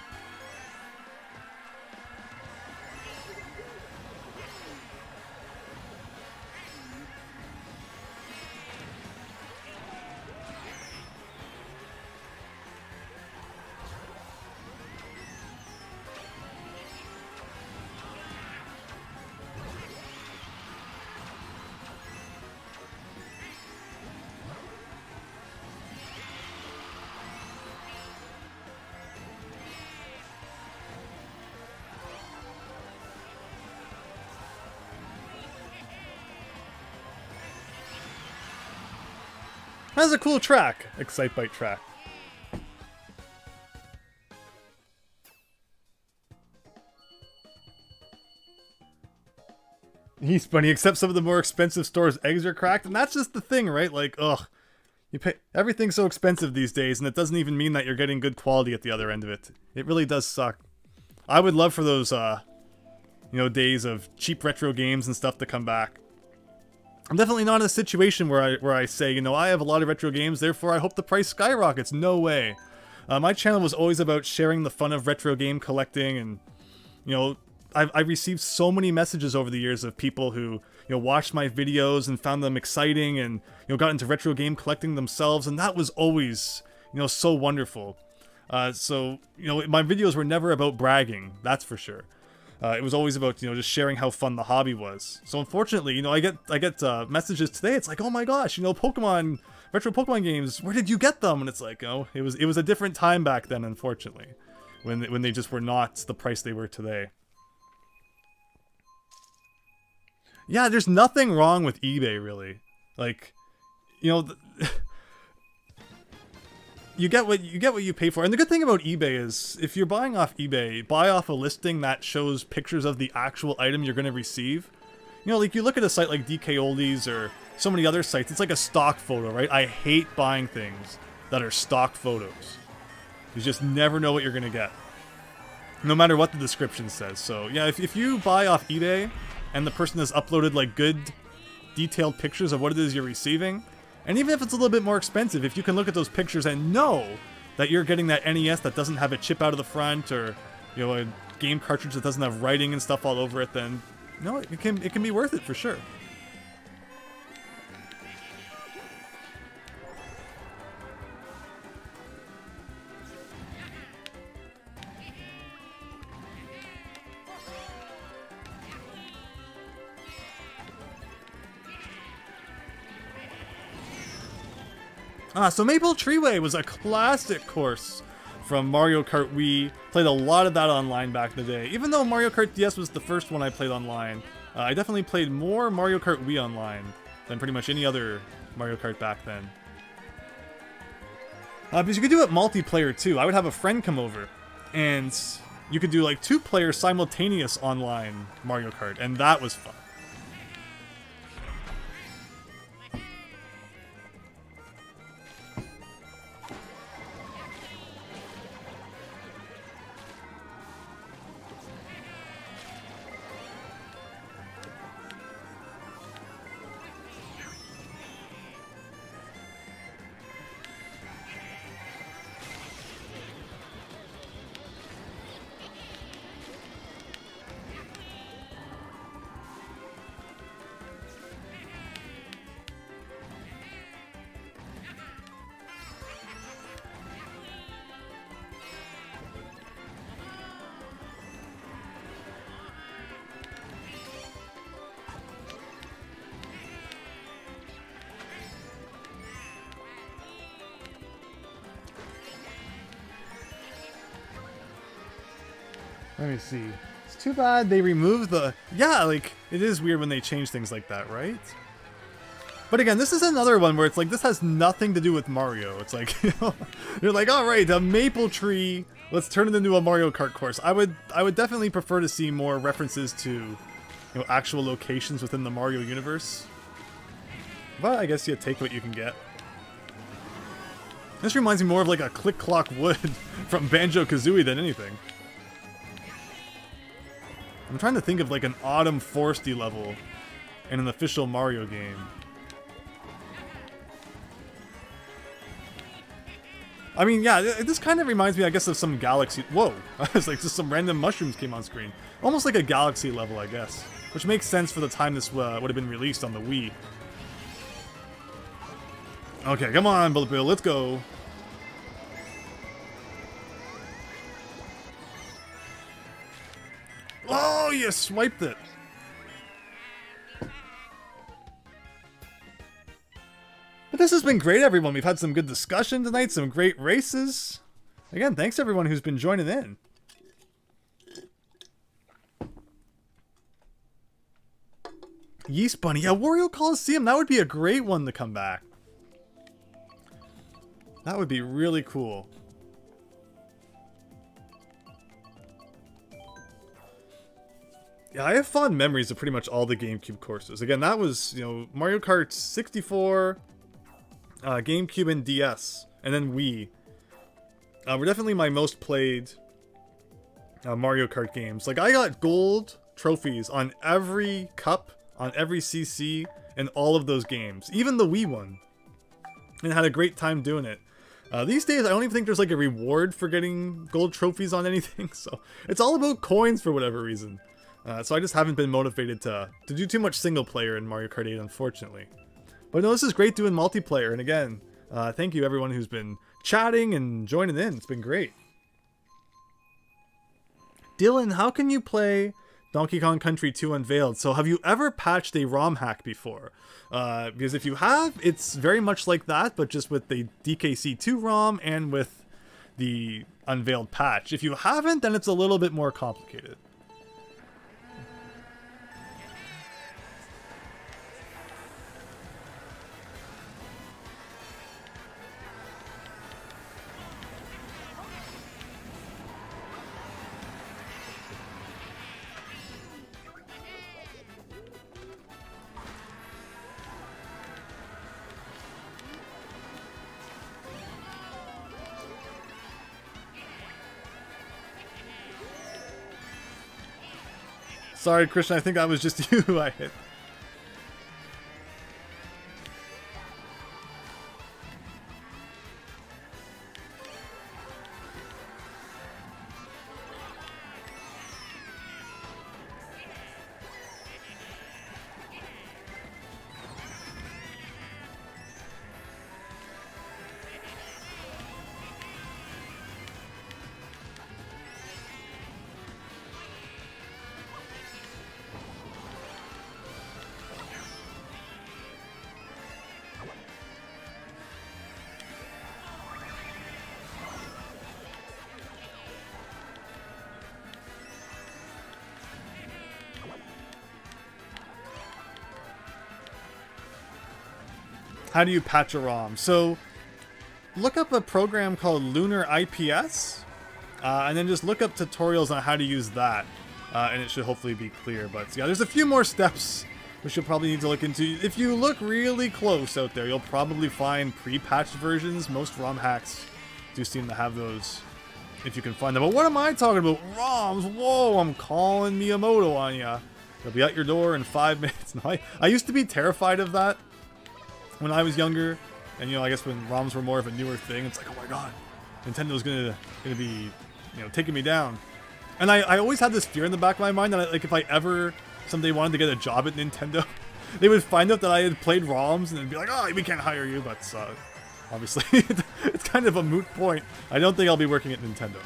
That's a cool track. Excitebike track. He's funny, except some of the more expensive stores' eggs are cracked, and that's just the thing, right? Like, ugh. You pay everything's so expensive these days, and it doesn't even mean that you're getting good quality at the other end of it. It really does suck. I would love for those, you know, days of cheap retro games and stuff to come back. I'm definitely not in a situation where I say, you know, I have a lot of retro games, therefore I hope the price skyrockets. No way. My channel was always about sharing the fun of retro game collecting, and, you know, I've received so many messages over the years of people who, you know, watched my videos and found them exciting and, you know, got into retro game collecting themselves, and that was always, you know, so wonderful. So, you know, my videos were never about bragging, that's for sure. It was always about, you know, just sharing how fun the hobby was. So unfortunately, you know, I get messages today. It's like, oh my gosh, you know, retro Pokemon games. Where did you get them? And it's like, oh, it was a different time back then, unfortunately, when they just were not the price they were today. Yeah, there's nothing wrong with eBay, really. Like, you know, you get what you pay for. And the good thing about eBay is, if you're buying off eBay, buy off a listing that shows pictures of the actual item you're going to receive. You know, like you look at a site like DKOldies or so many other sites, it's like a stock photo, right? I hate buying things that are stock photos. You just never know what you're going to get, no matter what the description says. So yeah, if you buy off eBay and the person has uploaded like good detailed pictures of what it is you're receiving, and even if it's a little bit more expensive, if you can look at those pictures and know that you're getting that NES that doesn't have a chip out of the front, or, you know, a game cartridge that doesn't have writing and stuff all over it, then no, it can be worth it for sure. So Maple Treeway was a classic course from Mario Kart Wii. Played a lot of that online back in the day. Even though Mario Kart DS was the first one I played online, I definitely played more Mario Kart Wii online than pretty much any other Mario Kart back then. Because you could do it multiplayer too. I would have a friend come over, and you could do like 2 players simultaneous online Mario Kart, and that was fun. Let me see. It's too bad they removed the... Yeah, like, it is weird when they change things like that, right? But again, this is another one where it's like, this has nothing to do with Mario. It's like, you know, you're like, alright, a maple tree, let's turn it into a Mario Kart course. I would definitely prefer to see more references to, you know, actual locations within the Mario universe. But I guess you take what you can get. This reminds me more of like a Click Clock Wood from Banjo-Kazooie than anything. I'm trying to think of like an Autumn Foresty level in an official Mario game. I mean, yeah, this kind of reminds me, I guess, of some Galaxy... Whoa! It's like just some random mushrooms came on screen. Almost like a Galaxy level, I guess. Which makes sense for the time this would have been released on the Wii. Okay, come on, Bullet Bill, let's go. Oh, you swiped it. But this has been great, everyone. We've had some good discussion tonight, some great races. Again, thanks everyone who's been joining in. Yeast Bunny. Yeah, Wario Coliseum. That would be a great one to come back. That would be really cool. Yeah, I have fond memories of pretty much all the GameCube courses. Again, that was, you know, Mario Kart 64, GameCube and DS, and then Wii. Were definitely my most played Mario Kart games. Like, I got gold trophies on every cup, on every CC, in all of those games. Even the Wii one. And had a great time doing it. These days, I don't even think there's like a reward for getting gold trophies on anything. So, it's all about coins for whatever reason. So I just haven't been motivated to do too much single player in Mario Kart 8, unfortunately. But no, this is great doing multiplayer. And again, thank you everyone who's been chatting and joining in. It's been great. Dylan, how can you play Donkey Kong Country 2 Unveiled? So have you ever patched a ROM hack before? Because if you have, it's very much like that, but just with the DKC2 ROM and with the Unveiled patch. If you haven't, then it's a little bit more complicated. Sorry, Christian, I think that was just you who I hit. How do you patch a ROM? So, look up a program called Lunar IPS, and then just look up tutorials on how to use that, and it should hopefully be clear. But yeah, there's a few more steps which you'll probably need to look into. If you look really close out there, you'll probably find pre-patched versions. Most ROM hacks do seem to have those, if you can find them. But what am I talking about? ROMs? Whoa, I'm calling Miyamoto on ya. They'll be at your door in 5 minutes. No, I used to be terrified of that when I was younger, and you know, I guess when ROMs were more of a newer thing, it's like, oh my god, Nintendo's gonna be, you know, taking me down. And I always had this fear in the back of my mind that like if I ever someday wanted to get a job at Nintendo, they would find out that I had played ROMs and they'd be like, oh, we can't hire you. But obviously, it's kind of a moot point. I don't think I'll be working at Nintendo.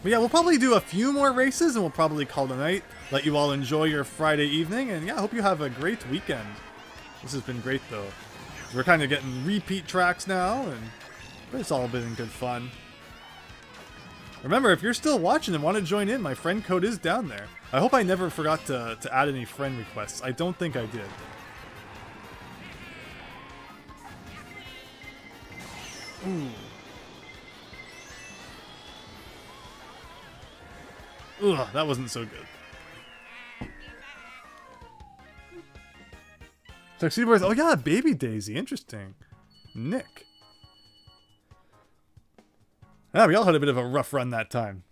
But yeah, we'll probably do a few more races and we'll probably call it a night. Let you all enjoy your Friday evening. And yeah, I hope you have a great weekend. This has been great though. We're kind of getting repeat tracks now, but it's all been good fun. Remember, if you're still watching and want to join in, my friend code is down there. I hope I never forgot to add any friend requests. I don't think I did. Ooh. Ugh, that wasn't so good. Tuxedo Boys. Oh yeah, Baby Daisy. Interesting. Nick. Ah, we all had a bit of a rough run that time.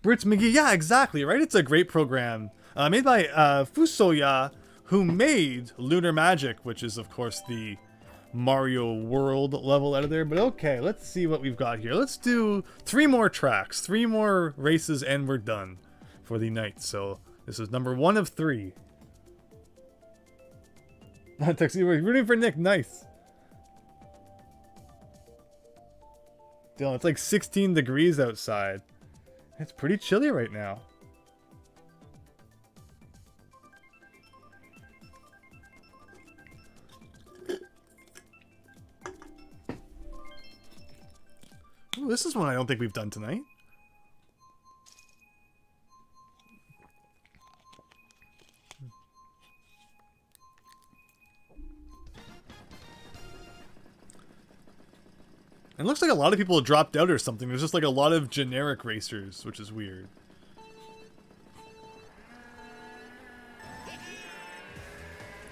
Brits McGee. Yeah, exactly, right? It's a great program. Made by Fusoya, who made Lunar Magic, which is, of course, the Mario World level editor. But okay, let's see what we've got here. Let's do 3 more tracks, 3 more races, and we're done for the night. So this is number 1 of 3. Tuxedo, we're rooting for Nick. Nice. Dylan, it's like 16 degrees outside. It's pretty chilly right now. Ooh, this is one I don't think we've done tonight. It looks like a lot of people dropped out or something. There's just like a lot of generic racers, which is weird.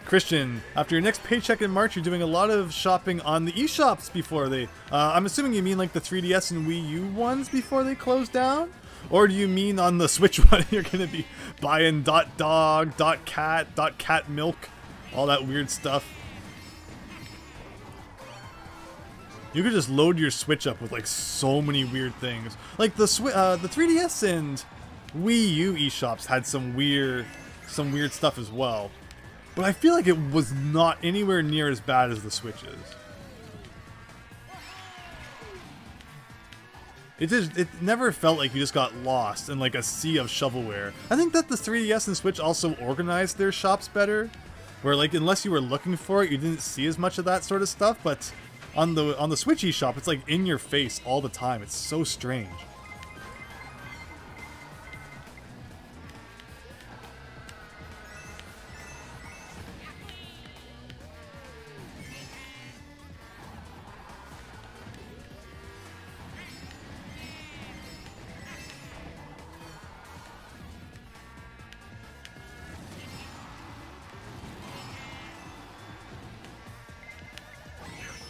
Christian, after your next paycheck in March, you're doing a lot of shopping on the eShops before they... I'm assuming you mean like the 3DS and Wii U ones before they close down? Or do you mean on the Switch one you're going to be buying .dog, .cat, .cat milk, all that weird stuff? You could just load your Switch up with like so many weird things. Like the 3DS and Wii U eShops had some weird stuff as well. But I feel like it was not anywhere near as bad as the Switch's. It never felt like you just got lost in like a sea of shovelware. I think that the 3DS and Switch also organized their shops better, where like unless you were looking for it, you didn't see as much of that sort of stuff. But on the Switch eShop, it's like in your face all the time. It's so strange.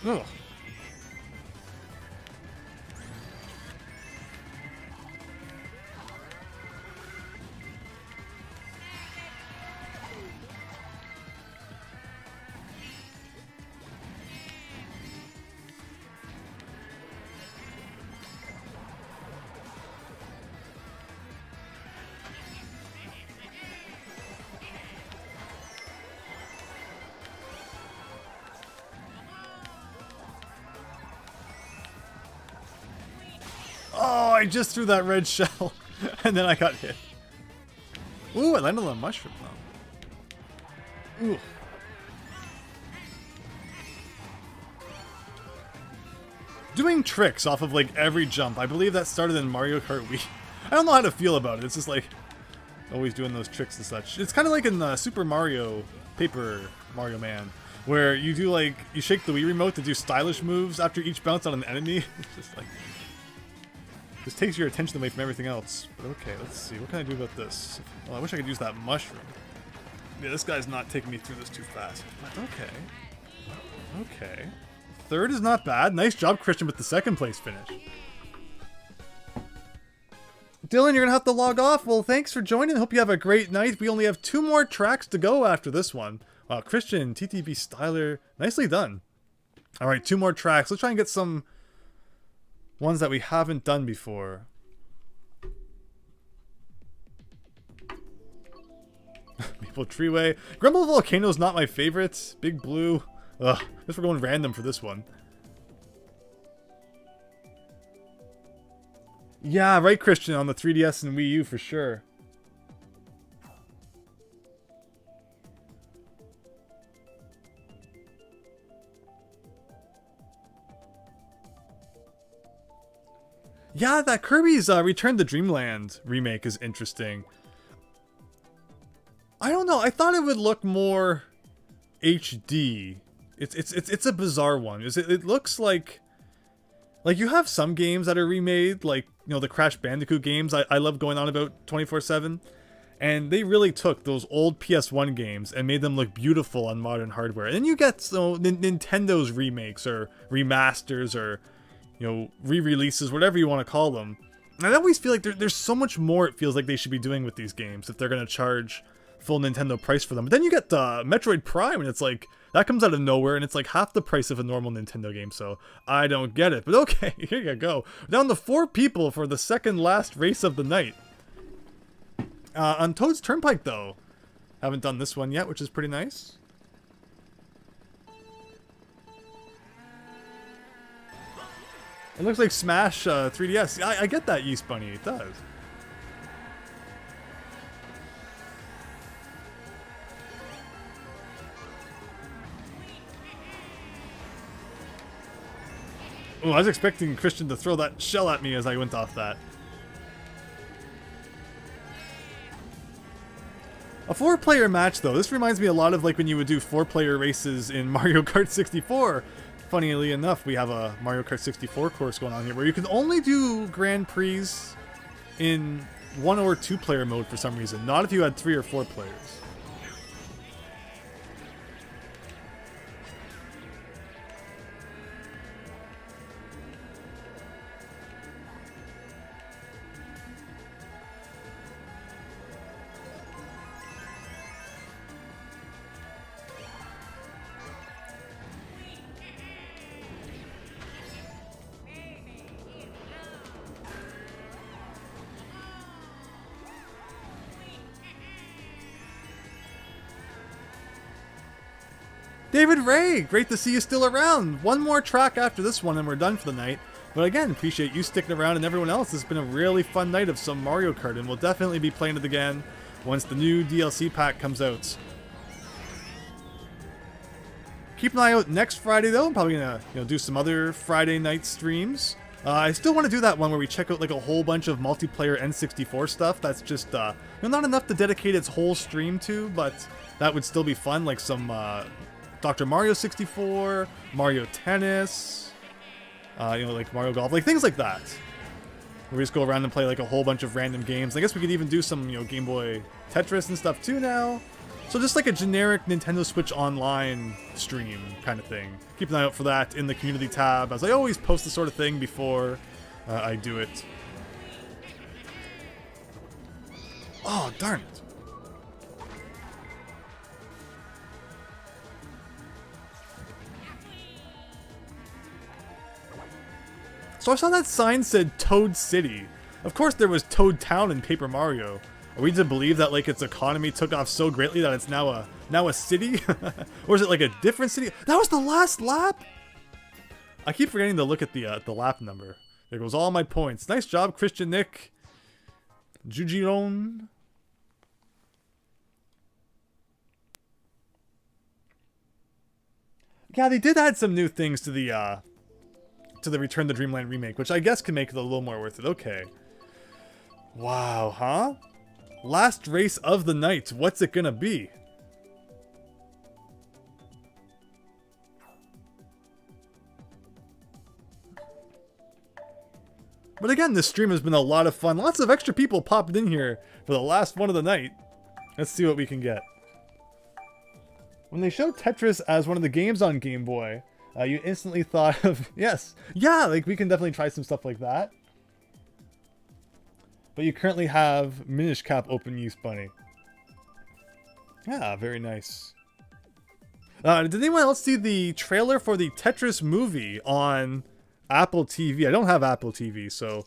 Ugh. Oh, I just threw that red shell, and then I got hit. Ooh, I landed on a mushroom, though. Ooh. Doing tricks off of, like, every jump. I believe that started in Mario Kart Wii. I don't know how to feel about it. It's just, like, always doing those tricks and such. It's kind of like in Super Mario, Paper Mario Man, where you do, like, you shake the Wii remote to do stylish moves after each bounce on an enemy. It's just, like... This takes your attention away from everything else. But okay, let's see. What can I do about this? Well, I wish I could use that mushroom. Yeah, this guy's not taking me through this too fast. But okay. Okay. Third is not bad. Nice job, Christian, with the second place finish. Dylan, you're going to have to log off. Well, thanks for joining. Hope you have a great night. We only have 2 more tracks to go after this one. Christian, TTV Styler, nicely done. All right, 2 more tracks. Let's try and get some... ones that we haven't done before. Maple Treeway. Grumble Volcano is not my favorite. Big Blue. Ugh. I guess we're going random for this one. Yeah, right, Christian, on the 3DS and Wii U for sure. Yeah, that Kirby's Return to Dreamland remake is interesting. I don't know. I thought it would look more HD. It's a bizarre one. It looks like you have some games that are remade, like, you know, the Crash Bandicoot games. I love going on about 24/7, and they really took those old PS1 games and made them look beautiful on modern hardware. And then you get Nintendo's remakes or remasters or, you know, re-releases, whatever you want to call them. And I always feel like there's so much more it feels like they should be doing with these games if they're going to charge full Nintendo price for them. But then you get Metroid Prime, and it's like, that comes out of nowhere, and it's like half the price of a normal Nintendo game, so I don't get it. But okay, here you go. Down to 4 people for the second last race of the night. On Toad's Turnpike, though. Haven't done this one yet, which is pretty nice. It looks like Smash 3DS. I get that, Yeast Bunny. It does. Oh, I was expecting Christian to throw that shell at me as I went off that. A 4-player match, though. This reminds me a lot of like when you would do 4-player races in Mario Kart 64. Funnily enough, we have a Mario Kart 64 course going on here where you can only do Grand Prix in 1 or 2-player mode for some reason. Not if you had 3 or 4 players. David Ray, great to see you still around. One more track after this one and we're done for the night. But again, appreciate you sticking around and everyone else. It's been a really fun night of some Mario Kart and we'll definitely be playing it again once the new DLC pack comes out. Keep an eye out next Friday though. I'm probably gonna do some other Friday night streams. I still want to do that one where we check out like a whole bunch of multiplayer N64 stuff. That's just not enough to dedicate its whole stream to, but that would still be fun. Like some Dr. Mario 64, Mario Tennis, like Mario Golf, like things like that. Where we just go around and play like a whole bunch of random games. I guess we could even do some, Game Boy Tetris and stuff too now. So just like a generic Nintendo Switch Online stream kind of thing. Keep an eye out for that in the community tab, as I always post the sort of thing before I do it. Oh, darn it. So I saw that sign said Toad City. Of course there was Toad Town in Paper Mario. Are we to believe that like its economy took off so greatly that it's now a city? Or is it like a different city? That was the last lap? I keep forgetting to look at the lap number. There goes all my points. Nice job, Christian Nick. Jujiron. Yeah, they did add some new things to the Return to Dreamland remake, which I guess can make it a little more worth it. Okay. Wow, huh? Last race of the night. What's it gonna be? But again, this stream has been a lot of fun. Lots of extra people popped in here for the last one of the night. Let's see what we can get. When they showed Tetris as one of the games on Game Boy, you instantly thought of, yes, yeah, like we can definitely try some stuff like that. But you currently have Minish Cap open use, Bunny. Yeah, very nice. Did anyone else see the trailer for the Tetris movie on Apple TV? I don't have Apple TV, so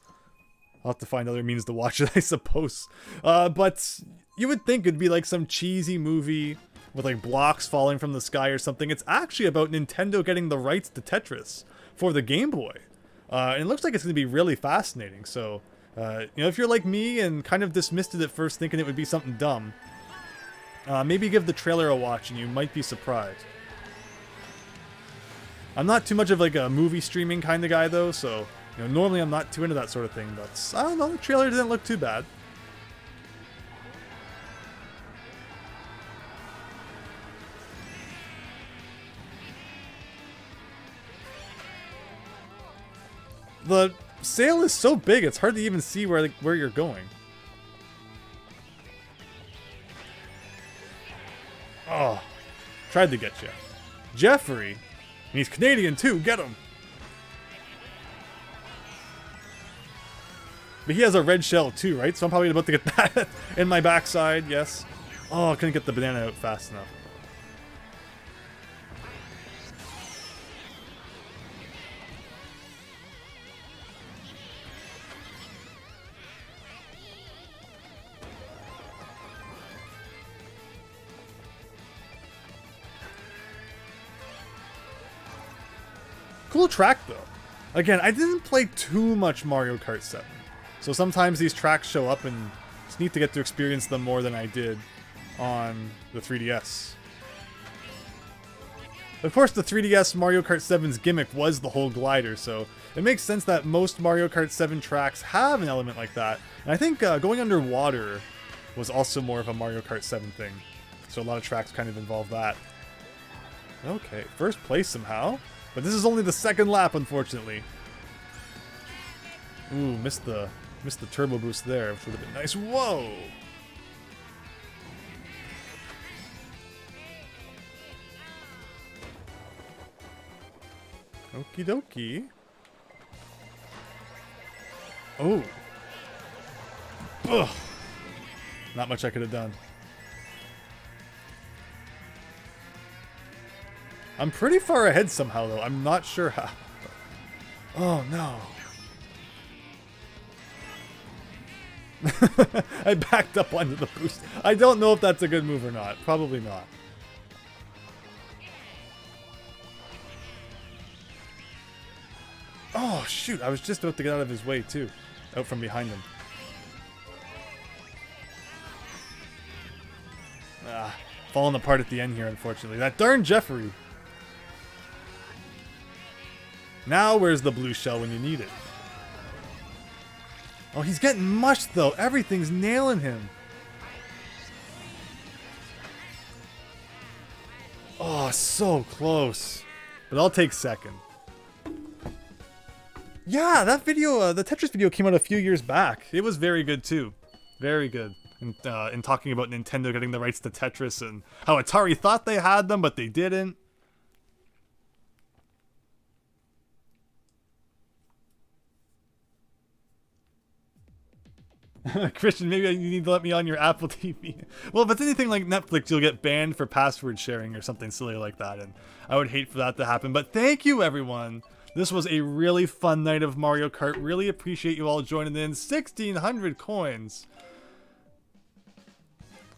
I'll have to find other means to watch it, I suppose. But you would think it'd be like some cheesy movie with like blocks falling from the sky or something. It's actually about Nintendo getting the rights to Tetris for the Game Boy. And it looks like it's going to be really fascinating. So, if you're like me and kind of dismissed it at first thinking it would be something dumb, maybe give the trailer a watch and you might be surprised. I'm not too much of like a movie streaming kind of guy though, so normally I'm not too into that sort of thing, but I don't know, the trailer didn't look too bad. The sail is so big, it's hard to even see where you're going. Oh, tried to get you. Jeffrey, and he's Canadian too, get him. But he has a red shell too, right? So I'm probably about to get that in my backside, yes. Oh, I couldn't get the banana out fast enough. Cool track though. Again, I didn't play too much Mario Kart 7. So sometimes these tracks show up and it's neat to get to experience them more than I did on the 3DS. Of course, the 3DS Mario Kart 7's gimmick was the whole glider, so it makes sense that most Mario Kart 7 tracks have an element like that. And I think going underwater was also more of a Mario Kart 7 thing. So a lot of tracks kind of involve that. Okay, first place somehow. But this is only the second lap, unfortunately. Ooh, missed the turbo boost there, which would have been nice. Whoa! Okie dokie. Oh. Ugh. Not much I could have done. I'm pretty far ahead somehow, though. I'm not sure how. Oh, no. I backed up onto the boost. I don't know if that's a good move or not. Probably not. Oh, shoot. I was just about to get out of his way, too. Out from behind him. Ah, falling apart at the end here, unfortunately. That darn Jeffrey. Now where's the blue shell when you need it? Oh, he's getting mushed, though. Everything's nailing him. Oh, so close. But I'll take second. Yeah, that video, the Tetris video came out a few years back. It was very good, too. Very good. In talking about Nintendo getting the rights to Tetris and how Atari thought they had them, but they didn't. Christian, maybe you need to let me on your Apple TV. Well, if it's anything like Netflix, you'll get banned for password sharing or something silly like that, and I would hate for that to happen. But thank you, everyone. This was a really fun night of Mario Kart. Really appreciate you all joining in. 1,600 coins.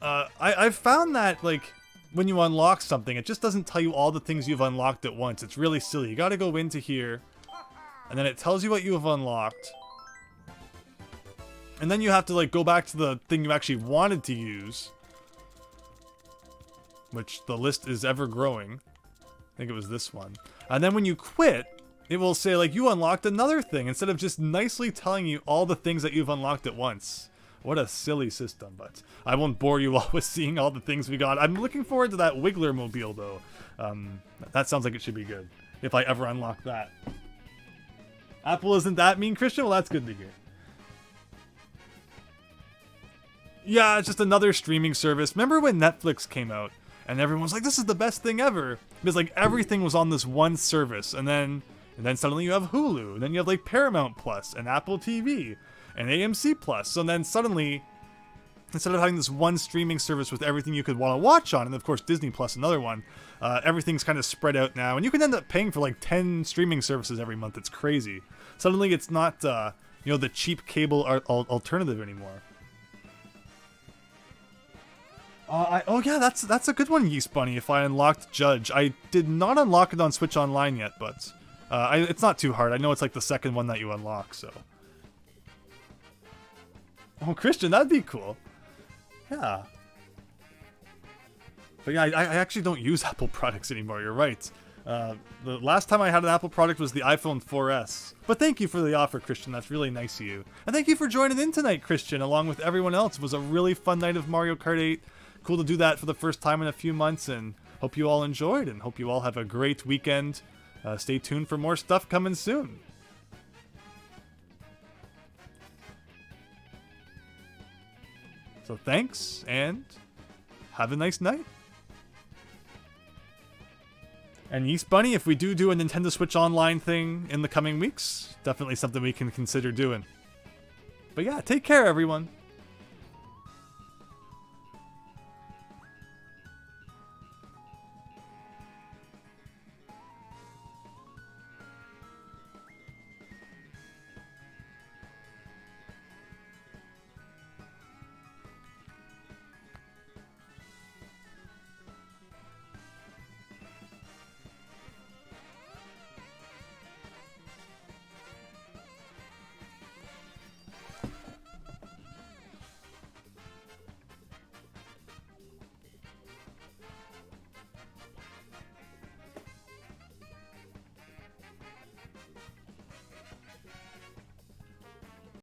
I've found that, like, when you unlock something, it just doesn't tell you all the things you've unlocked at once. It's really silly. You gotta go into here, and then it tells you what you have unlocked. And then you have to, like, go back to the thing you actually wanted to use. Which the list is ever growing. I think it was this one. And then when you quit, it will say, like, you unlocked another thing, instead of just nicely telling you all the things that you've unlocked at once. What a silly system, but I won't bore you all with seeing all the things we got. I'm looking forward to that Wiggler mobile, though. That sounds like it should be good, if I ever unlock that. Apple isn't that mean, Christian? Well, that's good to hear. Yeah, it's just another streaming service. Remember when Netflix came out, and everyone was like, this is the best thing ever? Because, like, everything was on this one service, and then suddenly you have Hulu, and then you have, like, Paramount Plus, and Apple TV, and AMC Plus. So then suddenly, instead of having this one streaming service with everything you could want to watch on, and of course Disney Plus, another one, everything's kind of spread out now, and you can end up paying for like 10 streaming services every month. It's crazy. Suddenly it's not, you know, the cheap cable alternative anymore. Oh yeah, that's a good one, Yeast Bunny. If I unlocked Judge, I did not unlock it on Switch Online yet, but it's not too hard. I know it's like the second one that you unlock, so. Oh, Christian, that'd be cool. Yeah. But yeah, I actually don't use Apple products anymore. You're right. The last time I had an Apple product was the iPhone 4S. But thank you for the offer, Christian. That's really nice of you. And thank you for joining in tonight, Christian, along with everyone else. It was a really fun night of Mario Kart 8. Cool to do that for the first time in a few months, and hope you all enjoyed, and hope you all have a great weekend. Stay tuned for more stuff coming soon. So thanks, and have a nice night. And Yeast Bunny, if we do a Nintendo Switch Online thing in the coming weeks, definitely something we can consider doing. But yeah, take care, everyone.